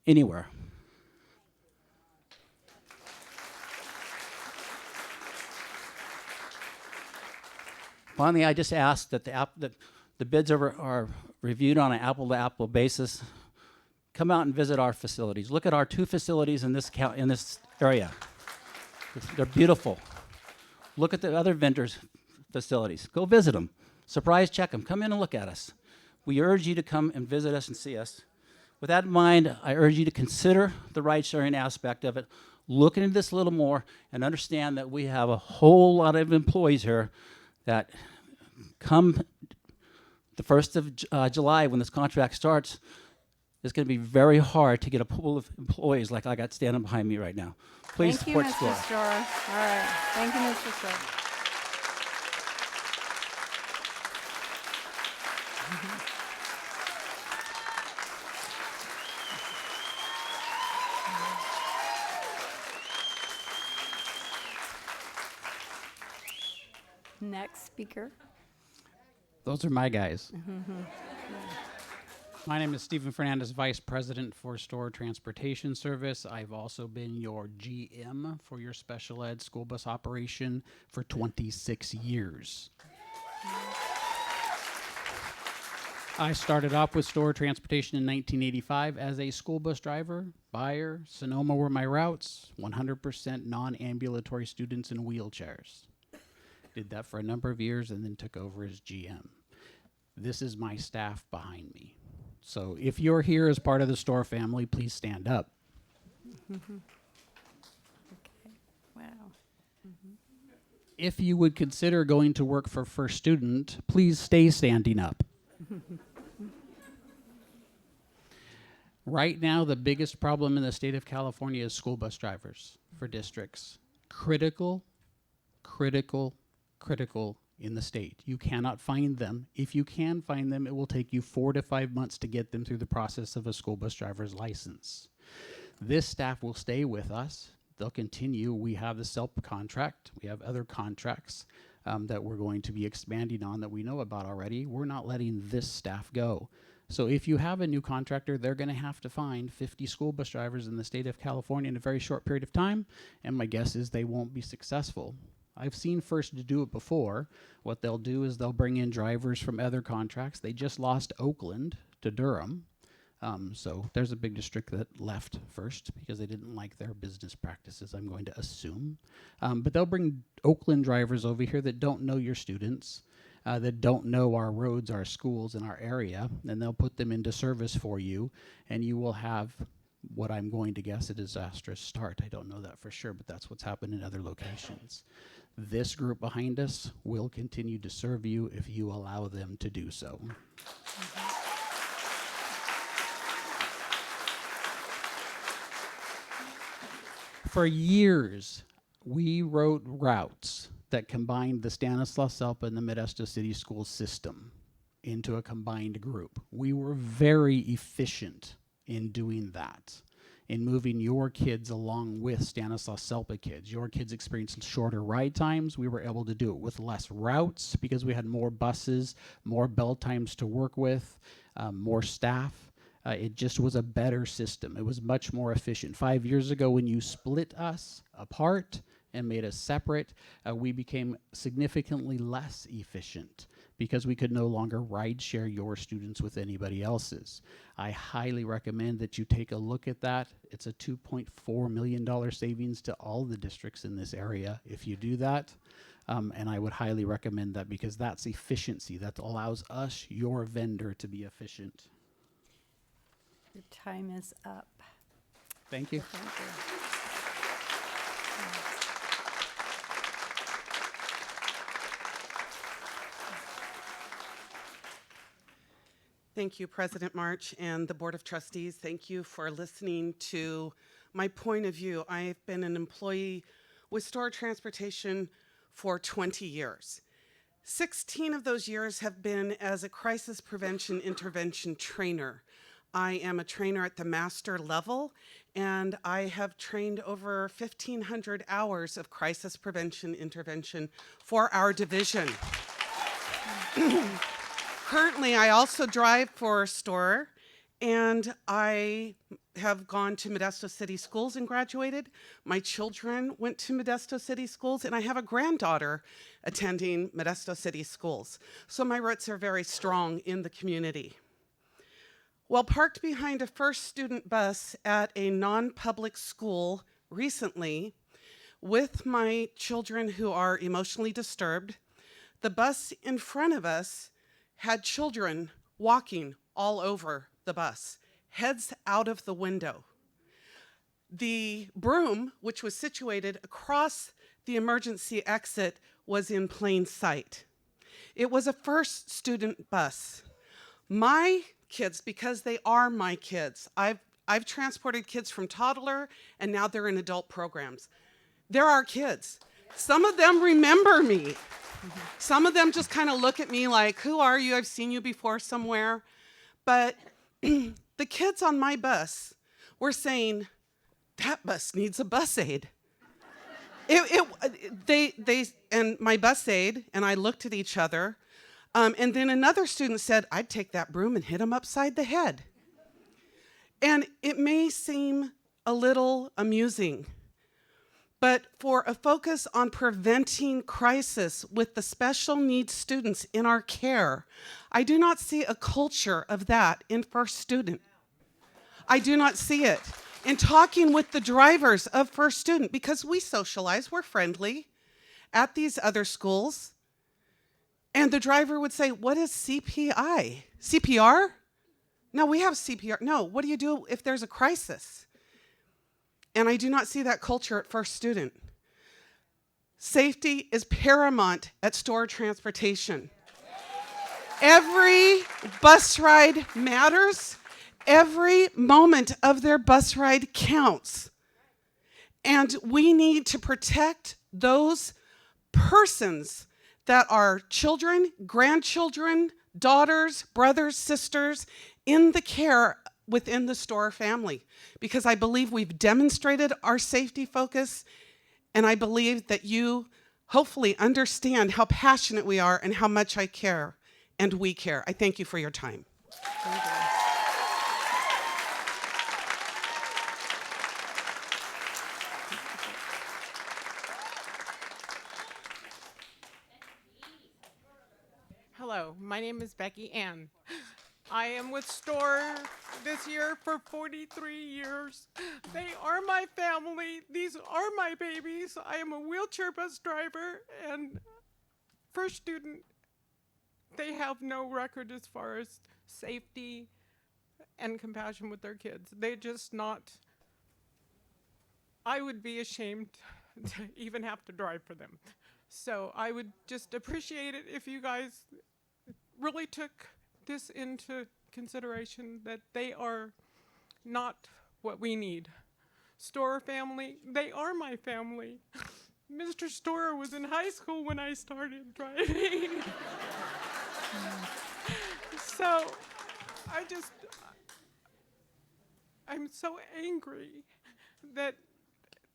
anywhere. Finally, I just ask that the bids are reviewed on an apple-to-apple basis. Come out and visit our facilities. Look at our 2 facilities in this area. They're beautiful. Look at the other vendors' facilities. Go visit them. Surprise check them. Come in and look at us. We urge you to come and visit us and see us. With that in mind, I urge you to consider the ride-sharing aspect of it. Look into this a little more and understand that we have a whole lot of employees here that come the 1st of July when this contract starts. It's going to be very hard to get a pool of employees like I got standing behind me right now. Please Thank you, support Mr. STORE. Store. All right. Thank you, Mr. Store. Next speaker. Those are my guys. My name is Stephen Fernandez, Vice President for STORE Transportation Service. I've also been your GM for your special ed school bus operation for 26 years. I started off with STORE Transportation in 1985 as a school bus driver, buyer. Sonoma were my routes, 100% non-ambulatory students in wheelchairs. Did that for a number of years and then took over as GM. This is my staff behind me. So if you're here as part of the STORE family, please stand up. Okay. Wow. If you would consider going to work for First Student, please stay standing up. Right now, the biggest problem in the state of California is school bus drivers for districts. Critical in the state. You cannot find them. If you can find them, it will take you 4 to 5 months to get them through the process of a school bus driver's license. This staff will stay with us. They'll continue. We have the SELP contract. We have other contracts that we're going to be expanding on that we know about already. We're not letting this staff go. So if you have a new contractor, they're going to have to find 50 school bus drivers in the state of California in a very short period of time, and my guess is they won't be successful. I've seen First to do it before. What they'll do is they'll bring in drivers from other contracts. They just lost Oakland to Durham. So there's a big district that left First because they didn't like their business practices, I'm going to assume. But they'll bring Oakland drivers over here that don't know your students, that don't know our roads, our schools, and our area, and they'll put them into service for you, and you will have what I'm going to guess a disastrous start. I don't know that for sure, but that's what's happened in other locations. This group behind us will continue to serve you if you allow them to do so. For years, we wrote routes that combined the Stanislaus, SELPA, and the Modesto City School system into a combined group. We were very efficient in doing that, in moving your kids along with Stanislaus SELPA kids. Your kids experienced shorter ride times. We were able to do it with less routes because we had more buses, more bell times to work with, more staff. It just was a better system. It was much more efficient. 5 years ago, when you split us apart and made us separate, we became significantly less efficient because we could no longer ride share your students with anybody else's. I highly recommend that you take a look at that. It's a $2.4 million savings to all the districts in this area if you do that. And I would highly recommend that because that's efficiency. That allows us, your vendor, to be efficient. Your time is up. Thank you. Thank you. Thank you, President March and the Board of Trustees. Thank you for listening to my point of view. I've been an employee with STORE Transportation for 20 years. 16 of those years have been as a crisis prevention intervention trainer. I am a trainer at the master level, and I have trained over 1,500 hours of crisis prevention intervention for our division. Currently, I also drive for STORE, And I have gone to Modesto City Schools and graduated. My children went to Modesto City Schools, and I have a granddaughter attending Modesto City Schools. So my roots are very strong in the community. While parked behind a first student bus at a non-public school recently, with my children who are emotionally disturbed, the bus in front of us had children walking all over the bus, heads out of the window. The broom, which was situated across the emergency exit, was in plain sight. It was a first student bus. My kids, because they are my kids, I've transported kids from toddler and now they're in adult programs. They're our kids. Some of them remember me. Some of them just kind of look at me like, who are you? I've seen you before somewhere. But the kids on my bus were saying, that bus needs a bus aid. And my bus aide and I looked at each other, and then another student said, I'd take that broom and hit him upside the head. And it may seem a little amusing, but for a focus on preventing crisis with the special needs students in our care, I do not see a culture of that in First Student. I do not see it. In talking with the drivers of First Student, because we socialize, we're friendly at these other schools, and the driver would say, what is CPI? CPR? No, we have CPR. No, what do you do if there's a crisis? And I do not see that culture at First Student. Safety is paramount at store transportation. Every bus ride matters. Every moment of their bus ride counts. And we need to protect those persons that are children, grandchildren, daughters, brothers, sisters in the care within the store family, because I believe we've demonstrated our safety focus, and I believe that you hopefully understand how passionate we are and how much I care, and we care. I thank you for your time. Thank you. Hello, my name is Becky Ann. I am with STORE this year for 43 years. They are my family. These are my babies. I am a wheelchair bus driver and First Student. They have no record as far as safety and compassion with their kids. They just not, I would be ashamed to even have to drive for them. So I would just appreciate it if you guys really took this into consideration, that they are not what we need. STORE family, they are my family. Mr. Storer was in high school when I started driving. So I'm so angry that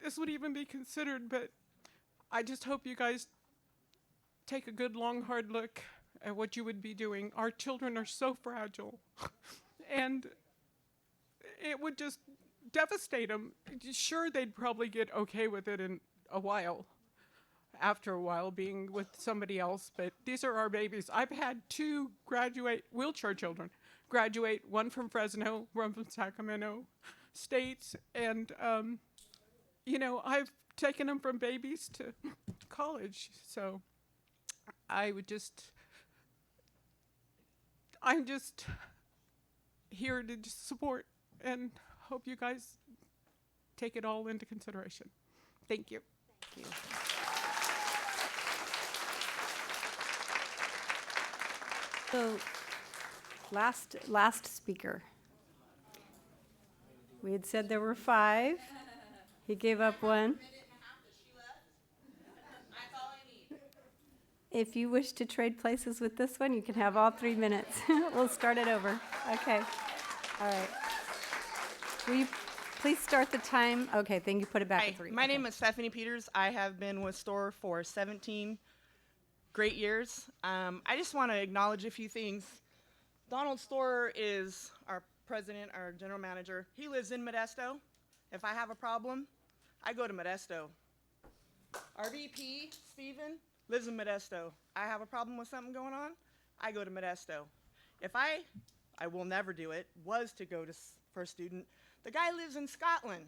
this would even be considered, but I just hope you guys take a good, long, hard look at what you would be doing. Our children are so fragile, and it would just devastate them. Sure, they'd probably get okay with it in a while, after a while being with somebody else, but these are our babies. I've had 2 wheelchair children graduate, one from Fresno, one from Sacramento State, and you know, I've taken them from babies to college, so I'm just here to just support and hope you guys take it all into consideration. Thank you. Thank you. So, last speaker. We had said there were 5. He gave up 1. If you wish to trade places with this one, you can have all 3 minutes. We'll start it over. Okay. All right. Will you please start the time? Okay, then you put it back Hi, at 3. my Okay. name is Stephanie Peters. I have been with STORE for 17 great years. I just want to acknowledge a few things. Donald Storer is our president, our general manager, he lives in Modesto. If I have a problem, I go to Modesto. Our VP, Steven, lives in Modesto. I have a problem with something going on, I go to Modesto. If I will never do it, was to go to for a student, the guy lives in Scotland.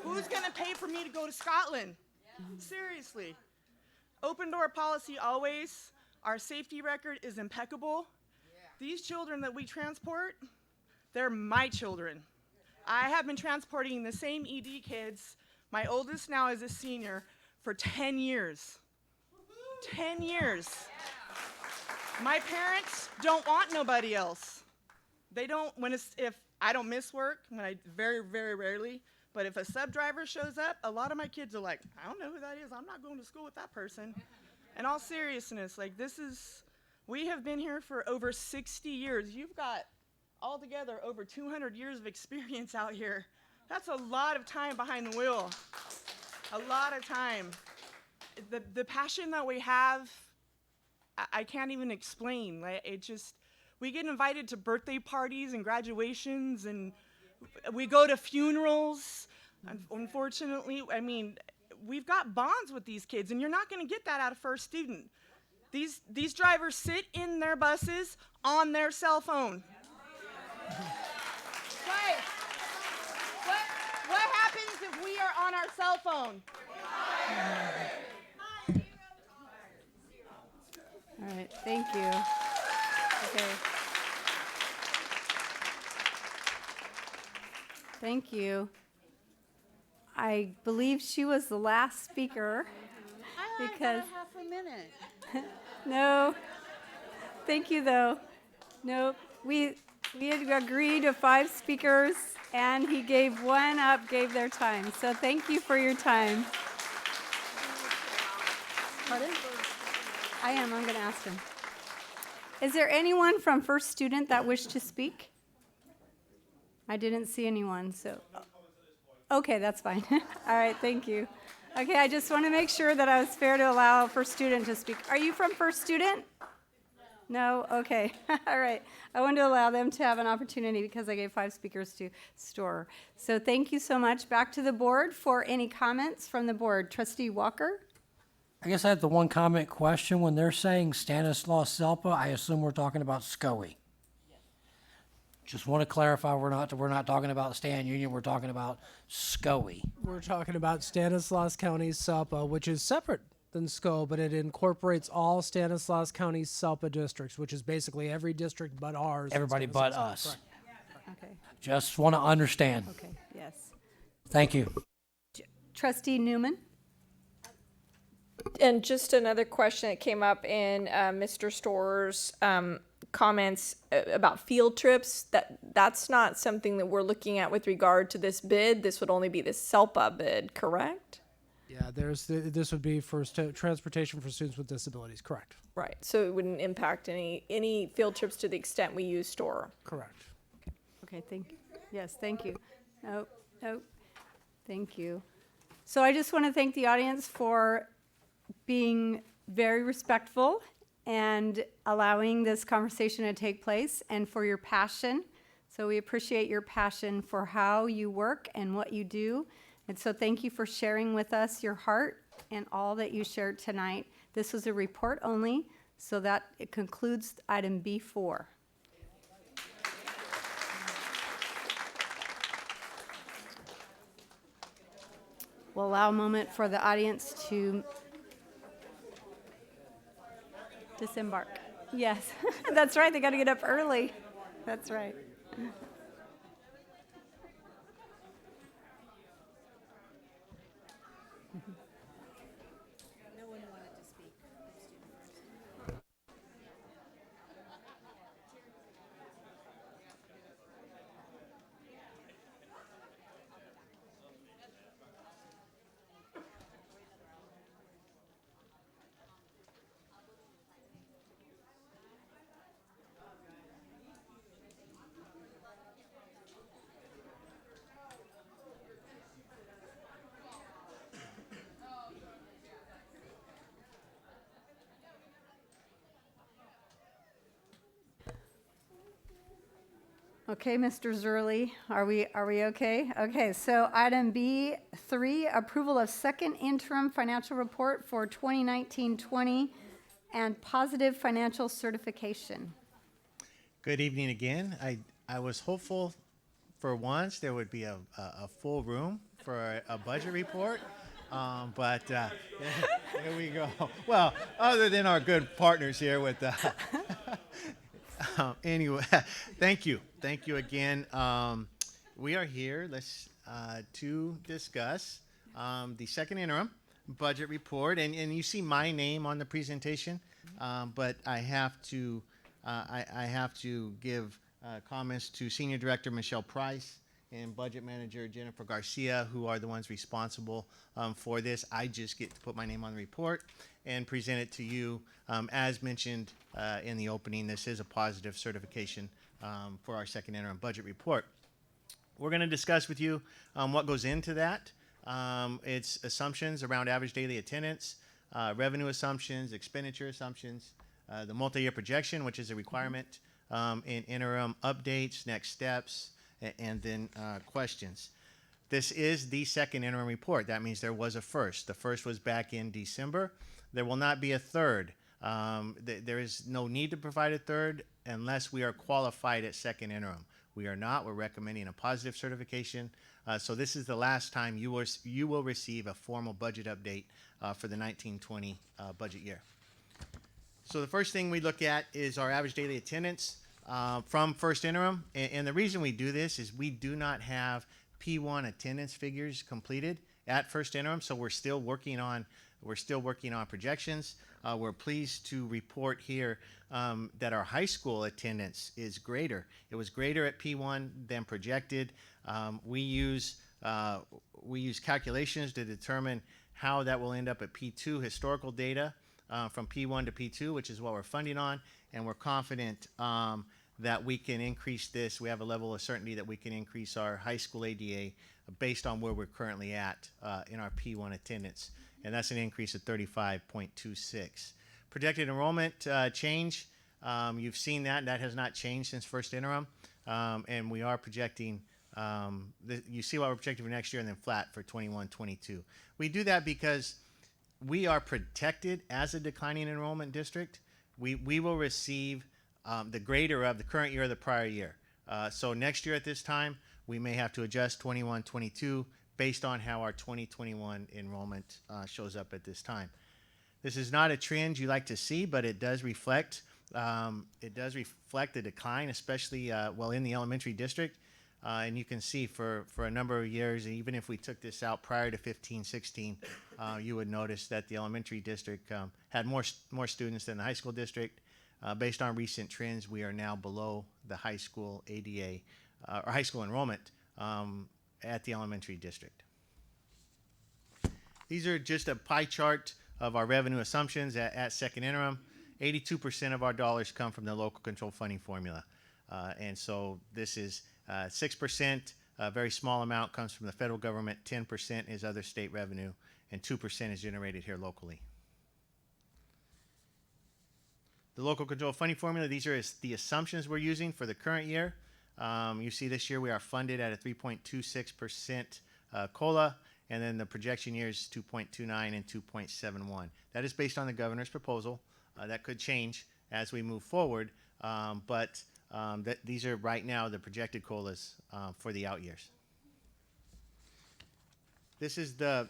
Who's gonna pay for me to go to Scotland? Seriously. Open door policy always. Our safety record is impeccable. These children that we transport, they're my children. I have been transporting the same ED kids, my oldest now is a senior, for 10 years. 10 years. My parents don't want nobody else. They don't, if I don't miss work, when I very, very rarely, but if a sub driver shows up, a lot of my kids are like, I don't know who that is. I'm not going to school with that person. In all seriousness, like we have been here for over 60 years. You've got altogether over 200 years of experience out here. That's a lot of time behind the wheel. A lot of time. The passion that we have, I can't even explain. We get invited to birthday parties and graduations, and we go to funerals. Unfortunately, I mean, we've got bonds with these kids, and you're not going to get that out of First Student. These drivers sit in their buses on their cell phone. Right. What happens if we are on our cell phone? All right, thank you. Okay. Thank you. I believe she was the last speaker. Because half a minute. no. Thank you though. Nope. We had agreed to 5 speakers and he gave one up, gave their time. So thank you for your time. Pardon? I'm going to ask him. Is there anyone from First Student that wished to speak? I didn't see anyone, so. Okay, that's fine. All right, thank you. Okay, I just want to make sure that I was fair to allow First Student to speak. Are you from First Student? No? Okay. All right. I wanted to allow them to have an opportunity because I gave 5 speakers to Store. So thank you so much. Back to the board for any comments from the board. Trustee Walker? I guess I have the one comment question. When they're saying Stanislaus Zelpa, I assume we're talking about SCOE. Just want to clarify, we're not talking about Stan Union, we're talking about SCOE. We're talking about Stanislaus County SELPA, which is separate than SCO, but it incorporates all Stanislaus County SELPA districts, which is basically every district but ours. Everybody but us. Correct. Okay. Just want to understand. Okay, yes. Thank you. Trustee Newman? And just another question that came up in Mr. Store's comments about field trips. That's not something that we're looking at with regard to this bid. This would only be the SELPA bid, correct? Yeah, this would be for transportation for students with disabilities, correct? Right. So it wouldn't impact any field trips to the extent we use Store. Correct. Okay, thank you. Yes, thank you. Nope. Thank you. So I just want to thank the audience for being very respectful and allowing this conversation to take place and for your passion. So we appreciate your passion for how you work and what you do. And so thank you for sharing with us your heart and all that you shared tonight. This was a report only, so that it concludes item B4. We'll allow a moment for the audience to disembark. Yes, that's right. They got to get up early. That's right. Okay, Mr. Zerly, are we okay? Okay, so item B3, approval of second interim financial report for 2019-20 and positive financial certification. Good evening again. I was hopeful for once there would be a full room for a budget report, but there we go. Well, other than our good partners here with anyway, thank you again. We are here to discuss the second interim budget report, and you see my name on the presentation, but I have to give comments to Senior Director Michelle Price and Budget Manager Jennifer Garcia, who are the ones responsible for this. I just get to put my name on the report and present it to you. As mentioned in the opening, this is a positive certification for our second interim budget report. We're going to discuss with you what goes into that. It's assumptions around average daily attendance, revenue assumptions, expenditure assumptions, the multi-year projection, which is a requirement, in interim updates, next steps, and then questions. This is the second interim report. That means there was a first. The first was back in December. There will not be a third. There is no need to provide a third unless we are qualified at second interim. We are not. We're recommending a positive certification. So this is the last time you will receive a formal budget update for the 1920 budget year. So the first thing we look at is our average daily attendance from first interim. And the reason we do this is we do not have P1 attendance figures completed at first interim, so we're still working on projections. We're pleased to report here that our high school attendance is greater. It was greater at P1 than projected. We use calculations to determine how that will end up at P2 historical data from P1 to P2, which is what we're funding on, and we're confident that we can increase this. We have a level of certainty that we can increase our high school ADA based on where we're currently at in our P1 attendance, and that's an increase of 35.26. Projected enrollment change, you've seen that has not changed since first interim, and we are projecting, you see what we're projecting for next year and then flat for 21-22. We do that because we are protected as a declining enrollment district. We will receive the greater of the current year or the prior year. So next year at this time, we may have to adjust 21-22 based on how our 2021 enrollment shows up at this time. This is not a trend you like to see, but it does reflect the decline, especially in the elementary district. And you can see for a number of years, even if we took this out prior to 15-16, you would notice that the elementary district had more students than the high school district. Based on recent trends, we are now below the high school ADA or high school enrollment at the elementary district. These are just a pie chart of our revenue assumptions at second interim. 82% of our dollars come from the local control funding formula. And so this is 6%, a very small amount comes from the federal government, 10% is other state revenue, and 2% is generated here locally. The local control funding formula, these are the assumptions we're using for the current year. You see this year we are funded at a 3.26% COLA, and then the projection year is 2.29 and 2.71. That is based on the governor's proposal. That could change as we move forward, but these are right now the projected COLAs for the out years. This is the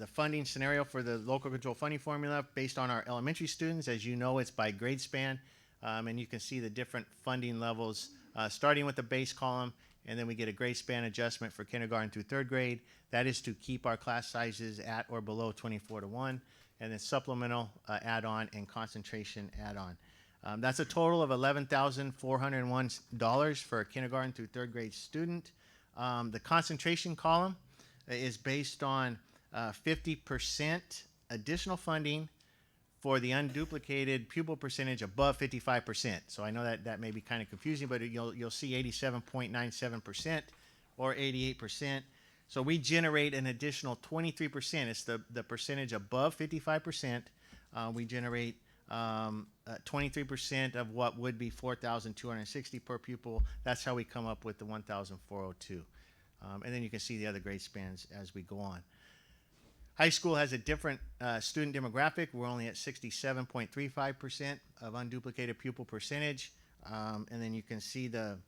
funding scenario for the local control funding formula based on our elementary students. As you know, it's by grade span, and you can see the different funding levels starting with the base column, and then we get a grade span adjustment for kindergarten through third grade. That is to keep our class sizes at or below 24:1, and then supplemental add-on and concentration add-on. That's a total of $11,401 for a kindergarten through third grade student. The concentration column is based on 50% additional funding for the unduplicated pupil percentage above 55%. So I know that may be kind of confusing, but you'll see 87.97% or 88%. So we generate an additional 23%. It's the percentage above 55%. We generate 23% of what would be 4,260 per pupil. That's how we come up with the 1,402. And then you can see the other grade spans as we go on. High school has a different student demographic. We're only at 67.35% of unduplicated pupil percentage. And then you can see the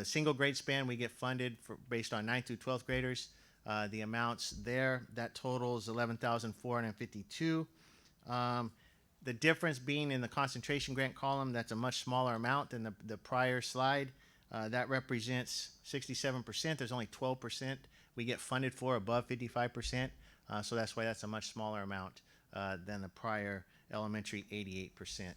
single grade span we get funded for based on 9th through 12th graders. The amounts there, that totals 11,452. The difference being in the concentration grant column, that's a much smaller amount than the prior slide. That represents 67%. There's only 12% we get funded for above 55%. So that's why that's a much smaller amount than the prior elementary 88%.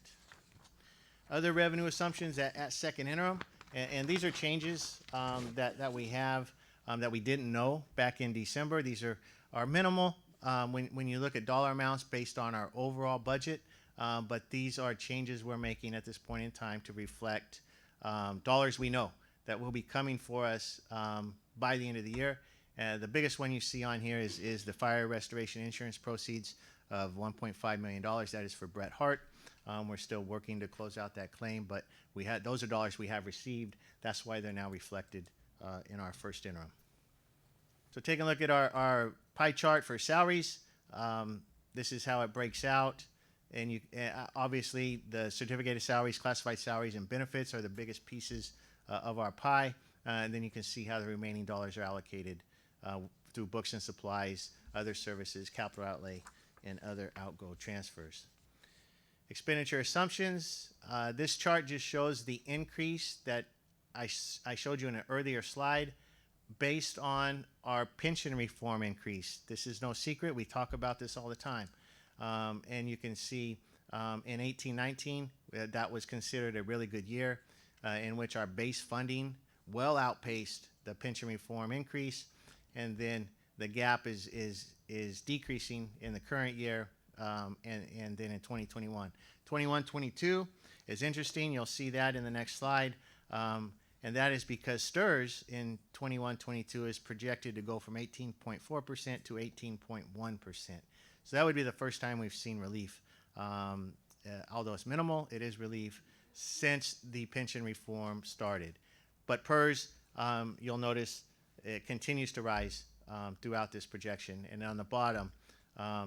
Other revenue assumptions at second interim, and these are changes that we have that we didn't know back in December. These are minimal when you look at dollar amounts based on our overall budget, but these are changes we're making at this point in time to reflect dollars we know that will be coming for us by the end of the year. The biggest one you see on here is the fire restoration insurance proceeds of $1.5 million. That is for Brett Hart. We're still working to close out that claim, but those are dollars we have received. That's why they're now reflected in our first interim. So taking a look at our pie chart for salaries, this is how it breaks out. And obviously the certificated salaries, classified salaries, and benefits are the biggest pieces of our pie. And then you can see how the remaining dollars are allocated through books and supplies, other services, capital outlay, and other outgo transfers. Expenditure assumptions. This chart just shows the increase that I showed you in an earlier slide based on our pension reform increase. This is no secret. We talk about this all the time. And you can see in 18-19, that was considered a really good year in which our base funding well outpaced the pension reform increase. And then the gap is decreasing in the current year and then in 2021. 21-22 is interesting. You'll see that in the next slide. And that is because STRS in 21-22 is projected to go from 18.4% to 18.1%. So that would be the first time we've seen relief. Although it's minimal, it is relief since the pension reform started. But PERS, you'll notice it continues to rise throughout this projection. And on the bottom,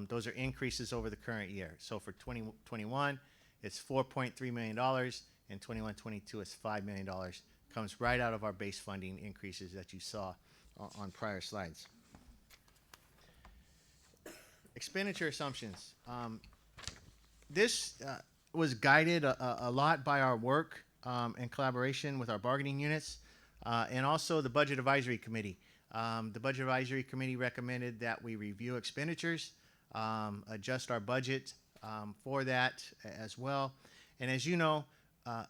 those are increases over the current year. So for 2021, it's $4.3 million. In 21-22, it's $5 million. Comes right out of our base funding increases that you saw on prior slides. Expenditure assumptions. This was guided a lot by our work in collaboration with our bargaining units and also the Budget Advisory Committee. The Budget Advisory Committee recommended that we review expenditures, adjust our budget for that as well. And as you know,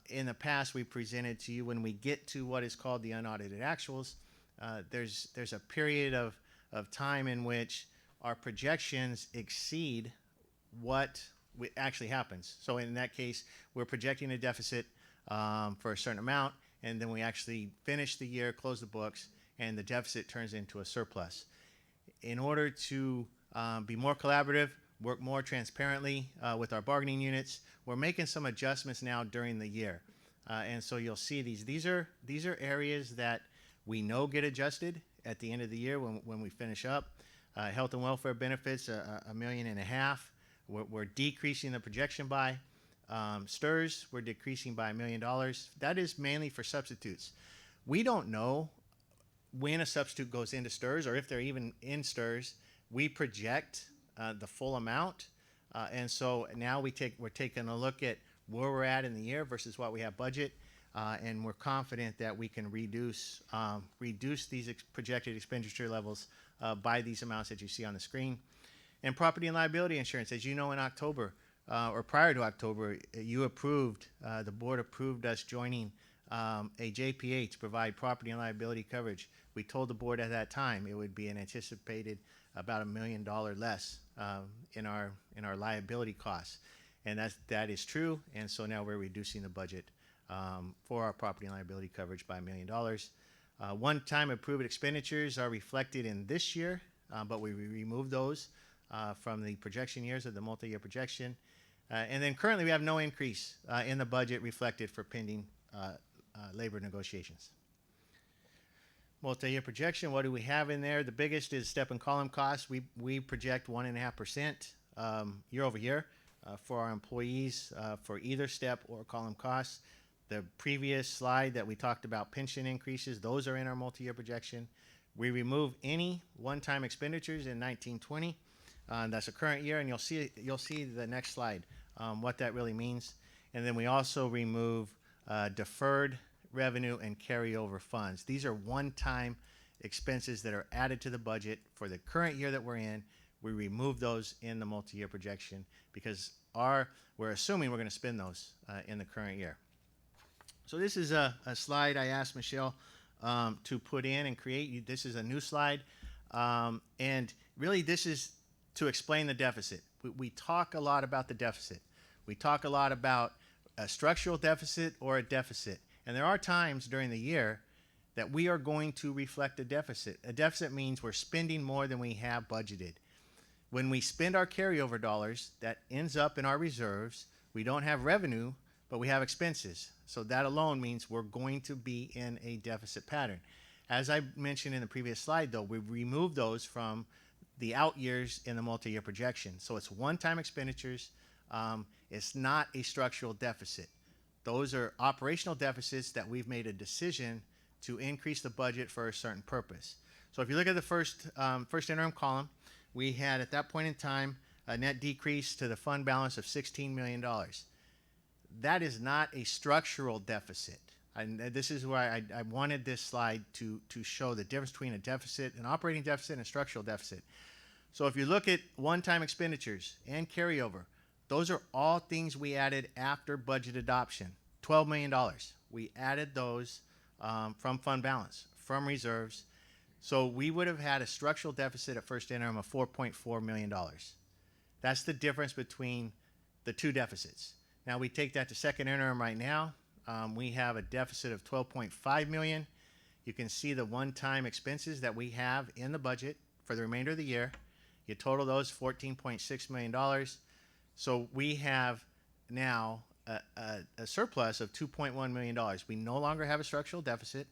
in the past, we presented to you when we get to what is called the unaudited actuals, there's a period of time in which our projections exceed what actually happens. So in that case, we're projecting a deficit for a certain amount, and then we actually finish the year, close the books, and the deficit turns into a surplus. In order to be more collaborative, work more transparently with our bargaining units, we're making some adjustments now during the year. And so you'll see these are areas that we know get adjusted at the end of the year when we finish up. Health and welfare benefits, $1.5 million. We're decreasing the projection by. STRS, we're decreasing by $1 million. That is mainly for substitutes. We don't know when a substitute goes into STRS or if they're even in STRS. We project the full amount. And so now we're taking a look at where we're at in the year versus what we have budget. And we're confident that we can reduce these projected expenditure levels by these amounts that you see on the screen. And property and liability insurance, as you know, in October or prior to October, the board approved us joining a JPA to provide property and liability coverage. We told the board at that time it would be an anticipated about $1 million less in our liability costs, and that is true. And so now we're reducing the budget for our property and liability coverage by $1 million. One-time approved expenditures are reflected in this year, but we removed those from the projection years of the multi-year projection. And then currently we have no increase in the budget reflected for pending labor negotiations. Multi-year projection, what do we have in there? The biggest is step and column costs. We project 1.5% year over year for our employees for either step or column costs. The previous slide that we talked about pension increases, those are in our multi-year projection. We remove any one-time expenditures in 1920. That's a current year, and you'll see the next slide what that really means. And then we also remove deferred revenue and carryover funds. These are one-time expenses that are added to the budget for the current year that we're in. We remove those in the multi-year projection because we're assuming we're going to spend those in the current year. So this is a slide I asked Michelle to put in and create. This is a new slide. And really this is to explain the deficit. We talk a lot about the deficit. We talk a lot about a structural deficit or a deficit. And there are times during the year that we are going to reflect a deficit. A deficit means we're spending more than we have budgeted. When we spend our carryover dollars, that ends up in our reserves. We don't have revenue, but we have expenses. So that alone means we're going to be in a deficit pattern. As I mentioned in the previous slide, though, we remove those from the out years in the multi-year projection. So it's one-time expenditures. It's not a structural deficit. Those are operational deficits that we've made a decision to increase the budget for a certain purpose. So if you look at the first interim column, we had at that point in time a net decrease to the fund balance of $16 million. That is not a structural deficit. And this is why I wanted this slide to show the difference between a deficit, an operating deficit, and a structural deficit. So if you look at one-time expenditures and carryover, those are all things we added after budget adoption. $12 million. We added those from fund balance, from reserves. So we would have had a structural deficit at first interim of $4.4 million. That's the difference between the two deficits. Now we take that to second interim right now. We have a deficit of $12.5 million. You can see the one-time expenses that we have in the budget for the remainder of the year. You total those $14.6 million. So we have now a surplus of $2.1 million. We no longer have a structural deficit,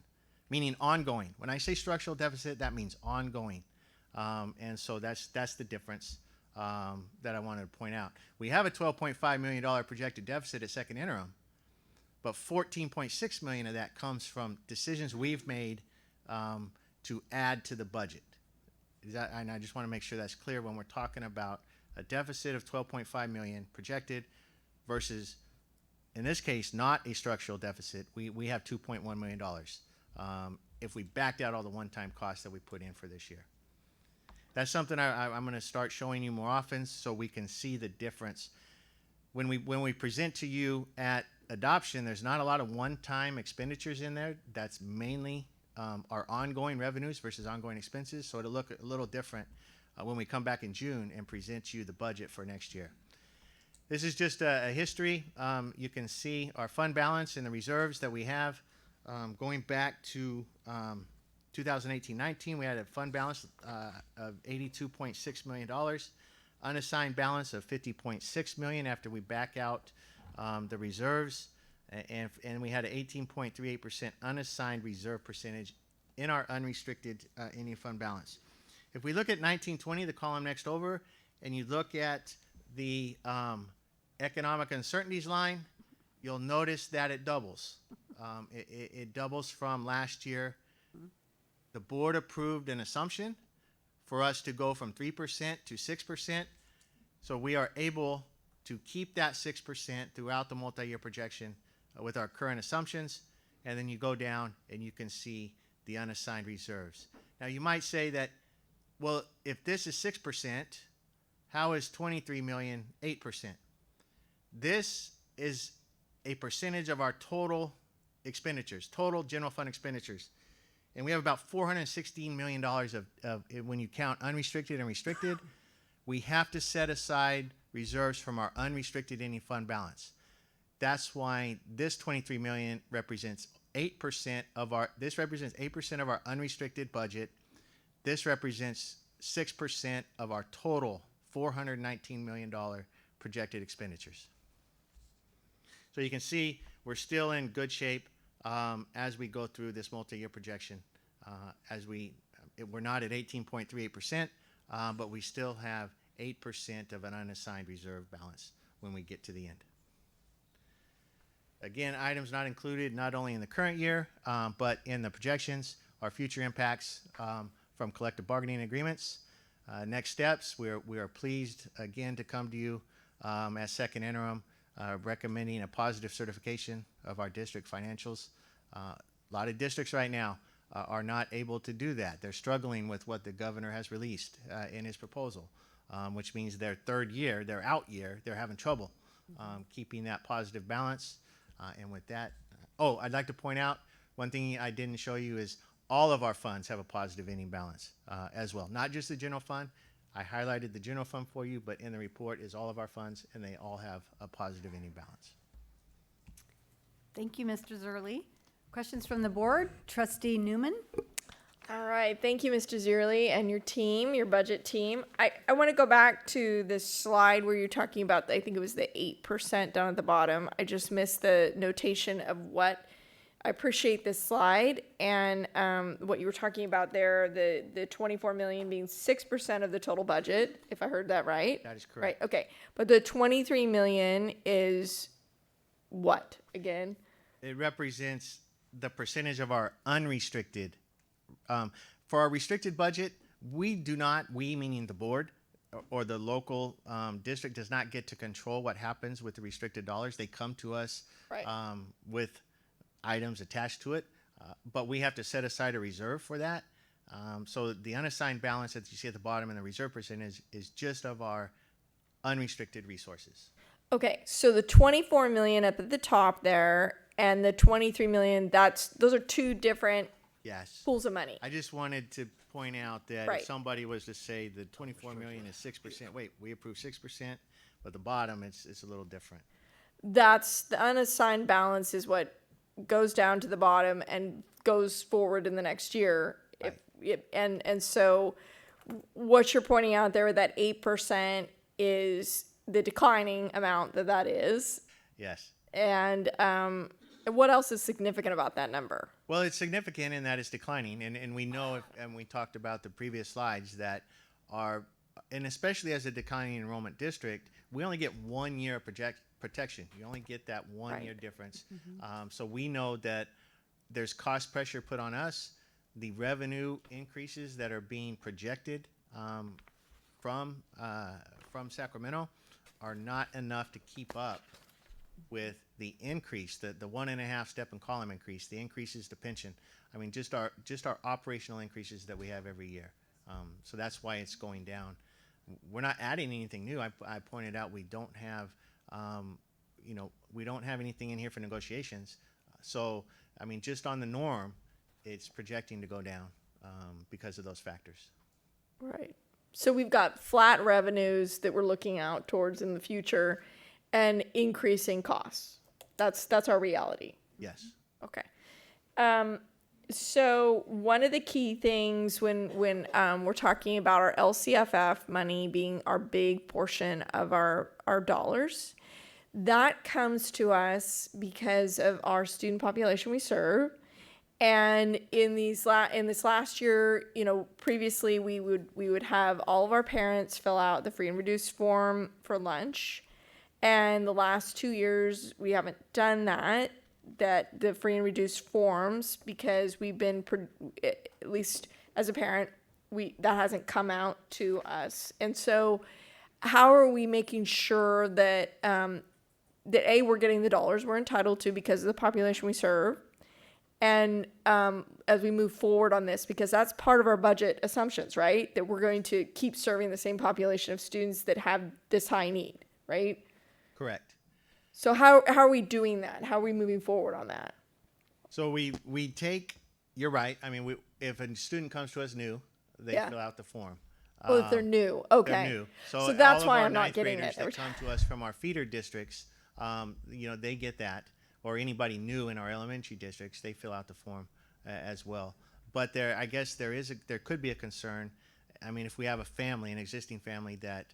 meaning ongoing. When I say structural deficit, that means ongoing. And so that's the difference that I wanted to point out. We have a $12.5 million projected deficit at second interim, but $14.6 million of that comes from decisions we've made to add to the budget. And I just want to make sure that's clear when we're talking about a deficit of $12.5 million projected versus, in this case, not a structural deficit. We have $2.1 million if we backed out all the one-time costs that we put in for this year. That's something I'm going to start showing you more often so we can see the difference. When we present to you at adoption, there's not a lot of one-time expenditures in there. That's mainly our ongoing revenues versus ongoing expenses. So it'll look a little different when we come back in June and present you the budget for next year. This is just a history. You can see our fund balance and the reserves that we have going back to 2018-19. We had a fund balance of $82.6 million, unassigned balance of $50.6 million after we back out the reserves, and we had an 18.38% unassigned reserve percentage in our unrestricted Indian fund balance. If we look at 1920, the column next over, and you look at the economic uncertainties line, you'll notice that it doubles. It doubles from last year. The board approved an assumption for us to go from 3% to 6%. So we are able to keep that 6% throughout the multi-year projection with our current assumptions. And then you go down and you can see the unassigned reserves. Now you might say that, well, if this is 6%, how is 23 million 8%? This is a percentage of our total expenditures, total general fund expenditures. And we have about $416 million of when you count unrestricted and restricted, we have to set aside reserves from our unrestricted Indian fund balance. That's why this 23 million represents 8% of our, this represents 8% of our unrestricted budget. This represents 6% of our total $419 million projected expenditures. So you can see we're still in good shape as we go through this multi-year projection. We're not at 18.38%, but we still have 8% of an unassigned reserve balance when we get to the end. Again, items not included not only in the current year, but in the projections are future impacts from collective bargaining agreements. Next steps, we are pleased again to come to you as second interim, recommending a positive certification of our district financials. A lot of districts right now are not able to do that. They're struggling with what the governor has released in his proposal, which means their third year, their out year, they're having trouble keeping that positive balance. And with that, I'd like to point out one thing I didn't show you is all of our funds have a positive ending balance as well. Not just the general fund. I highlighted the general fund for you, but in the report is all of our funds, and they all have a positive ending balance. Thank you, Mr. Zerly. Questions from the board? Trustee Newman? All right, thank you, Mr. Zierli, and your team, your budget team. I want to go back to this slide where you're talking about, I think it was the 8% down at the bottom. I just missed the notation of what. I appreciate this slide and what you were talking about there, the 24 million being 6% of the total budget, if I heard that right. That is correct. Right, okay. But the 23 million is what, again? It represents the percentage of our unrestricted. For our restricted budget, we meaning the board or the local district, does not get to control what happens with the restricted dollars. They come to us with items attached to it, but we have to set aside a reserve for that. So the unassigned balance that you see at the bottom and the reserve percentage is just of our unrestricted resources. Okay, so the 24 million up at the top there and the 23 million, those are two different pools of money. I just wanted to point out that if somebody was to say the 24 million is 6%, wait, we approve 6%, but the bottom it's a little different. That's the unassigned balance is what goes down to the bottom and goes forward in the next year. Right. And so what you're pointing out there, that 8% is the declining amount that is. Yes. And what else is significant about that number? Well, it's significant in that it's declining, and we know, and we talked about the previous slides, that and especially as a declining enrollment district, we only get 1 year of protection. You only get that 1 year difference. Mm-hmm. So we know that there's cost pressure put on us. The revenue increases that are being projected from Sacramento are not enough to keep up with the increase, the 1.5 step and column increase, the increases to pension. I mean, just our operational increases that we have every year. So that's why it's going down. We're not adding anything new. I pointed out we don't have, we don't have anything in here for negotiations. So, I mean, just on the norm, it's projecting to go down because of those factors. Right. So we've got flat revenues that we're looking out towards in the future and increasing costs. That's our reality. Yes. Okay. So one of the key things when we're talking about our LCFF money being our big portion of our dollars, that comes to us because of our student population we serve. And in this last year, previously we would have all of our parents fill out the free and reduced form for lunch. And the last 2 years, we haven't done that the free and reduced forms, because we've been, at least as a parent, that hasn't come out to us. And so how are we making sure that, we're getting the dollars we're entitled to because of the population we serve? And as we move forward on this, because that's part of our budget assumptions, right? That we're going to keep serving the same population of students that have this high need, right? Correct. So how are we doing that? How are we moving forward on that? So we take, you're right. I mean, if a student comes to us new, they fill out the form. Oh, if they're new. Okay. They're new. So that's all of why our I'm not ninth getting graders it. that come to us from our feeder districts, they get that. Or anybody new in our elementary districts, they fill out the form as well. But I guess there could be a concern. I mean, if we have an existing family that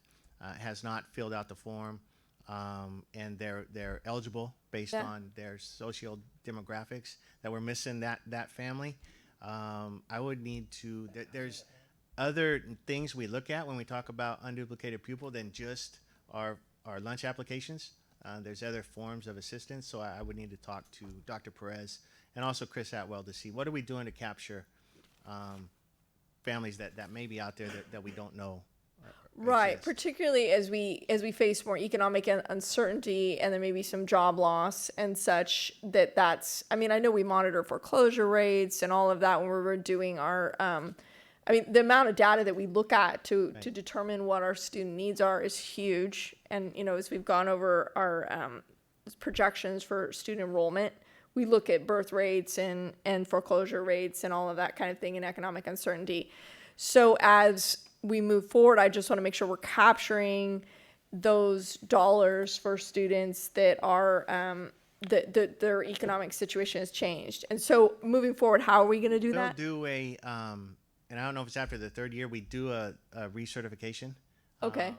has not filled out the form, and they're eligible based on their social demographics, that we're missing that family. I would need to. There's other things we look at when we talk about unduplicated pupil than just our lunch applications. There's other forms of assistance, so I would need to talk to Dr. Perez and also Chris Atwell to see what are we doing to capture families that may be out there that we don't know. Right, exist. particularly as we face more economic uncertainty and then maybe some job loss and such. That's. I mean, I know we monitor foreclosure rates and all of that when we're doing our. I mean, the amount of data that we look at to determine what our student needs are is huge. And as we've gone over our projections for student enrollment, we look at birth rates and foreclosure rates and all of that kind of thing and economic uncertainty. So as we move forward, I just want to make sure we're capturing those dollars for students that are that their economic situation has changed. And so moving forward, how are we going to do that? We'll do a, and I don't know if it's after the third year, we do a recertification. Okay.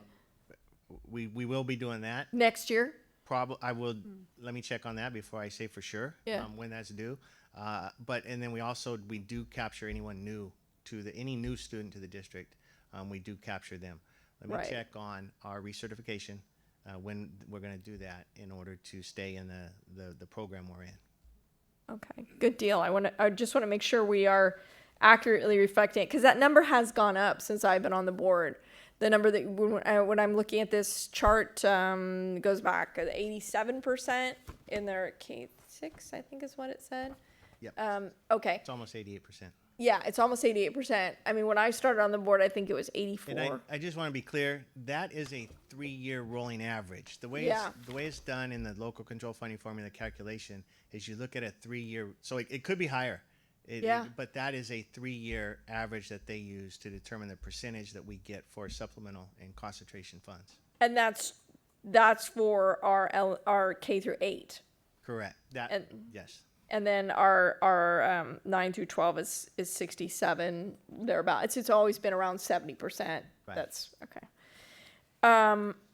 We will be doing that. Next year? Probably, I will, let me check on that before I say for sure when that's due. And then we do capture anyone new any new student to the district. We do capture them. Let me check on our recertification when we're going to do that in order to stay in the program we're in. Okay, good deal. I just want to make sure we are accurately reflecting it, because that number has gone up since I've been on the board. The number that when I'm looking at this chart goes back 87% in their K-6, I think is what it said. Yep. Okay. It's almost 88%. Yeah, it's almost 88%. I mean, when I started on the board, I think it was 84. And I just want to be clear, that is a 3-year rolling average. The way it's done in the local control funding formula calculation is you look at a 3-year, so it could be higher. But that is a 3-year average that they use to determine the percentage that we get for supplemental and concentration funds. And that's for our K through 8. Correct. Yes. And then our 9 through 12 is 67 thereabouts. It's always been around 70%. Right. That's okay.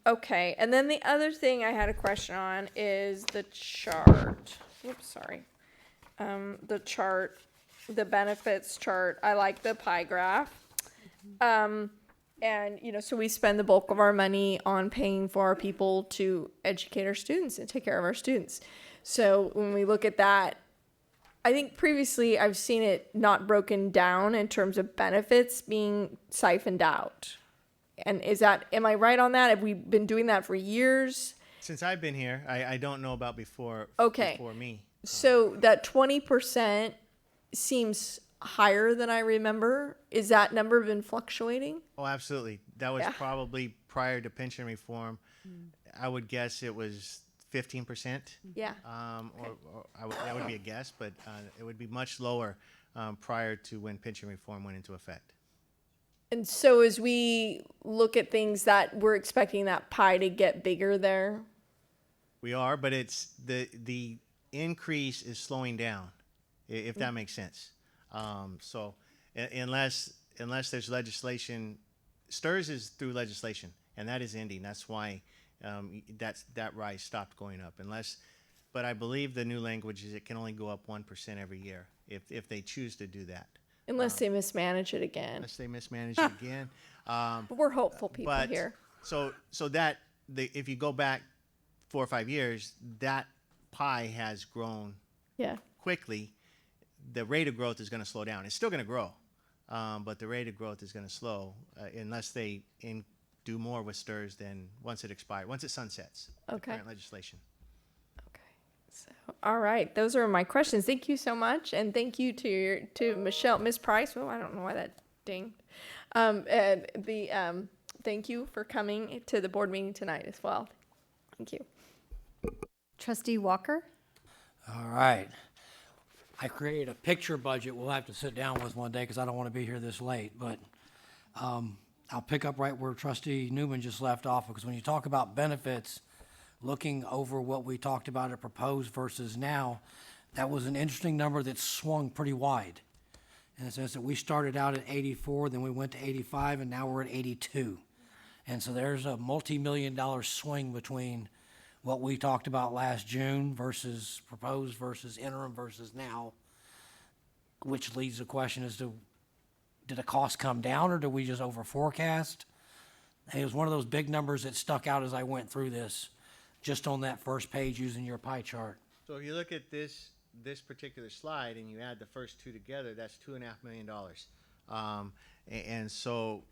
Okay. And then the other thing I had a question on is the chart. Oops, sorry. The chart, the benefits chart. I like the pie graph. And so we spend the bulk of our money on paying for our people to educate our students and take care of our students. So when we look at that, I think previously I've seen it not broken down in terms of benefits being siphoned out. And am I right on that? Have we been doing that for years? Since I've been here, I don't know about before me. So that 20% seems higher than I remember. Is that number been fluctuating? Oh, absolutely. That was probably prior to pension reform. I would guess it was 15%. Yeah. That would be a guess, but it would be much lower prior to when pension reform went into effect. And so as we look at things that we're expecting that pie to get bigger there. We are, but it's the increase is slowing down, if that makes sense. So unless there's legislation, STRS is through legislation, and that is ending. That's why that rise stopped going up. But I believe the new language is it can only go up 1% every year if they choose to do that. Unless they mismanage it again. But we're hopeful people here. So that if you go back 4 or 5 years, that pie has grown quickly. The rate of growth is going to slow down. It's still going to grow, but the rate of growth is going to slow unless they do more with STRS than once it sunsets. The current legislation. So, all right, those are my questions. Thank you so much, and thank you to Michelle, Miss Price. Oh, I don't know why that dinged. Thank you for coming to the board meeting tonight as well. Thank you. Trustee Walker. All right. I created a picture budget we'll have to sit down with one day because I don't want to be here this late. But I'll pick up right where Trustee Newman just left off, because when you talk about benefits, looking over what we talked about at proposed versus now, that was an interesting number that swung pretty wide. In the sense that we started out at 84, then we went to 85, and now we're at 82. And so there's a multi-million-dollar swing between what we talked about last June versus proposed versus interim versus now, which leads the question as to, did the cost come down or did we just over forecast? It was one of those big numbers that stuck out as I went through this, just on that first page using your pie chart. So if you look at this particular slide and you add the first two together, that's $2.5 million. And so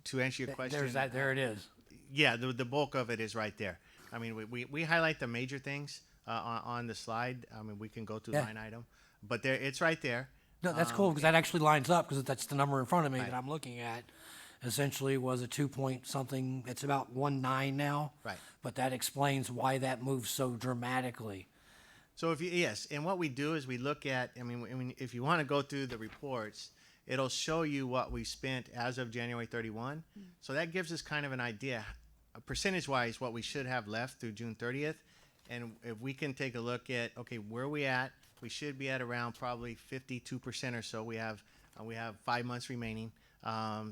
to answer your question, There's that, there it is. yeah, the bulk of it is right there. I mean, we highlight the major things on the slide. I mean, we can go through Yeah. line item, but there it's right there. No, that's cool, because that actually lines up, because that's the number in front of me Right. that I'm looking at. Essentially was a 2 point something, it's about 1.9 now. Right. But that explains why that moves so dramatically. So yes, and what we do is we look at, I mean, if you want to go through the reports, it'll show you what we spent as of January 31. So that gives us kind of an idea, percentage-wise, what we should have left through June 30th. And if we can take a look at, okay, where are we at? We should be at around probably 52% or so. We have 5 months remaining.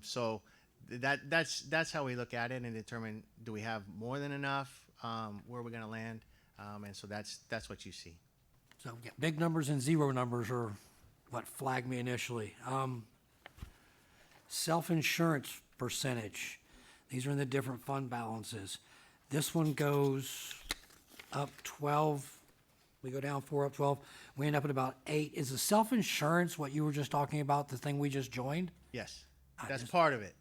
So that's how we look at it and determine, do we have more than enough? Where are we going to land? And so that's what you see. So yeah, big numbers and zero numbers are what flagged me initially. Self-insurance percentage. These are in the different fund balances. This one goes up 12. We go down 4, up 12. We end up at about 8. Is the self-insurance what you were just talking about, the thing we just joined? Yes, that's part of it.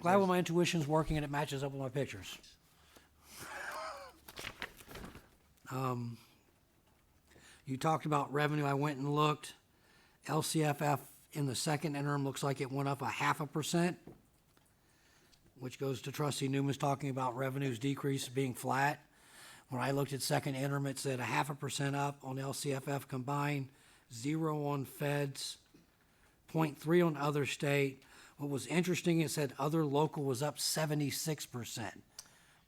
Glad when my intuition's working and it matches up with my pictures. You talked about revenue. I went and looked. LCFF in the second interim looks like it went up 0.5%, which goes to Trustee Newman's talking about revenues decrease being flat. When I looked at second interim, it said 0.5% up on LCFF combined, 0 on feds, 0.3 on other state. What was interesting, it said other local was up 76%.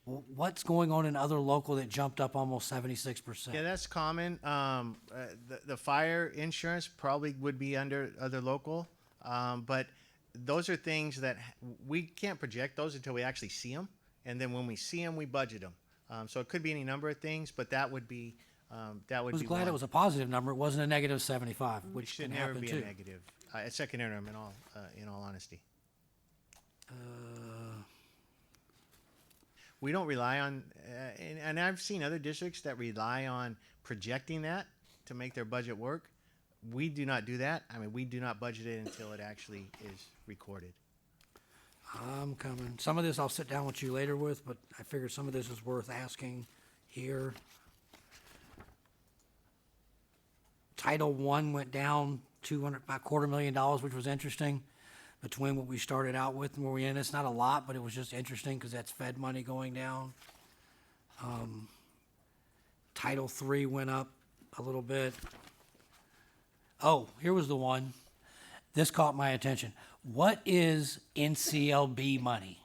What's going on in other local that jumped up almost 76%? Yeah, that's common. The fire insurance probably would be under other local, but those are things that we can't project those until we actually see them, and then when we see them, we budget them. So it could be any number of things, but that would be I was glad it was a positive number. It wasn't a negative 75, which should can never happen be too. a negative. At second interim, in all honesty. We don't rely on, and I've seen other districts that rely on projecting that to make their budget work. We do not do that. I mean, we do not budget it until it actually is recorded. I'm coming. Some of this I'll sit down with you later with, but I figured some of this is worth asking here. Title I went down about $250,000, which was interesting between what we started out with and where we ended. It's not a lot, but it was just interesting because that's Fed money going down. Title III went up a little bit. Oh, here was the one. This caught my attention. What is NCLB money?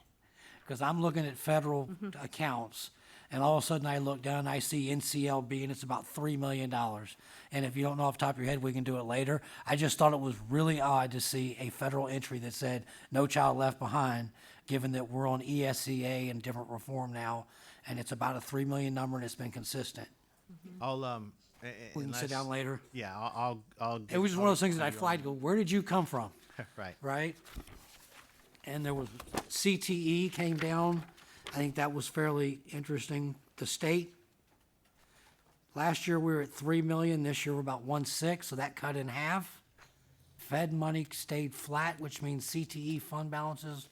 Because I'm looking at federal accounts, and all of a sudden I look down and I see NCLB, and it's about $3 million. And if you don't know off the top of your head, we can do it later. I just thought it was really odd to see a federal entry that said No Child Left Behind, given that we're on ESCA and different reform now, and it's about a $3 million number, and it's been consistent. I'll We can sit down later. Yeah, I'll. It was just one of those things that I flagged. Go, where did you come from? Right. Right. And there was CTE came down. I think that was fairly interesting. The state. Last year we were at 3 million. This year we're about 1.6, so that cut in half. Fed money stayed flat, which means CTE fund balances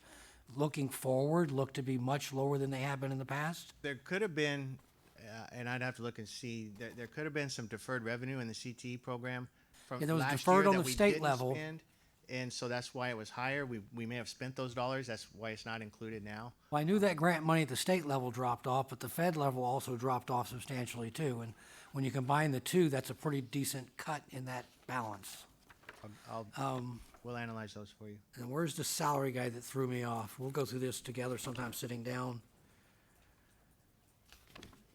looking forward look to be much lower than they have been in the past. There could have been, and I'd have to look and see, there could have been some deferred revenue in the CTE program from Yeah, there was last deferred year on that the we state didn't level. spend, and so that's why it was higher. We may have spent those dollars. That's why it's not included now. Well, I knew that grant money at the state level dropped off, but the Fed level also dropped off substantially too. And when you combine the two, that's a pretty decent cut in that balance. We'll analyze those for you. And where's the salary guy that threw me off? We'll go through this together sometime sitting down.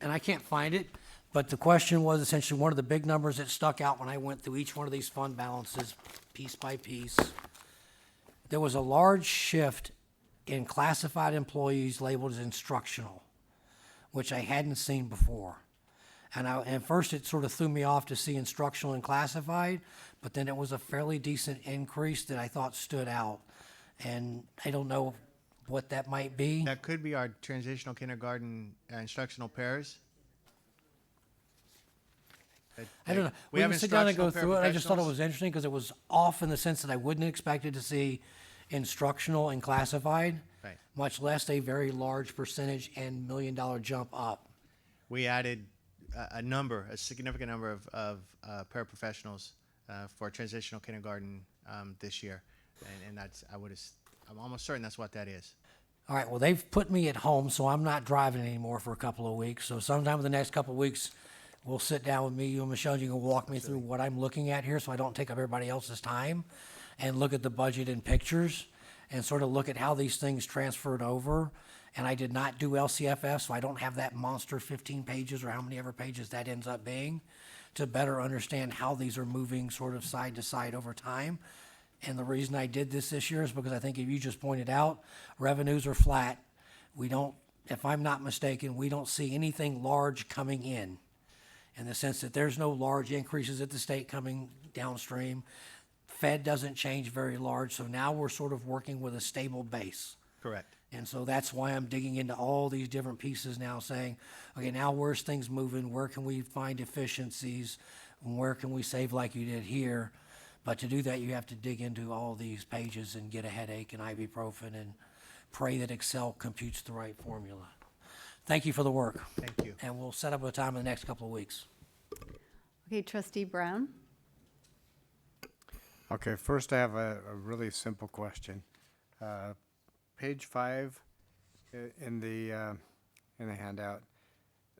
And I can't find it, but the question was essentially one of the big numbers that stuck out when I went through each one of these fund balances piece by piece. There was a large shift in classified employees labeled as instructional. which I hadn't seen before. And at first it sort of threw me off to see instructional and classified, but then it was a fairly decent increase that I thought stood out. And I don't know what that might be. That could be our transitional kindergarten instructional pairs. I don't know. We have can sit down and go instructional through it. I just thought it paraprofessionals. was interesting because it was off in the sense that I wouldn't expected to see instructional and classified, Right. much less a very large percentage and $1 million jump up. We added a significant number of paraprofessionals for transitional kindergarten this year, and I'm almost certain that's what that is. All right, well, they've put me at home, so I'm not driving anymore for a couple of weeks. So sometime in the next couple of weeks, we'll sit down with me, you and Michelle, and you can walk me through what I'm looking at here so I don't take up everybody else's time, and look at the budget in pictures and sort of look at how these things transferred over. And I did not do LCFF, so I don't have that monster 15 pages or how many ever pages that ends up being to better understand how these are moving sort of side to side over time. And the reason I did this year is because I think, if you just pointed out, revenues are flat. We don't, if I'm not mistaken, we don't see anything large coming in the sense that there's no large increases at the state coming downstream. Fed doesn't change very large, so now we're sort of working with a stable base. Correct. And so that's why I'm digging into all these different pieces now, saying, okay, now where's things moving? Where can we find efficiencies? Where can we save like you did here? But to do that, you have to dig into all these pages and get a headache and ibuprofen and pray that Excel computes the right formula. Thank you for the work. Thank you. And we'll set up a time in the next couple of weeks. Okay, Trustee Brown. Okay, first I have a really simple question. Page 5 in the handout,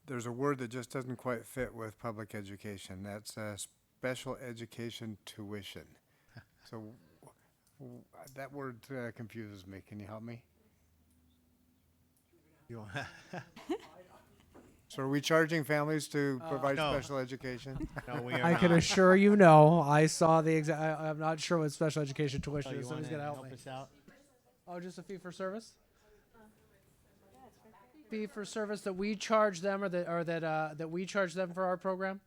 there's a word that just doesn't quite fit with public education. That's special education tuition. So that word confuses me. Can you help me? So are we charging families to provide no. special education? No, we are I can not. assure you, no. I saw the exact. I'm not sure what special education tuition Oh, is. you Somebody's wanna gonna help me. us out? Oh, just a fee for service. Fee for service that we charge them, or that we charge them for our program.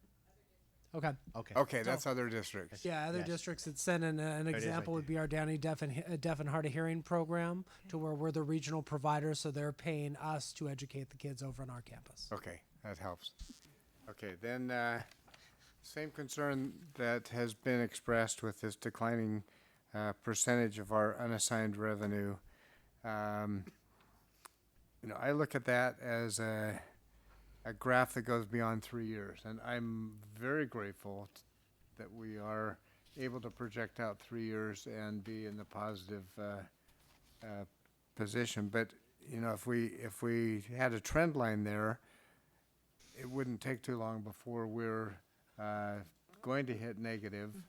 Okay. Okay, that's other districts. Yeah, other Yes. districts that send in an is example right would be our Downey Deaf and Hard of Hearing program, to where we're the regional provider, so they're paying us to educate the kids over on our campus. Okay, that helps. Okay, then same concern that has been expressed with this declining percentage of our unassigned revenue. I look at that as a graph that goes beyond 3 years, and I'm very grateful that we are able to project out 3 years and be in the positive position. But if we had a trend line there, it wouldn't take too long before we're going to hit negative.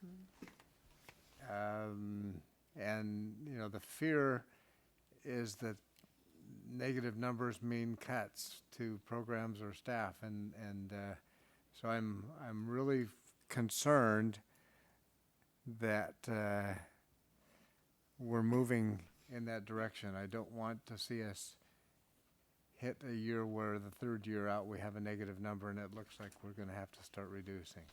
And the fear is that negative numbers mean cuts to programs or staff, and so I'm really concerned that we're moving in that direction. I don't want to see us hit a year where the third year out we have a negative number and it looks like we're going to have to start reducing.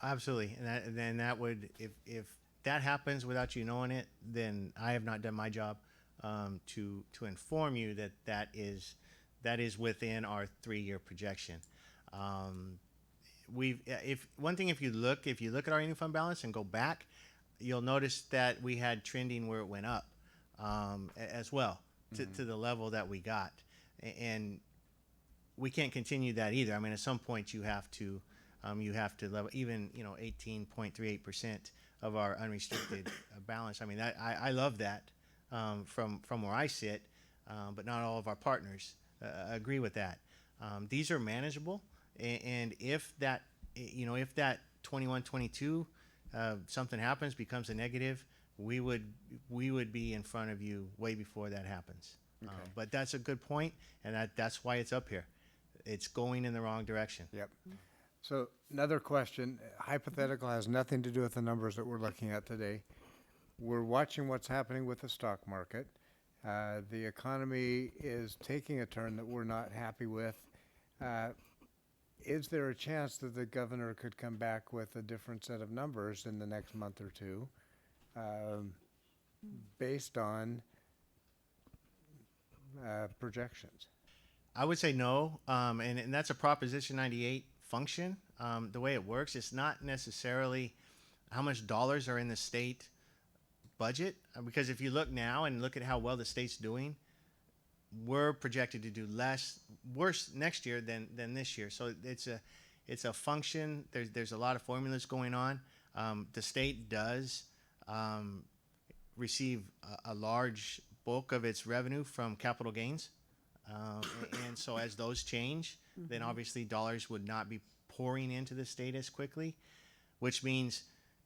Absolutely, and then that would, if that happens without you knowing it, then I have not done my job to inform you that is within our 3-year projection. If you look at our ending fund balance and go back, you'll notice that we had trending where it went up as well to the level that we got, and we can't continue that either. I mean, at some point you have to level, even 18.38% of our unrestricted balance. I mean, I love that from where I sit, but not all of our partners agree with that. These are manageable, and if that 21-22 something happens, becomes a negative, we would be in front of you way before that happens. Okay. But that's a good point, and that's why it's up here. It's going in the wrong direction. Yep. So another question, hypothetical, has nothing to do with the numbers that we're looking at today. We're watching what's happening with the stock market. The economy is taking a turn that we're not happy with. Is there a chance that the governor could come back with a different set of numbers in the next month or two, based on projections? I would say no, and that's a Proposition 98 function. The way it works, it's not necessarily how much dollars are in the state budget, because if you look now and look at how well the state's doing, we're projected to do worse next year than this year. So it's a function. There's a lot of formulas going on. The state does receive a large bulk of its revenue from capital gains. And so as those change, then obviously dollars would not be pouring into the state as quickly, which means,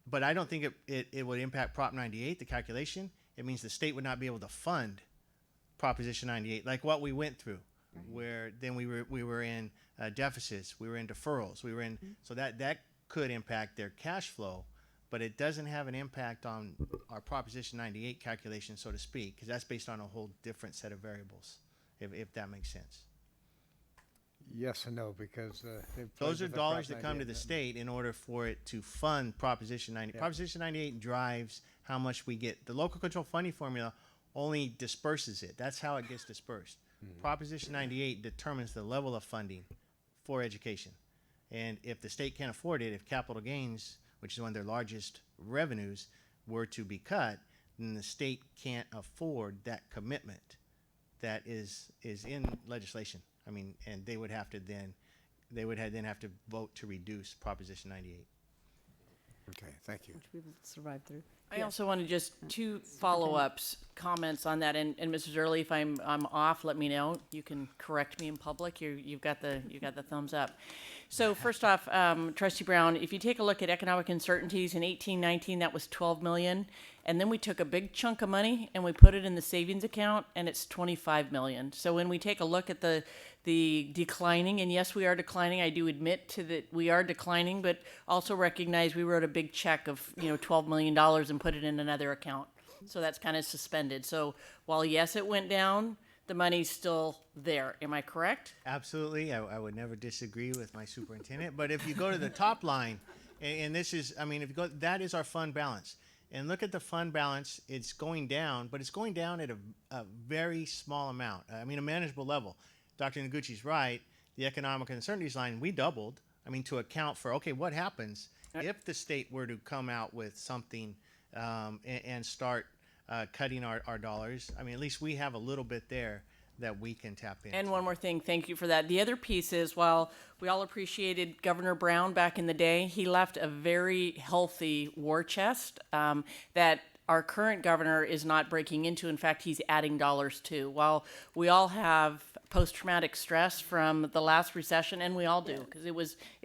but I don't think it would impact Prop 98, the calculation. It means the state would not be able to fund Proposition 98, like what we went through, where then we were in deficits, we were in deferrals, we were in, so that could impact their cash flow, but it doesn't have an impact on our Proposition 98 calculation, so to speak, because that's based on a whole different set of variables, if that makes sense. Yes and no, because those are dollars that come to the state in order for it to fund Proposition 98. Yeah. Proposition 98 drives how much we get. The local control funding formula only disperses it. That's how it gets dispersed. Proposition 98 determines the level of funding for education. And if the state can't afford it, if capital gains, which is one of their largest revenues, were to be cut, then the state can't afford that commitment that is in legislation. I mean, and they would then have to vote to reduce Proposition 98. Okay, thank you. Which we will survive through. I also want to just two follow-ups, comments on that, and Mrs. Early, if I'm off, let me know. You can correct me in public. You've got the thumbs up. So first off, Trustee Brown, if you take a look at economic uncertainties in 18-19, that was 12 million, and then we took a big chunk of money and we put it in the savings account, and it's 25 million. So when we take a look at the declining, and yes, we are declining. I do admit to that we are declining, but also recognize we wrote a big check of $12 million and put it in another account. So that's kind of suspended. So while yes, it went down, the money's still there. Am I correct? Absolutely. I would never disagree with my superintendent. But if you go to the top line, and this is, I mean, if you go, that is our fund balance. And look at the fund balance. It's going down, but it's going down at a very small amount. I mean, a manageable level. Dr. Noguchi's right. The economic uncertainties line, we doubled. I mean, to account for, okay, what happens if the state were to come out with something and start cutting our dollars? I mean, at least we have a little bit there that we can tap into. And one more thing, thank you for that. The other piece is, while we all appreciated Governor Brown back in the day, he left a very healthy war chest that our current governor is not breaking into. In fact, he's adding dollars to. While we all have post-traumatic stress from the last recession, and we all do, because it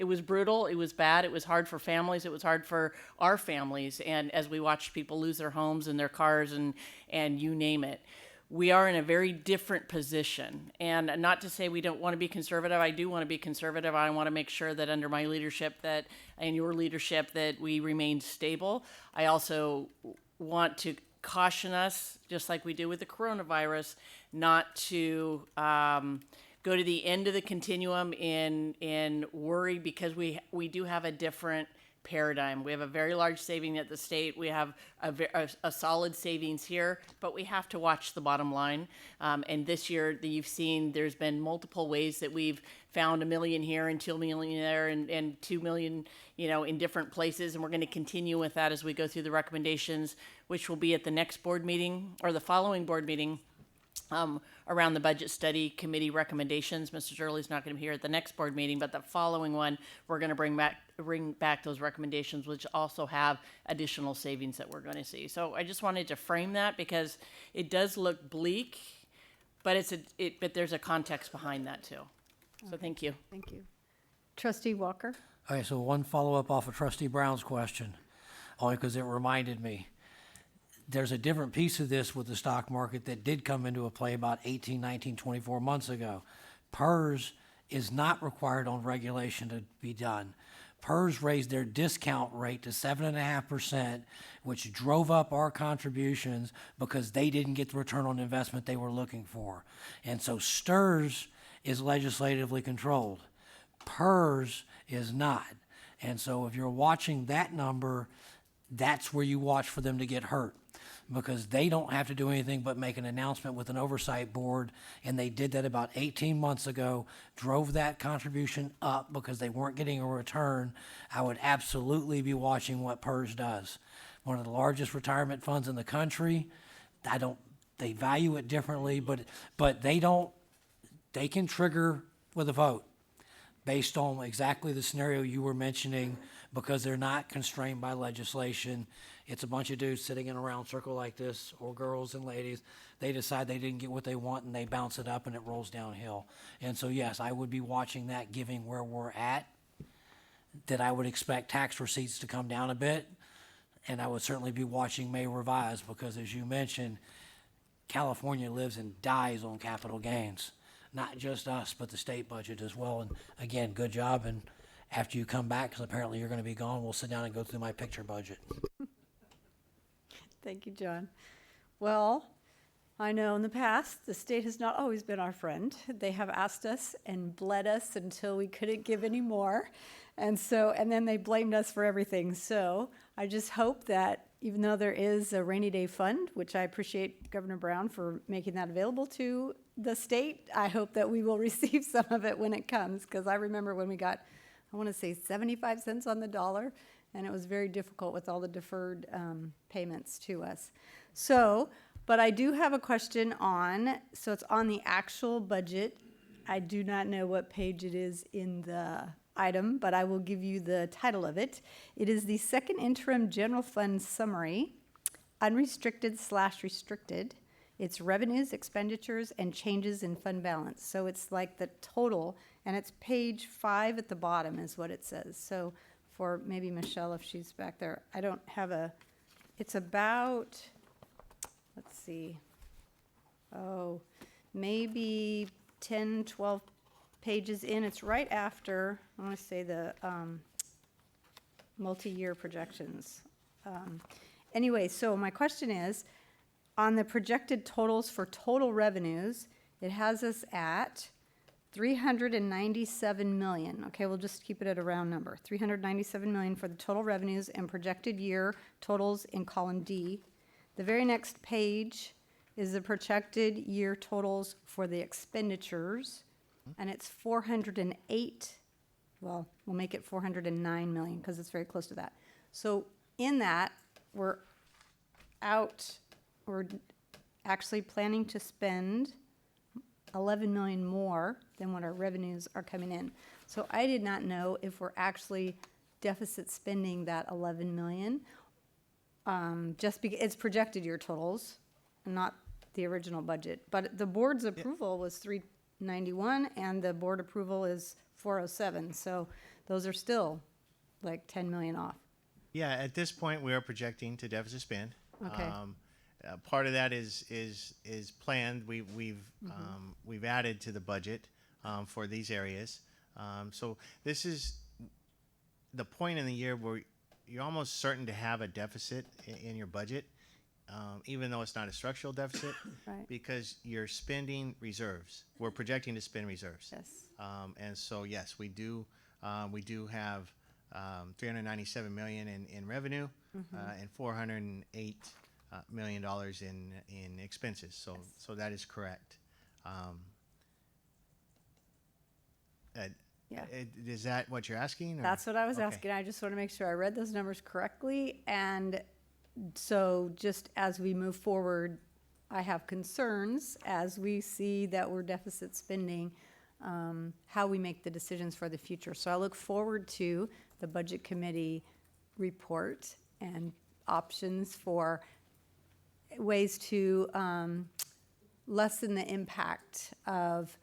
was brutal, it was bad, it was hard for families, it was hard for our families, and as we watched people lose their homes and their cars and you name it. We are in a very different position. And not to say we don't want to be conservative. I do want to be conservative. I want to make sure that under my leadership and your leadership that we remain stable. I also want to caution us, just like we do with the coronavirus, not to go to the end of the continuum in worry, because we do have a different paradigm. We have a very large saving at the state. We have a solid savings here, but we have to watch the bottom line. And this year, you've seen there's been multiple ways that we've found $1 million here and $2 million there and $2 million, in different places. And we're going to continue with that as we go through the recommendations, which will be at the next board meeting or the following board meeting. Around the budget study committee recommendations. Mr. Shirley's not going to be here at the next board meeting, but the following one, we're going to bring back those recommendations, which also have additional savings that we're going to see. So I just wanted to frame that because it does look bleak, but but there's a context behind that too. So thank you. Thank you. Trustee Walker? Okay, so one follow-up off of Trustee Brown's question, only because it reminded me. There's a different piece of this with the stock market that did come into a play about 18, 19, 24 months ago. PERS is not required on regulation to be done. PERS raised their discount rate to 7.5%, which drove up our contributions because they didn't get the return on investment they were looking for. And so STRS is legislatively controlled. PERS is not. And so if you're watching that number, that's where you watch for them to get hurt, because they don't have to do anything but make an announcement with an oversight board, and they did that about 18 months ago, drove that contribution up because they weren't getting a return. I would absolutely be watching what PERS does. One of the largest retirement funds in the country. They value it differently, but they can trigger with a vote based on exactly the scenario you were mentioning, because they're not constrained by legislation. It's a bunch of dudes sitting in a round circle like this, or girls and ladies. They decide they didn't get what they want and they bounce it up and it rolls downhill. And so, yes, I would be watching that, given where we're at, that I would expect tax receipts to come down a bit. And I would certainly be watching May revise, because as you mentioned, California lives and dies on capital gains. Not just us, but the state budget as well. And again, good job. And after you come back, because apparently you're going to be gone, we'll sit down and go through my picture budget. Thank you, John. Well, I know in the past, the state has not always been our friend. They have asked us and bled us until we couldn't give any more. And then they blamed us for everything. So I just hope that even though there is a rainy day fund, which I appreciate Governor Brown for making that available to the state, I hope that we will receive some of it when it comes, because I remember when we got, I want to say 75 cents on the dollar, and it was very difficult with all the deferred payments to us. So, but I do have a question so it's on the actual budget. I do not know what page it is in the item, but I will give you the title of it. It is the second interim general fund summary, unrestricted/restricted. It's revenues, expenditures, and changes in fund balance. So it's like the total, and it's page 5 at the bottom is what it says. So for maybe Michelle, if she's back there, I don't have it's about, let's see, maybe 10, 12 pages in. It's right after, I want to say, the multi-year projections. Anyway, so my question is, on the projected totals for total revenues, it has us at 397 million. Okay, we'll just keep it at a round number. 397 million for the total revenues and projected year totals in column D. The very next page is the projected year totals for the expenditures, and it's 408. Well, we'll make it 409 million because it's very close to that. So in that, we're actually planning to spend 11 million more than what our revenues are coming in. So I did not know if we're actually deficit spending that 11 million, just because it's projected year totals, not the original budget. But the board's approval was 391, and the board approval is 407. So those are still like 10 million off. Yeah, at this point, we are projecting to deficit spend. Okay. Part of that is planned. We've added to the budget for these areas. So this is the point in the year where you're almost certain to have a deficit in your budget, even though it's not a structural deficit, Right. because you're spending reserves. We're projecting to spend reserves. Yes. And so yes, we do have 397 million in revenue and 408 $1 million in expenses. So Yes. so that is correct. Yeah. Is that what you're asking? Or? That's what I was Okay. asking. I just want to make sure I read those numbers correctly. And so just as we move forward, I have concerns as we see that we're deficit spending, how we make the decisions for the future. So I look forward to the Budget Committee report and options for ways to lessen the impact of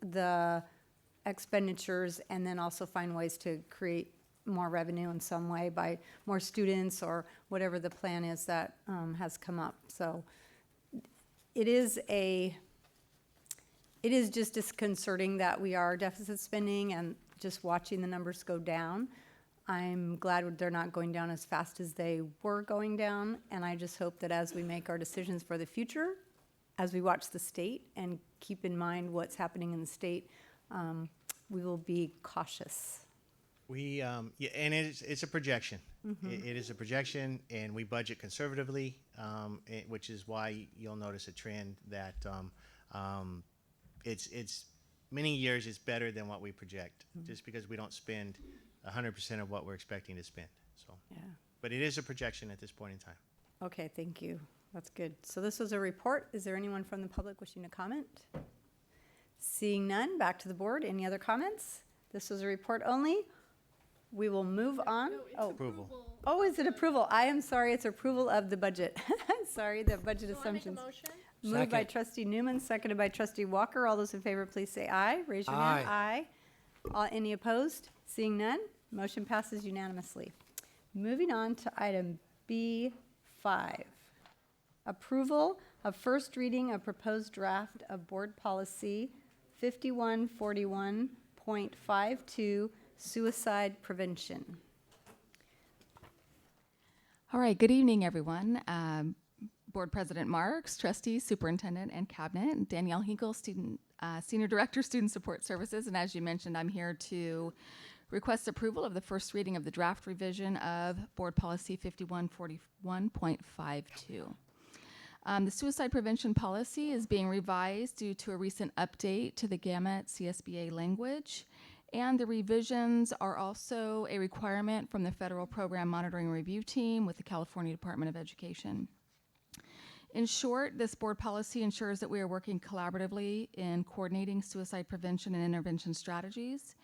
the expenditures, and then also find ways to create more revenue in some way by more students or whatever the plan is that has come up. So it is just disconcerting that we are deficit spending and just watching the numbers go down. I'm glad they're not going down as fast as they were going down, and I just hope that as we make our decisions for the future, as we watch the state and keep in mind what's happening in the state, we will be cautious. We, yeah, and it's a projection. It is a projection, and we budget conservatively, which is why you'll notice a trend that it's many years it's better than what we project, just because we don't spend 100% of what we're expecting to spend. So, Yeah. but it is a projection at this point in time. Okay, thank you. That's good. So this was a report. Is there anyone from the public wishing to comment? Seeing none, back to the board. Any other comments? This was a report only. We will move on. Approval. Oh, is it approval? I am sorry, it's approval of the budget. Sorry, the budget assumptions. Moved by Second. trustee Newman, seconded by trustee Walker. All those in favor, please say aye. Raise your hand. Aye. Any opposed? Seeing none, motion passes unanimously. Moving on to item B5. Approval of first reading of proposed draft of board policy 5141.52, suicide prevention. All right, good evening, everyone. Board President Marks, trustees, superintendent, and cabinet, and Danielle Hinkle, Senior Director, Student Support Services. And as you mentioned, I'm here to request approval of the first reading of the draft revision of Board Policy 5141.52. The suicide prevention policy is being revised due to a recent update to the gamut CSBA language, and the revisions are also a requirement from the Federal Program Monitoring Review Team with the California Department of Education. In short, this board policy ensures that we are working collaboratively in coordinating suicide prevention and intervention strategies,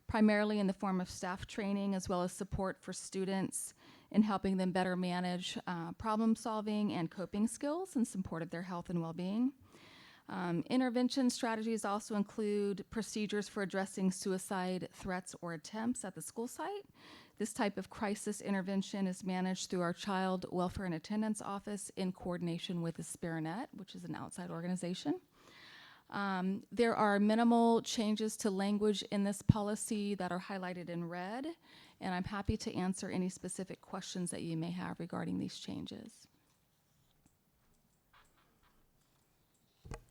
primarily in the form of staff training as well as support for students in helping them better manage problem solving and coping skills in support of their health and well-being. Intervention strategies also include procedures for addressing suicide threats or attempts at the school site. This type of crisis intervention is managed through our Child Welfare and Attendance Office in coordination with the Aspiranet, which is an outside organization. There are minimal changes to language in this policy that are highlighted in red, and I'm happy to answer any specific questions that you may have regarding these changes.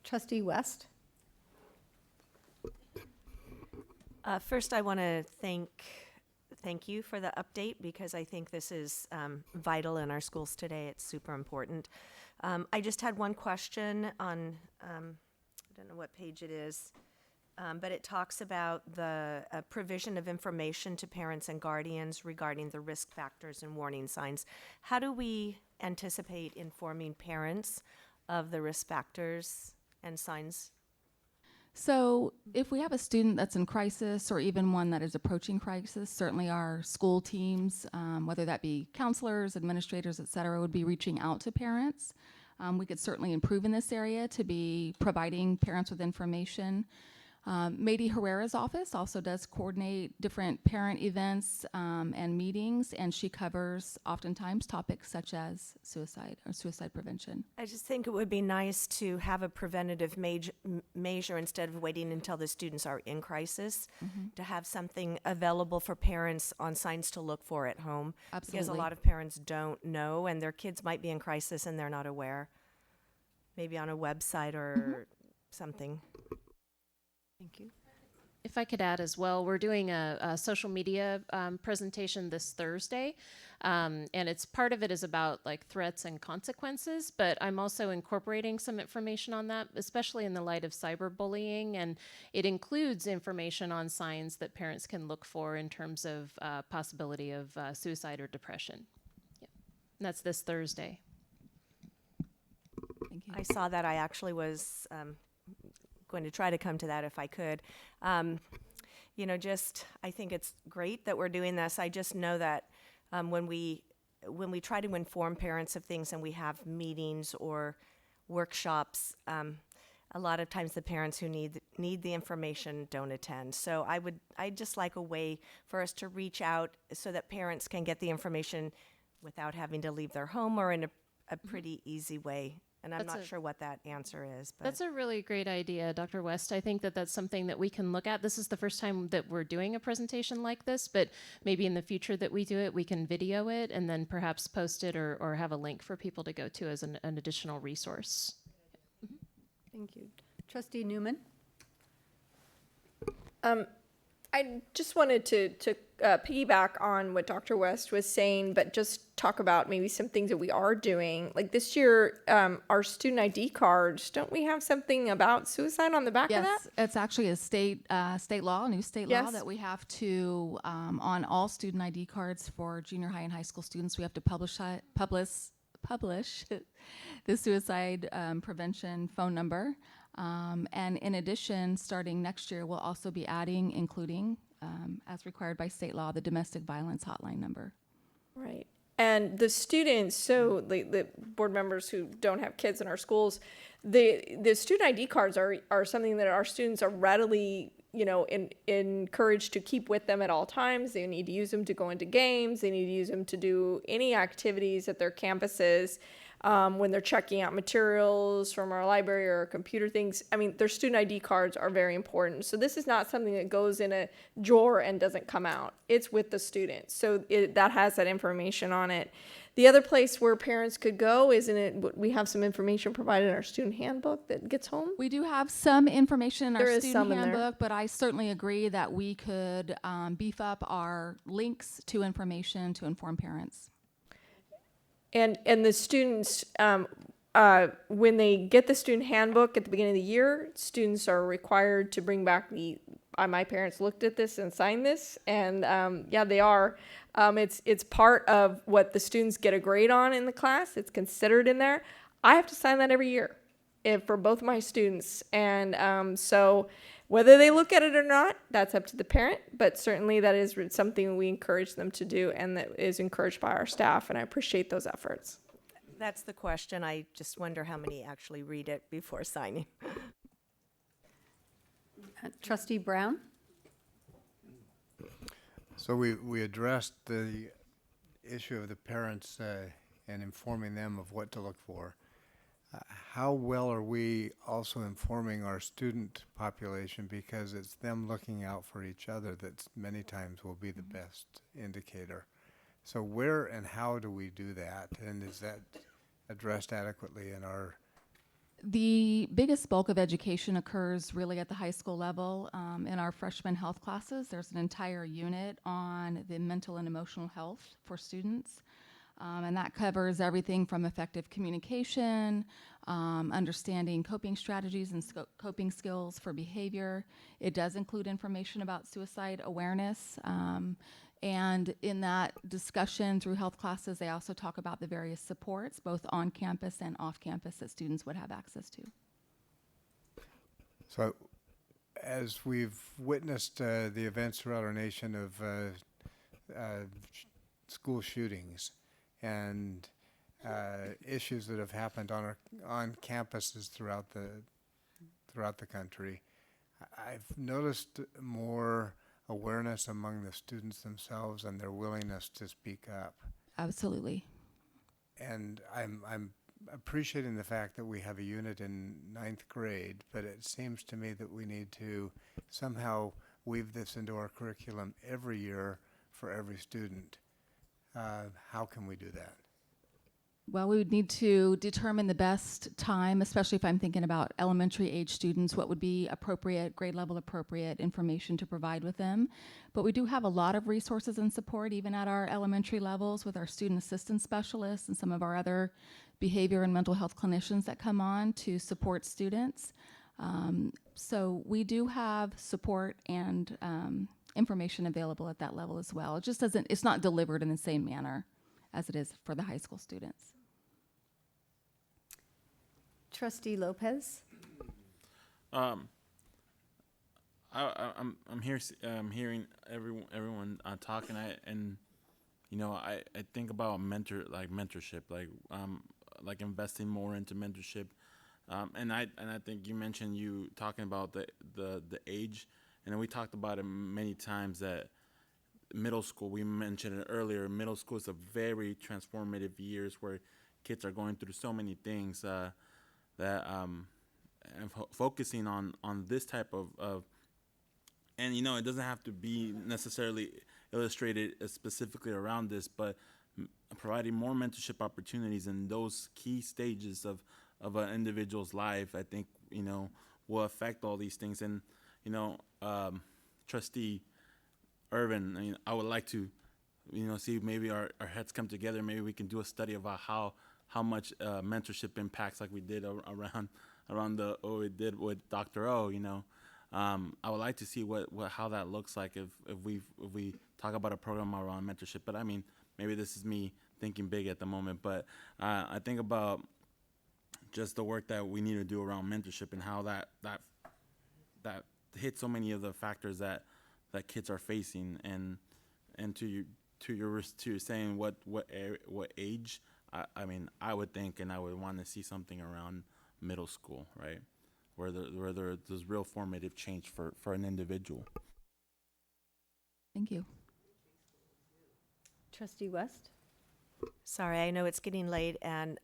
Trustee West. First, I want to thank you for the update, because I think this is vital in our schools today. It's super important. I just had one question on, I don't know what page it is, but it talks about the provision of information to parents and guardians regarding the risk factors and warning signs. How do we anticipate informing parents of the risk factors and signs? So if we have a student that's in crisis or even one that is approaching crisis, certainly our school teams, whether that be counselors, administrators, et cetera, would be reaching out to parents. We could certainly improve in this area to be providing parents with information. Mady Herrera's office also does coordinate different parent events and meetings, and she covers oftentimes topics such as suicide or suicide prevention. I just think it would be nice to have a preventative measure instead of waiting until the students are in crisis, to have something available for parents on signs to look for at home. Absolutely. Because a lot of parents don't know, and their kids might be in crisis and they're not aware. Maybe on a website or something. Thank you. If I could add as well, we're doing a social media presentation this Thursday, and it's part of it is about like threats and consequences, but I'm also incorporating some information on that, especially in the light of cyberbullying, and it includes information on signs that parents can look for in terms of possibility of suicide or depression. Yeah. And that's this Thursday. Thank you. I saw that. I actually was going to try to come to that if I could. You know, just I think it's great that we're doing this. I just know that when we try to inform parents of things and we have meetings or workshops, a lot of times the parents who need the information don't attend. So I'd just like a way for us to reach out so that parents can get the information without having to leave their home, or in a pretty easy way. And I'm not sure what that answer is. But That's a really great idea, Dr. West. I think that that's something that we can look at. This is the first time that we're doing a presentation like this, but maybe in the future that we do it, we can video it and then perhaps post it or have a link for people to go to as an additional resource. Thank you. Trustee Newman. I just wanted to piggyback on what Dr. West was saying, but just talk about maybe some things that we are doing. Like this year, our student ID cards, don't we have something about suicide on the back of that? Yes, it's actually a state law, new state law Yes. that we have to on all student ID cards for junior high and high school students. We have to publish the suicide prevention phone number. And in addition, starting next year, we'll also be including, as required by state law, the domestic violence hotline number. Right. And the students, so the board members who don't have kids in our schools, the student ID cards are something that our students are readily, encouraged to keep with them at all times. They need to use them to go into games. They need to use them to do any activities at their campuses. When they're checking out materials from our library or computer things. I mean, their student ID cards are very important. So this is not something that goes in a drawer and doesn't come out. It's with the students. So that has that information on it. The other place where parents could go, we have some information provided in our student handbook that gets home? We do have some information in our There is student some in there. handbook, but I certainly agree that we could beef up our links to information to inform parents. And the students, when they get the student handbook at the beginning of the year, students are required to bring back my parents looked at this and signed this, and yeah, they are. It's part of what the students get a grade on in the class. It's considered in there. I have to sign that every year for both my students, and so whether they look at it or not, that's up to the parent, but certainly that is something we encourage them to do and that is encouraged by our staff, and I appreciate those efforts. That's the question. I just wonder how many actually read it before signing. Trustee Brown? So we addressed the issue of the parents and informing them of what to look for. How well are we also informing our student population, because it's them looking out for each other that many times will be the best indicator. So where and how do we do that, and is that addressed adequately in our? The biggest bulk of education occurs really at the high school level. In our freshman health classes, there's an entire unit on the mental and emotional health for students. And that covers everything from effective communication, understanding coping strategies and coping skills for behavior. It does include information about suicide awareness. And in that discussion through health classes, they also talk about the various supports, both on campus and off campus, that students would have access to. So as we've witnessed the events throughout our nation of school shootings, and issues that have happened on campuses throughout the country, I've noticed more awareness among the students themselves and their willingness to speak up. Absolutely. And I'm appreciating the fact that we have a unit in 9th grade, but it seems to me that we need to somehow weave this into our curriculum every year for every student. How can we do that? Well, we would need to determine the best time, especially if I'm thinking about elementary age students, what would be appropriate, grade level appropriate information to provide with them. But we do have a lot of resources and support even at our elementary levels with our student assistance specialists and some of our other behavior and mental health clinicians that come on to support students. So we do have support and information available at that level as well. It just doesn't, it's not delivered in the same manner as it is for the high school students. Trustee Lopez? I'm hearing everyone talking, and I think about mentorship, like investing more into mentorship, and I think you mentioned you talking about the age, and then we talked about it many times that middle school, we mentioned it earlier, middle school is a very transformative years where kids are going through so many things and focusing on this type of and it doesn't have to be necessarily illustrated specifically around this, but providing more mentorship opportunities in those key stages of an individual's life, I think will affect all these things. And Trustee Irvin, I mean, I would like to, see if maybe our heads come together. Maybe we can do a study about how much mentorship impacts, like we did around what we did with Dr. O. I would like to see how that looks like if we talk about a program around mentorship. But I mean, maybe this is me thinking big at the moment. But I think about just the work that we need to do around mentorship and how that hits so many of the factors that kids are facing. And to your saying what age, I mean, I would think and I would want to see something around middle school, right? Where there's real formative change for an individual. Thank you. Trustee West? Sorry, I know it's getting late, and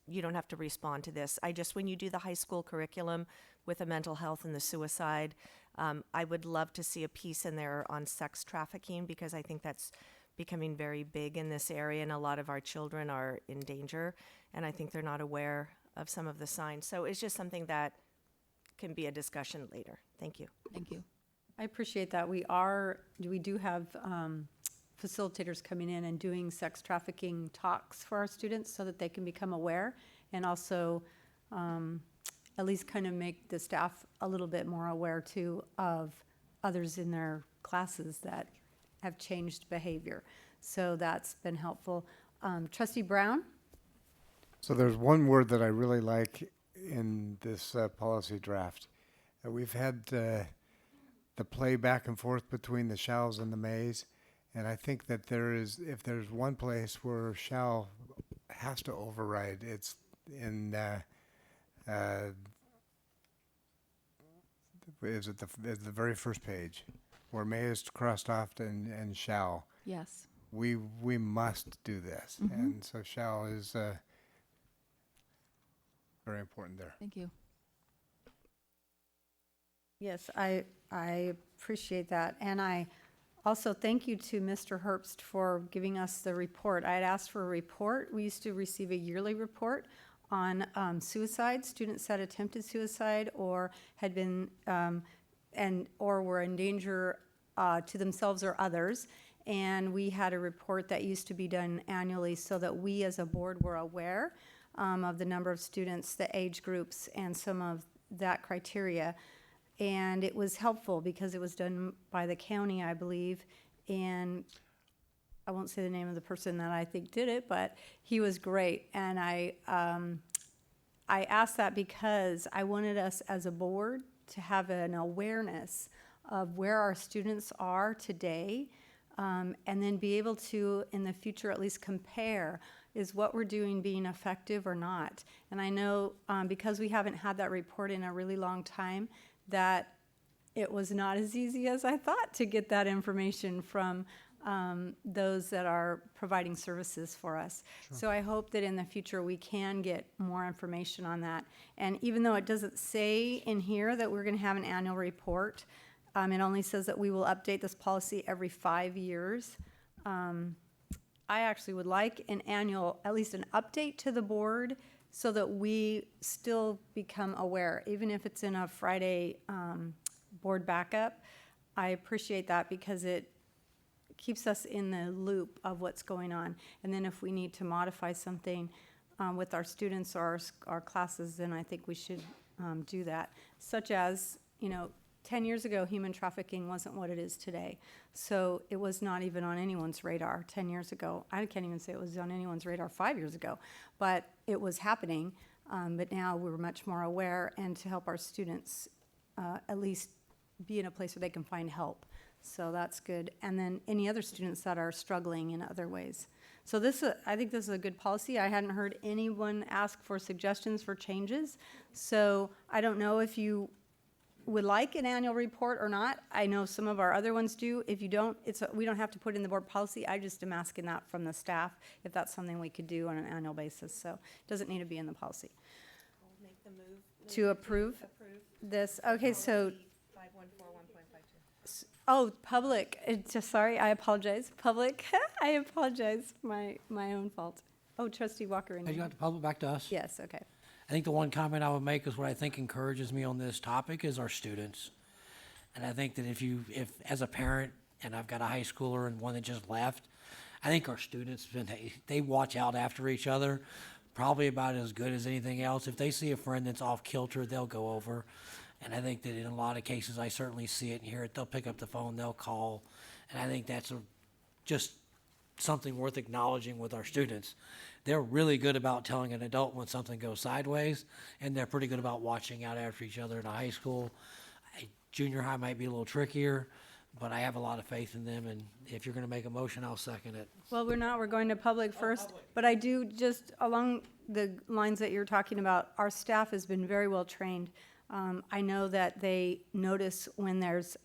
you don't have to respond to this. When you do the high school curriculum with the mental health and the suicide, I would love to see a piece in there on sex trafficking, because I think that's becoming very big in this area, and a lot of our children are in danger, and I think they're not aware of some of the signs. So it's just something that can be a discussion later. Thank you. Thank you. I appreciate that. We do have facilitators coming in and doing sex trafficking talks for our students so that they can become aware, and also at least kind of make the staff a little bit more aware too of others in their classes that have changed behavior. So that's been helpful. Trustee Brown? So there's one word that I really like in this policy draft. We've had the play back and forth between the shalls and the mays, and I think that if there's one place where shall has to override, it's in is it the very first page where may is crossed off and shall. Yes. We must do this, and so shall is very important there. Thank you. Yes, I appreciate that. And I also thank you to Mr. Herbst for giving us the report. I had asked for a report. We used to receive a yearly report on suicide, students that attempted suicide or had been or were in danger to themselves or others. And we had a report that used to be done annually so that we as a board were aware of the number of students, the age groups, and some of that criteria. And it was helpful because it was done by the county, I believe, and I won't say the name of the person that I think did it, but he was great. And I asked that because I wanted us as a board to have an awareness of where our students are today, and then be able to, in the future, at least compare, is what we're doing being effective or not? And I know because we haven't had that report in a really long time, that it was not as easy as I thought to get that information from those that are providing services for us. Sure. So I hope that in the future we can get more information on that. And even though it doesn't say in here that we're going to have an annual report, it only says that we will update this policy every 5 years. I actually would like an annual, at least an update to the board so that we still become aware, even if it's in a Friday board backup. I appreciate that because it keeps us in the loop of what's going on. And then if we need to modify something with our students or our classes, then I think we should do that. Such as, 10 years ago, human trafficking wasn't what it is today. So it was not even on anyone's radar 10 years ago. I can't even say it was on anyone's radar 5 years ago, but it was happening. But now we're much more aware, and to help our students at least be in a place where they can find help. So that's good. And then any other students that are struggling in other ways. So I think this is a good policy. I hadn't heard anyone ask for suggestions for changes. So I don't know if you would like an annual report or not. I know some of our other ones do. If you don't, we don't have to put in the board policy. I just am asking that from the staff if that's something we could do on an annual basis. So it doesn't need to be in the policy. I'll make the move. To approve this. Okay, so 5141.52. oh, public. Sorry, I apologize. Public. I apologize. My own fault. Oh, Trustee Walker. Have you got the public back to us? Yes. Okay. I think the one comment I would make is what I think encourages me on this topic is our students. And I think that if as a parent, and I've got a high schooler and one that just left, I think our students, they watch out after each other probably about as good as anything else. If they see a friend that's off kilter, they'll go over. And I think that in a lot of cases, I certainly see it and hear it. They'll pick up the phone, they'll call. And I think that's just something worth acknowledging with our students. They're really good about telling an adult when something goes sideways, and they're pretty good about watching out after each other in a high school. Junior high might be a little trickier, but I have a lot of faith in them, and if you're going to make a motion, I'll second it. Well, we're not, we're going to public first, but I do, just along the lines that you're talking about, our staff has been very well trained. I know that they notice when there's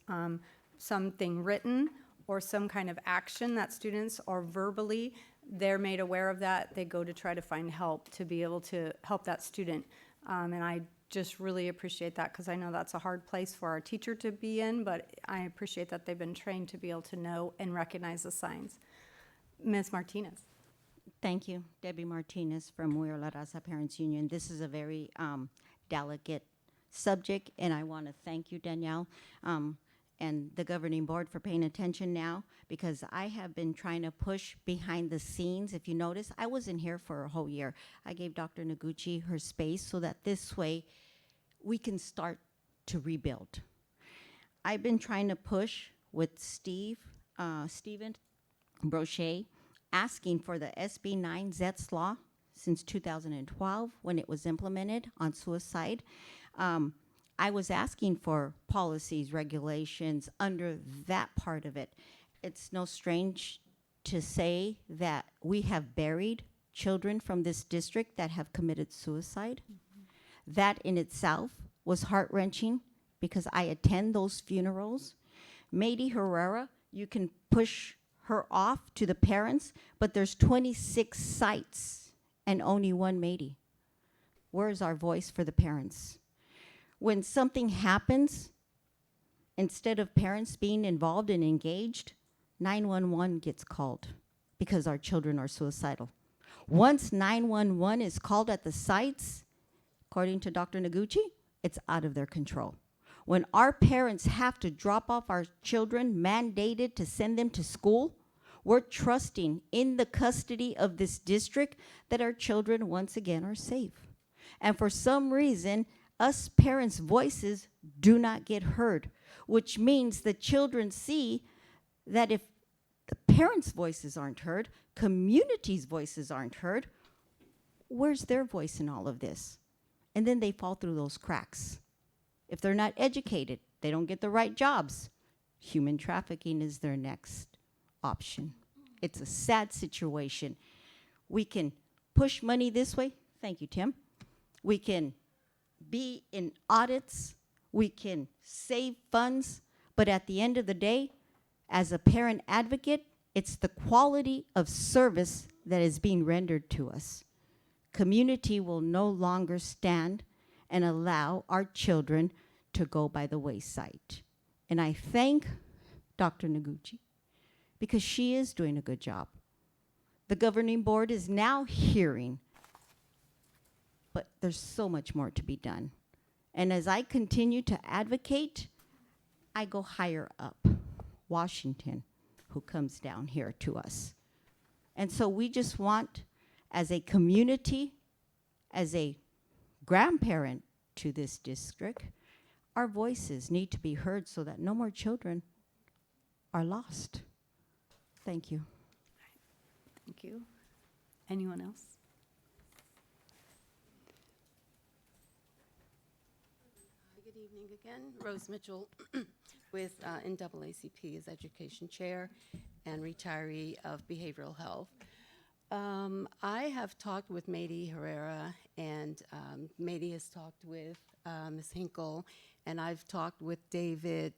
something written or some kind of action that students or verbally, they're made aware of that. They go to try to find help to be able to help that student. And I just really appreciate that, because I know that's a hard place for our teacher to be in, but I appreciate that they've been trained to be able to know and recognize the signs. Ms. Martinez. Thank you. Debbie Martinez from We Are La Raza Parents Union. This is a very delicate subject, and I want to thank you, Danielle, and the governing board for paying attention now, because I have been trying to push behind the scenes. If you notice, I wasn't here for a whole year. I gave Dr. Noguchi her space so that this way we can start to rebuild. I've been trying to push with Stephen Brochet, asking for the SB 9 ZETS law since 2012 when it was implemented on suicide. I was asking for policies, regulations under that part of it. It's no strange to say that we have buried children from this district that have committed suicide. That in itself was heart-wrenching, because I attend those funerals. Mady Herrera, you can push her off to the parents, but there's 26 sites and only one Mady. Where's our voice for the parents? When something happens, instead of parents being involved and engaged, 911 gets called because our children are suicidal. Once 911 is called at the sites, according to Dr. Noguchi, it's out of their control. When our parents have to drop off our children, mandated to send them to school, we're trusting in the custody of this district that our children once again are safe. And for some reason, us parents' voices do not get heard, which means the children see that if the parents' voices aren't heard, community's voices aren't heard, where's their voice in all of this? And then they fall through those cracks. If they're not educated, they don't get the right jobs. Human trafficking is their next option. It's a sad situation. We can push money this way. Thank you, Tim. We can be in audits, we can save funds, but at the end of the day, as a parent advocate, it's the quality of service that is being rendered to us. Community will no longer stand and allow our children to go by the wayside. And I thank Dr. Noguchi, because she is doing a good job. The governing board is now hearing, but there's so much more to be done. And as I continue to advocate, I go higher up, Washington, who comes down here to us. And so we just want, as a community, as a grandparent to this district, our voices need to be heard so that no more children are lost. Thank you. Thank you. Anyone else? Good evening again. Rose Mitchell with NAACP as Education Chair and retiree of Behavioral Health. I have talked with Mady Herrera, and Mady has talked with Ms. Hinkle, and I've talked with David,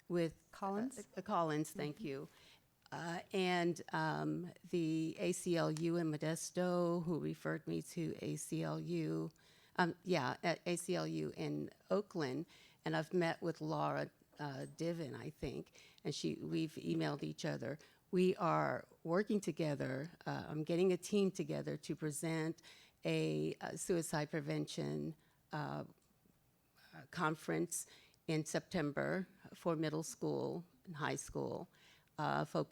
with Collins. Collins, thank you. And the ACLU in Modesto, who referred me to ACLU, at ACLU in Oakland, and I've met with Laura Divin, I think, and we've emailed each other. We are working together. I'm getting a team together to present a suicide prevention conference in September for middle school and high school,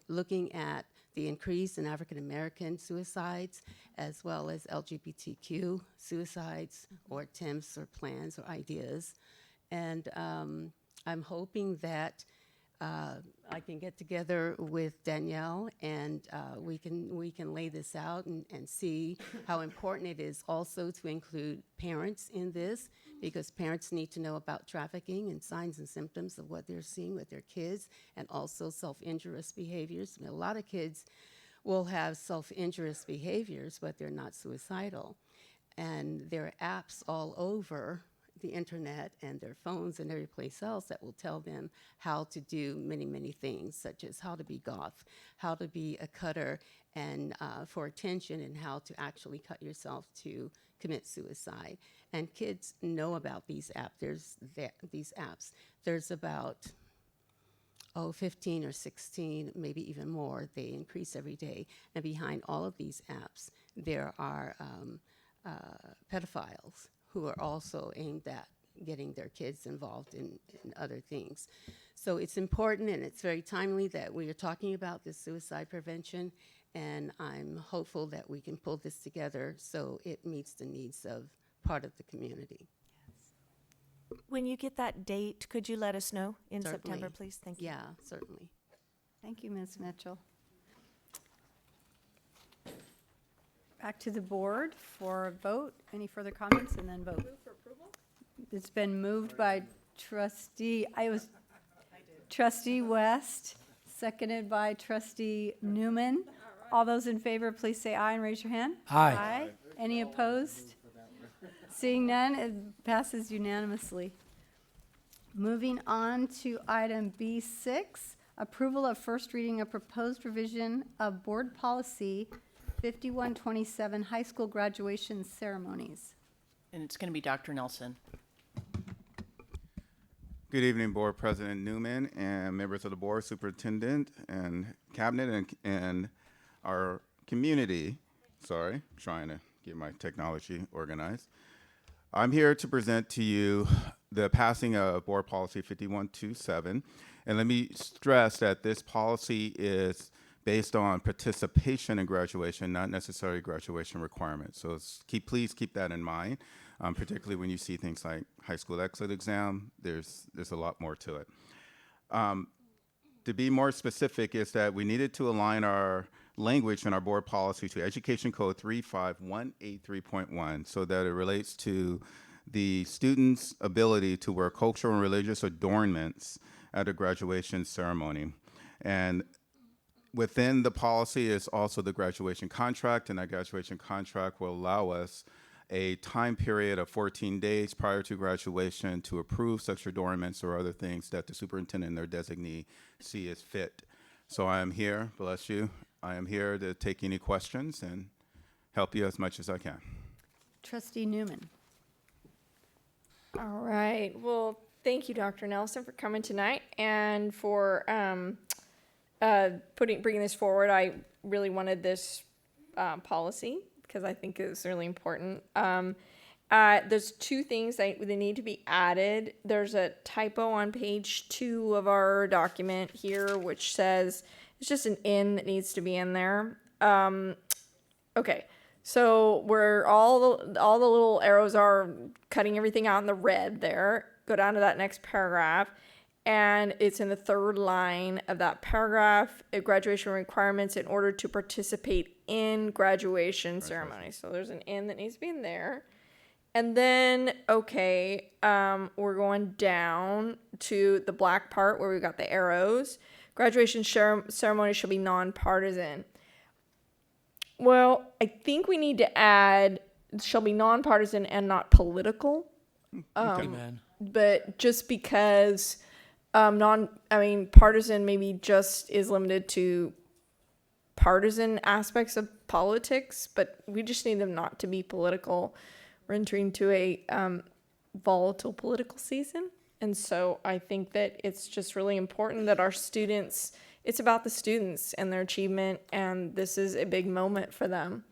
looking at the increase in African American suicides as well as LGBTQ suicides or attempts or plans or ideas. And I'm hoping that I can get together with Danielle and we can lay this out and see how important it is also to include parents in this, because parents need to know about trafficking and signs and symptoms of what they're seeing with their kids, and also self-injurious behaviors. I mean, a lot of kids will have self-injurious behaviors, but they're not suicidal. And there are apps all over the internet and their phones and every place else that will tell them how to do many, many things, such as how to be goth, how to be a cutter, and for attention, and how to actually cut yourself to commit suicide. And kids know about these apps. These apps. There's about 15 or 16, maybe even more. They increase every day. And behind all of these apps, there are pedophiles who are also aimed at getting their kids involved in other things. So it's important and it's very timely that we are talking about this suicide prevention, and I'm hopeful that we can pull this together so it meets the needs of part of the community. When you get that date, could you let us know in Certainly. September, please? Thank you. Yeah, certainly. Thank you, Ms. Mitchell. Back to the board for a vote. Any further comments, and then vote? Move for approval? It's been moved by trustee West, seconded by trustee Newman. All those in favor, please say aye and raise your hand. Aye. Any opposed? Seeing none, it passes unanimously. Moving on to item B6, approval of first reading of proposed revision of board policy 5127, high school graduation ceremonies. And it's going to be Dr. Nelson. Good evening, Board President Newman and members of the board, superintendent and cabinet and our community. Sorry, trying to get my technology organized. I'm here to present to you the passing of Board Policy 5127. And let me stress that this policy is based on participation in graduation, not necessarily graduation requirements. So please keep that in mind, particularly when you see things like high school exit exam. There's a lot more to it. To be more specific is that we needed to align our language in our board policy to Education Code 35183.1 so that it relates to the student's ability to wear cultural and religious adornments at a graduation ceremony. And within the policy is also the graduation contract, and that graduation contract will allow us a time period of 14 days prior to graduation to approve such adornments or other things that the superintendent or designee see as fit. So I am here, bless you, I am here to take any questions and help you as much as I can. Trustee Newman. All right. Well, thank you, Dr. Nelson, for coming tonight and for bringing this forward. I really wanted this policy because I think it's really important. There's two things that need to be added. There's a typo on page 2 of our document here, which says it's just an "in" that needs to be in there. Okay, so where all the little arrows are cutting everything out in the red there, go down to that next paragraph, and it's in the third line of that paragraph, graduation requirements in order to participate in graduation ceremony. So there's an "in" that needs to be in there. And then, okay, we're going down to the black part where we've got the arrows. Graduation ceremony shall be nonpartisan. Well, I think we need to add shall be nonpartisan and not political. Amen. But just because partisan maybe just is limited to partisan aspects of politics, but we just need them not to be political. We're entering into a volatile political season. And so I think that it's just really important that our students, it's about the students and their achievement, and this is a big moment for them.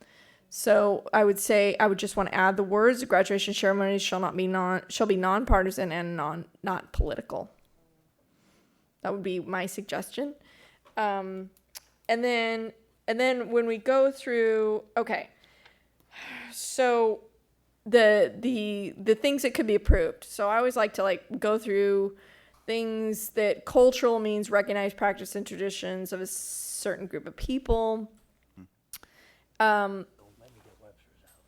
So I would just want to add the words: graduation ceremonies shall be nonpartisan and not political. That would be my suggestion. And then when we go through, okay, so the things that could be approved. So I always like to go through things that cultural means recognize practice and traditions of a certain group of people.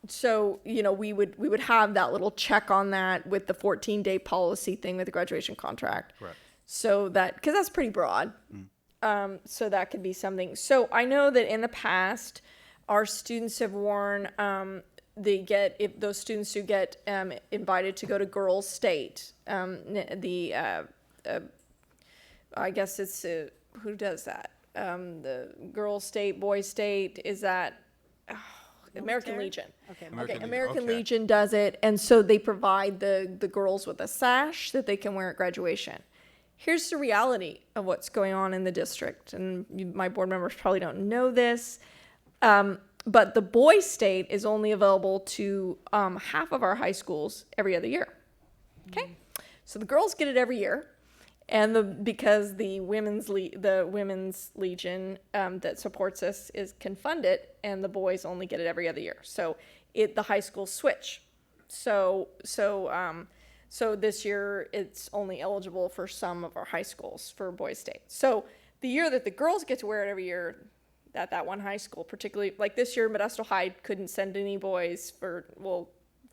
So, we would have that little check on that with the 14-day policy thing with the graduation contract. Correct. So because that's pretty broad. So that could be something. So I know that in the past, our students have worn, if those students who get invited to go to Girls State, I guess it's, who does that? The Girls State, Boys State, is that American Legion? Okay. American Legion does it, and so they provide the girls with a sash that they can wear at graduation. Here's the reality of what's going on in the district, and my board members probably don't know this, but the Boys State is only available to half of our high schools every other year. Okay, so the girls get it every year, and because the women's legion that supports us can fund it, and the boys only get it every other year. So the high schools switch. So this year it's only eligible for some of our high schools for Boys State. So the year that the girls get to wear it every year at that one high school, particularly like this year, Modesto High couldn't send any boys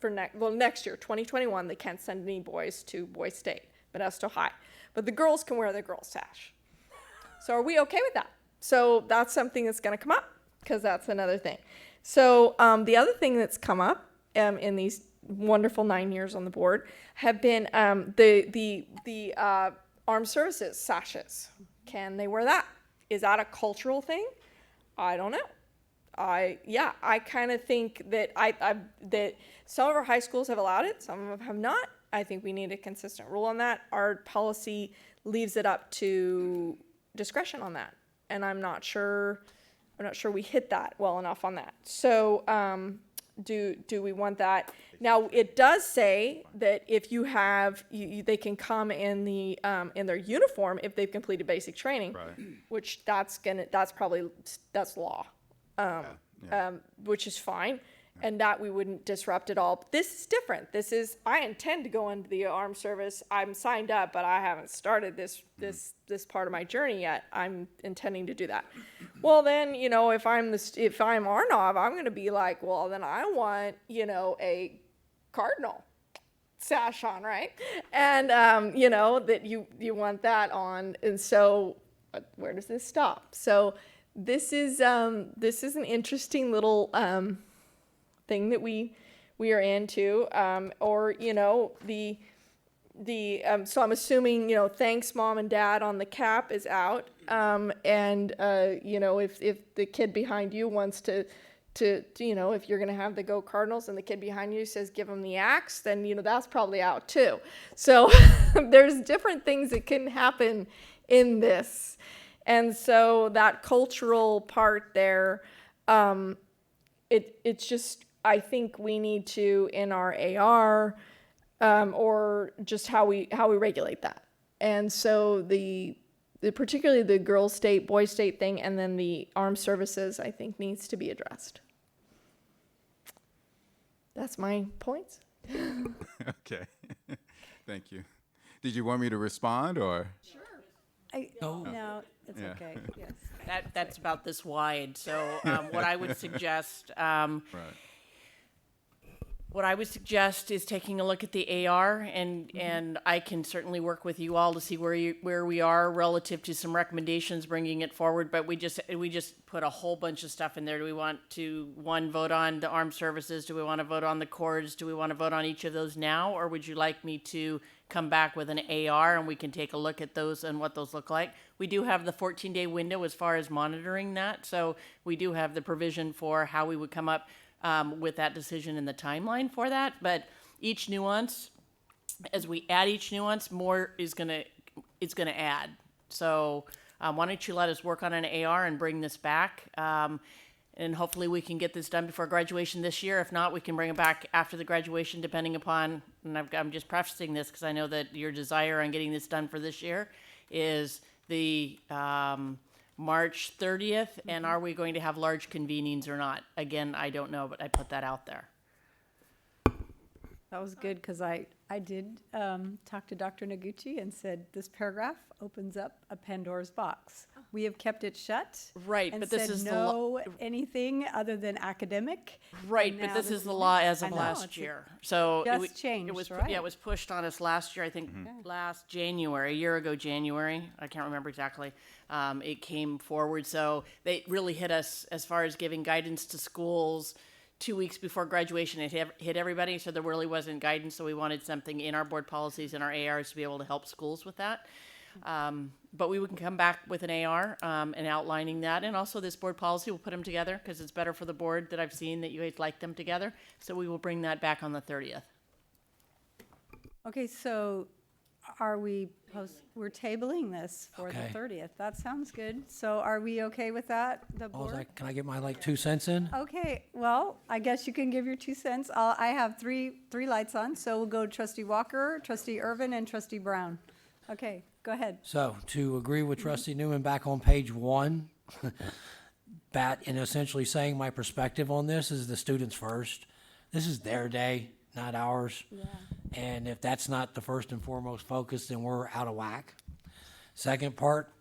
next year, 2021, they can't send any boys to Boys State, Modesto High. But the girls can wear their girl sash. So are we okay with that? So that's something that's going to come up, because that's another thing. So the other thing that's come up in these wonderful 9 years on the board have been the armed services sashes. Can they wear that? Is that a cultural thing? I don't know. I kind of think that that some of our high schools have allowed it, some of them have not. I think we need a consistent rule on that. Our policy leaves it up to discretion on that, and I'm not sure we hit that well enough on that. So do we want that? Now it does say that if you have they can come in in their uniform if they've completed basic training, Right. which that's law, which is fine. And that we wouldn't disrupt at all. But this is different. I intend to go into the armed service. I'm signed up, but I haven't started this part of my journey yet. I'm intending to do that. Well, then, if I'm Arnav, I'm going to be like, well, then I want, a cardinal sash on, right? And, that you want that on. And so where does this stop? So this is an interesting little, thing that we are into, so I'm assuming, thanks mom and dad on the cap is out, if the kid behind you wants to if you're gonna have the Go Cardinals and the kid behind you says give them the axe, then that's probably out too. So there's different things that can happen in this, and so that cultural part there, it's just, I think we need to, in our AR, or just how we regulate that. And so particularly the girls' state, boys' state thing, and then the armed services, I think needs to be addressed. That's my points. Okay. Thank you. Did you want me to respond or? Sure. No, it's Yeah. okay. Yes. That's about this wide. So what I would suggest, Right. what I would suggest is taking a look at the AR, and I can certainly work with you all to see where we are relative to some recommendations, bringing it forward. But we just put a whole bunch of stuff in there. Do we want to vote on the armed services? Do we want to vote on the corps? Do we want to vote on each of those now, or would you like me to come back with an AR and we can take a look at those and what those look like? We do have the 14-day window as far as monitoring that, so we do have the provision for how we would come up with that decision and the timeline for that. But each nuance, as we add each nuance, more is gonna add. So why don't you let us work on an AR and bring this back? and hopefully we can get this done before graduation this year. If not, we can bring it back after the graduation, depending upon, and I'm just prefacing this because I know that your desire on getting this done for this year is the March 30th, and are we going to have large convenings or not? Again, I don't know, but I put that out there. That was good because I did talk to Dr. Noguchi and said this paragraph opens up a Pandora's box. We have kept it shut. Right, and but this said is the no anything other than academic. Right, and but now this is the is- law as I of know, last it's year. So just it, changed, it was right? yeah, it was pushed on us last year. I think last January, a year ago January. I can't remember exactly. It came forward, so they really hit us as far as giving guidance to schools 2 weeks before graduation. It hit everybody, so there really wasn't guidance. So we wanted something in our board policies and our ARs to be able to help schools with that. But we can come back with an AR and outlining that, and also this board policy. We'll put them together because it's better for the board that I've seen that you guys like them together. So we will bring that back on the 30th. Okay, so we're tabling this for Okay. the 30th. That sounds good. So are we okay with that, the board? Can I get my 2 cents in? Okay, well, I guess you can give your 2 cents. I have three lights on, so we'll go Trustee Walker, Trustee Irvin, and Trustee Brown. Okay, go ahead. So to agree with Trustee Newman back on page 1, and essentially saying my perspective on this is the students first. This is their day, not ours. Yeah. And if that's not the first and foremost focus, then we're out of whack. Second part,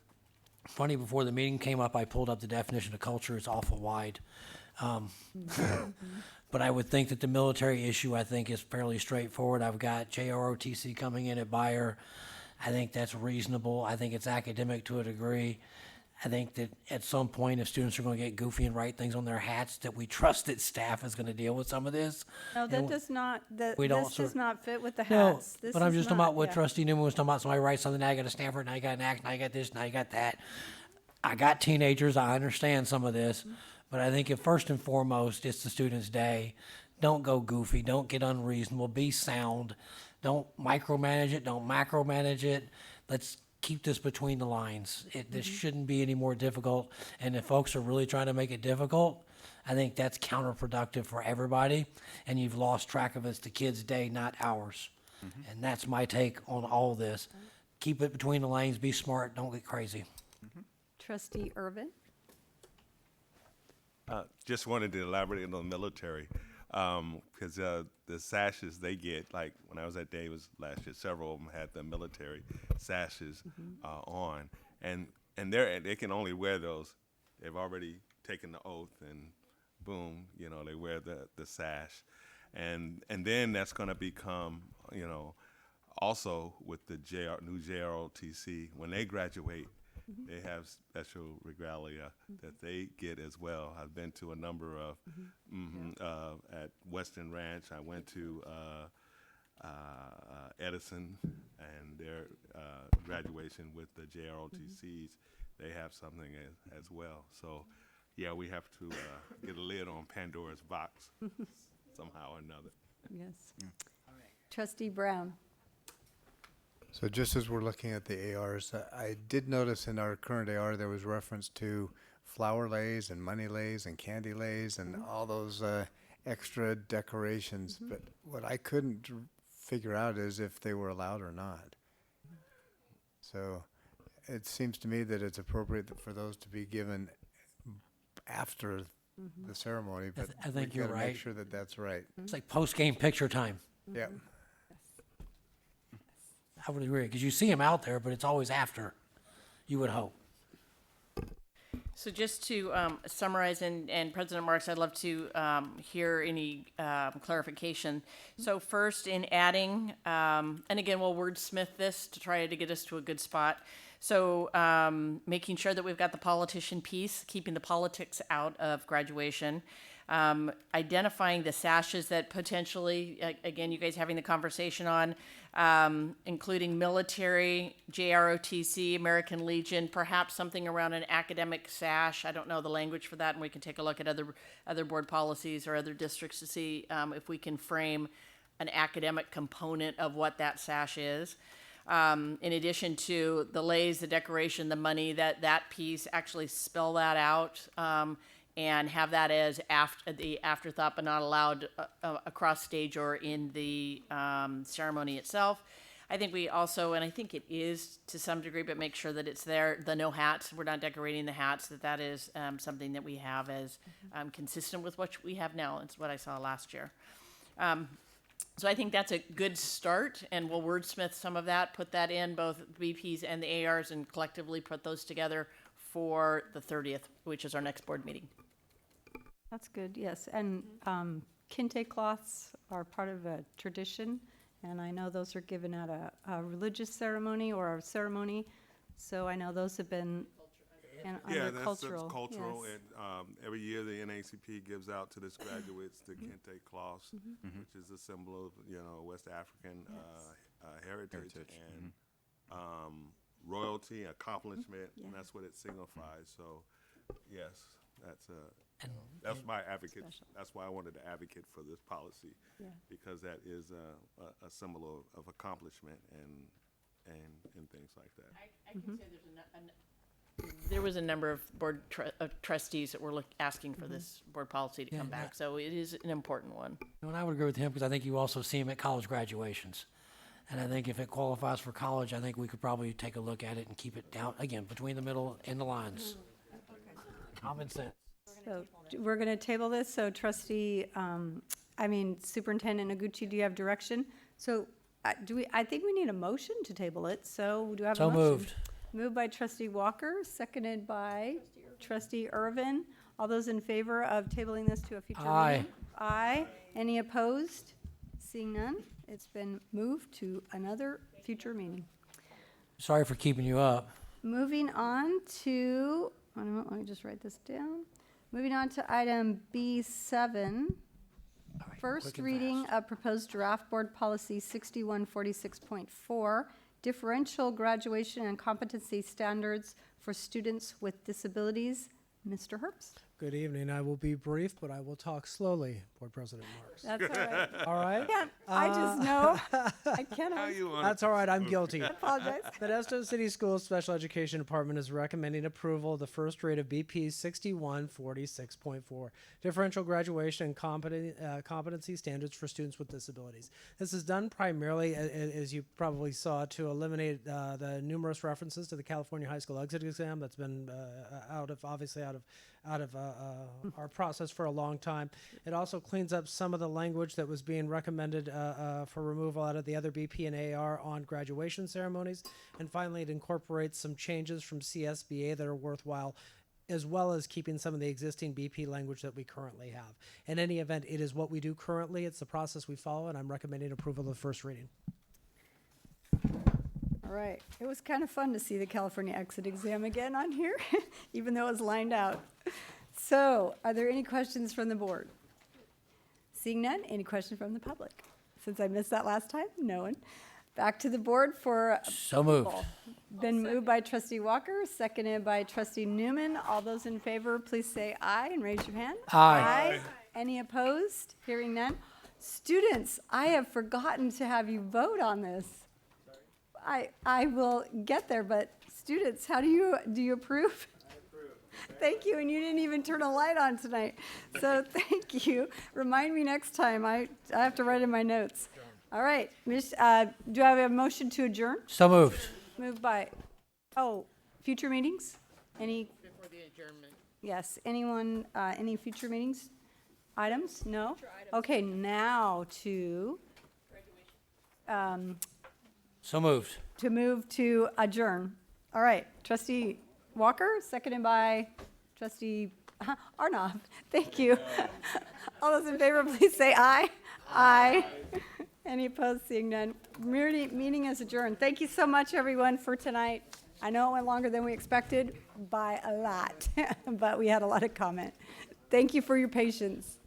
funny, before the meeting came up, I pulled up the definition of culture. It's awful wide. But I would think that the military issue, I think, is fairly straightforward. I've got JROTC coming in at Bayer. I think that's reasonable. I think it's academic to a degree. I think that at some point, if students are going to get goofy and write things on their hats, that we trust that staff is going to deal with some of this. No, that And does not, we don't this does not fit with the No, hats. This but I'm is just talking not- about what yeah. Trustee Newman was talking about. Somebody writes something, now I got a Stanford, now you got an act, now you got this, now you got that. I got teenagers, I understand some of this, but I think if first and foremost, it's the student's day. Don't go goofy, don't get unreasonable, be sound. Don't micromanage it, don't macromanage it. Let's keep this between the lines. This shouldn't be any more difficult. And if folks are really trying to make it difficult, I think that's counterproductive for everybody. And you've lost track of it's the kids' day, not ours. And that's my take on all this. Keep it between the lanes, be smart, don't get crazy. Trustee Irvin? Just wanted to elaborate on the military, because the sashes they get, like when I was at Davis last year, several of them had the military sashes on, and they can only wear those. They've already taken the oath, and boom, they wear the sash, and then that's going to become, also with the new JROTC when they graduate. They have special regalia that they get as well. I've been to a number of, at Western Ranch. I went to Edison and their graduation with the JROTCs. They have something as well. So, yeah, we have to get a lid on Pandora's box somehow or another. Yes. Trustee Brown? So just as we're looking at the ARs, I did notice in our current AR there was reference to flower lays and money lays and candy lays and all those extra decorations. But what I couldn't figure out is if they were allowed or not. So it seems to me that it's appropriate for those to be given after the ceremony. But I think we you're gotta right. make sure that that's right. It's like post-game picture time. Yeah. I would agree, because you see them out there, but it's always after, you would hope. So just to summarize, and President Marks, I'd love to hear any clarification. So first, in adding, and again, we'll wordsmith this to try to get us to a good spot. So making sure that we've got the politician piece, keeping the politics out of graduation. Identifying the sashes that potentially, again, you guys having the conversation on, including military, JROTC, American Legion, perhaps something around an academic sash. I don't know the language for that, and we can take a look at other board policies or other districts to see if we can frame an academic component of what that sash is. In addition to the lays, the decoration, the money, that piece, actually spell that out. and have that as the afterthought, but not allowed across stage or in the ceremony itself. I think we also, and I think it is to some degree, but make sure that it's there. The no hats, we're not decorating the hats. That is something that we have as consistent with what we have now. It's what I saw last year. So I think that's a good start, and we'll wordsmith some of that, put that in both BPs and the ARs, and collectively put those together for the 30th, which is our next board meeting. That's good, yes. And kente cloths are part of a tradition, and I know those are given at a religious ceremony or a ceremony. So I know those have been Yeah, under cultural. That's cultural, Yes. and every year the NACP gives out to its graduates the kente cloths, which is a symbol of West African heritage and royalty, accomplishment, and that's what it signifies. So, yes, that's my advocate. That's why I wanted to advocate for this policy, because that is a symbol of accomplishment and things like that. I can say there was a number of board trustees that were asking for this board policy to come back, so it is an important one. And I would agree with him, because I think you also see him at college graduations. And I think if it qualifies for college, I think we could probably take a look at it and keep it down, again, between the middle and the lines. Common sense. So we're going to table this. So Superintendent Noguchi, do you have direction? So I think we need a motion to table it. So do I have a motion? Moved. Moved by Trustee Walker, seconded by Trustee Irvin. All those in favor of tabling this to a future meeting? Aye. Any opposed? Seeing none, it's been moved to another future meeting. Sorry for keeping you up. Moving on to, let me just write this down. Moving on to item B7. First reading of proposed draft board policy 6146.4, differential graduation and competency standards for students with disabilities. Mr. Herbst. Good evening. I will be brief, but I will talk slowly, Board President Marks. That's all right. All right? I just know. I cannot. That's all right. I'm guilty. I apologize. Modesto City Schools Special Education Department is recommending approval of the first read of BP 6146.4, differential graduation and competency standards for students with disabilities. This is done primarily, as you probably saw, to eliminate the numerous references to the California High School exit exam that's been out of our process for a long time. It also cleans up some of the language that was being recommended for removal out of the other BP and AR on graduation ceremonies. And finally, it incorporates some changes from CSBA that are worthwhile, as well as keeping some of the existing BP language that we currently have. In any event, it is what we do currently. It's the process we follow, and I'm recommending approval of the first reading. All right. It was kind of fun to see the California exit exam again on here, even though it was lined out. So, are there any questions from the board? Seeing none, any questions from the public? Since I missed that last time, no one. Back to the board for So moved. approval. Been moved by Trustee Walker, seconded by Trustee Newman. All those in favor, please say aye and raise your hand. Aye. Any opposed? Hearing none. Students, I have forgotten to have you vote on this. I will get there, but students, do you approve? I approve. Thank you, and you didn't even turn a light on tonight. So thank you. Remind me next time. I have to write in my notes. All right, do I have a motion to adjourn? So moved. Moved by, future meetings? Any? Before the adjournment. Yes, anyone, any future meetings? Items? No? Okay, now to, So moved. to move to adjourn. All right, Trustee Walker, seconded by Trustee Arnoff. Thank you. All those in favor, please say aye. Aye. Any opposed? Seeing none. Meeting is adjourned. Thank you so much, everyone, for tonight. I know it went longer than we expected by a lot, but we had a lot of comment. Thank you for your patience.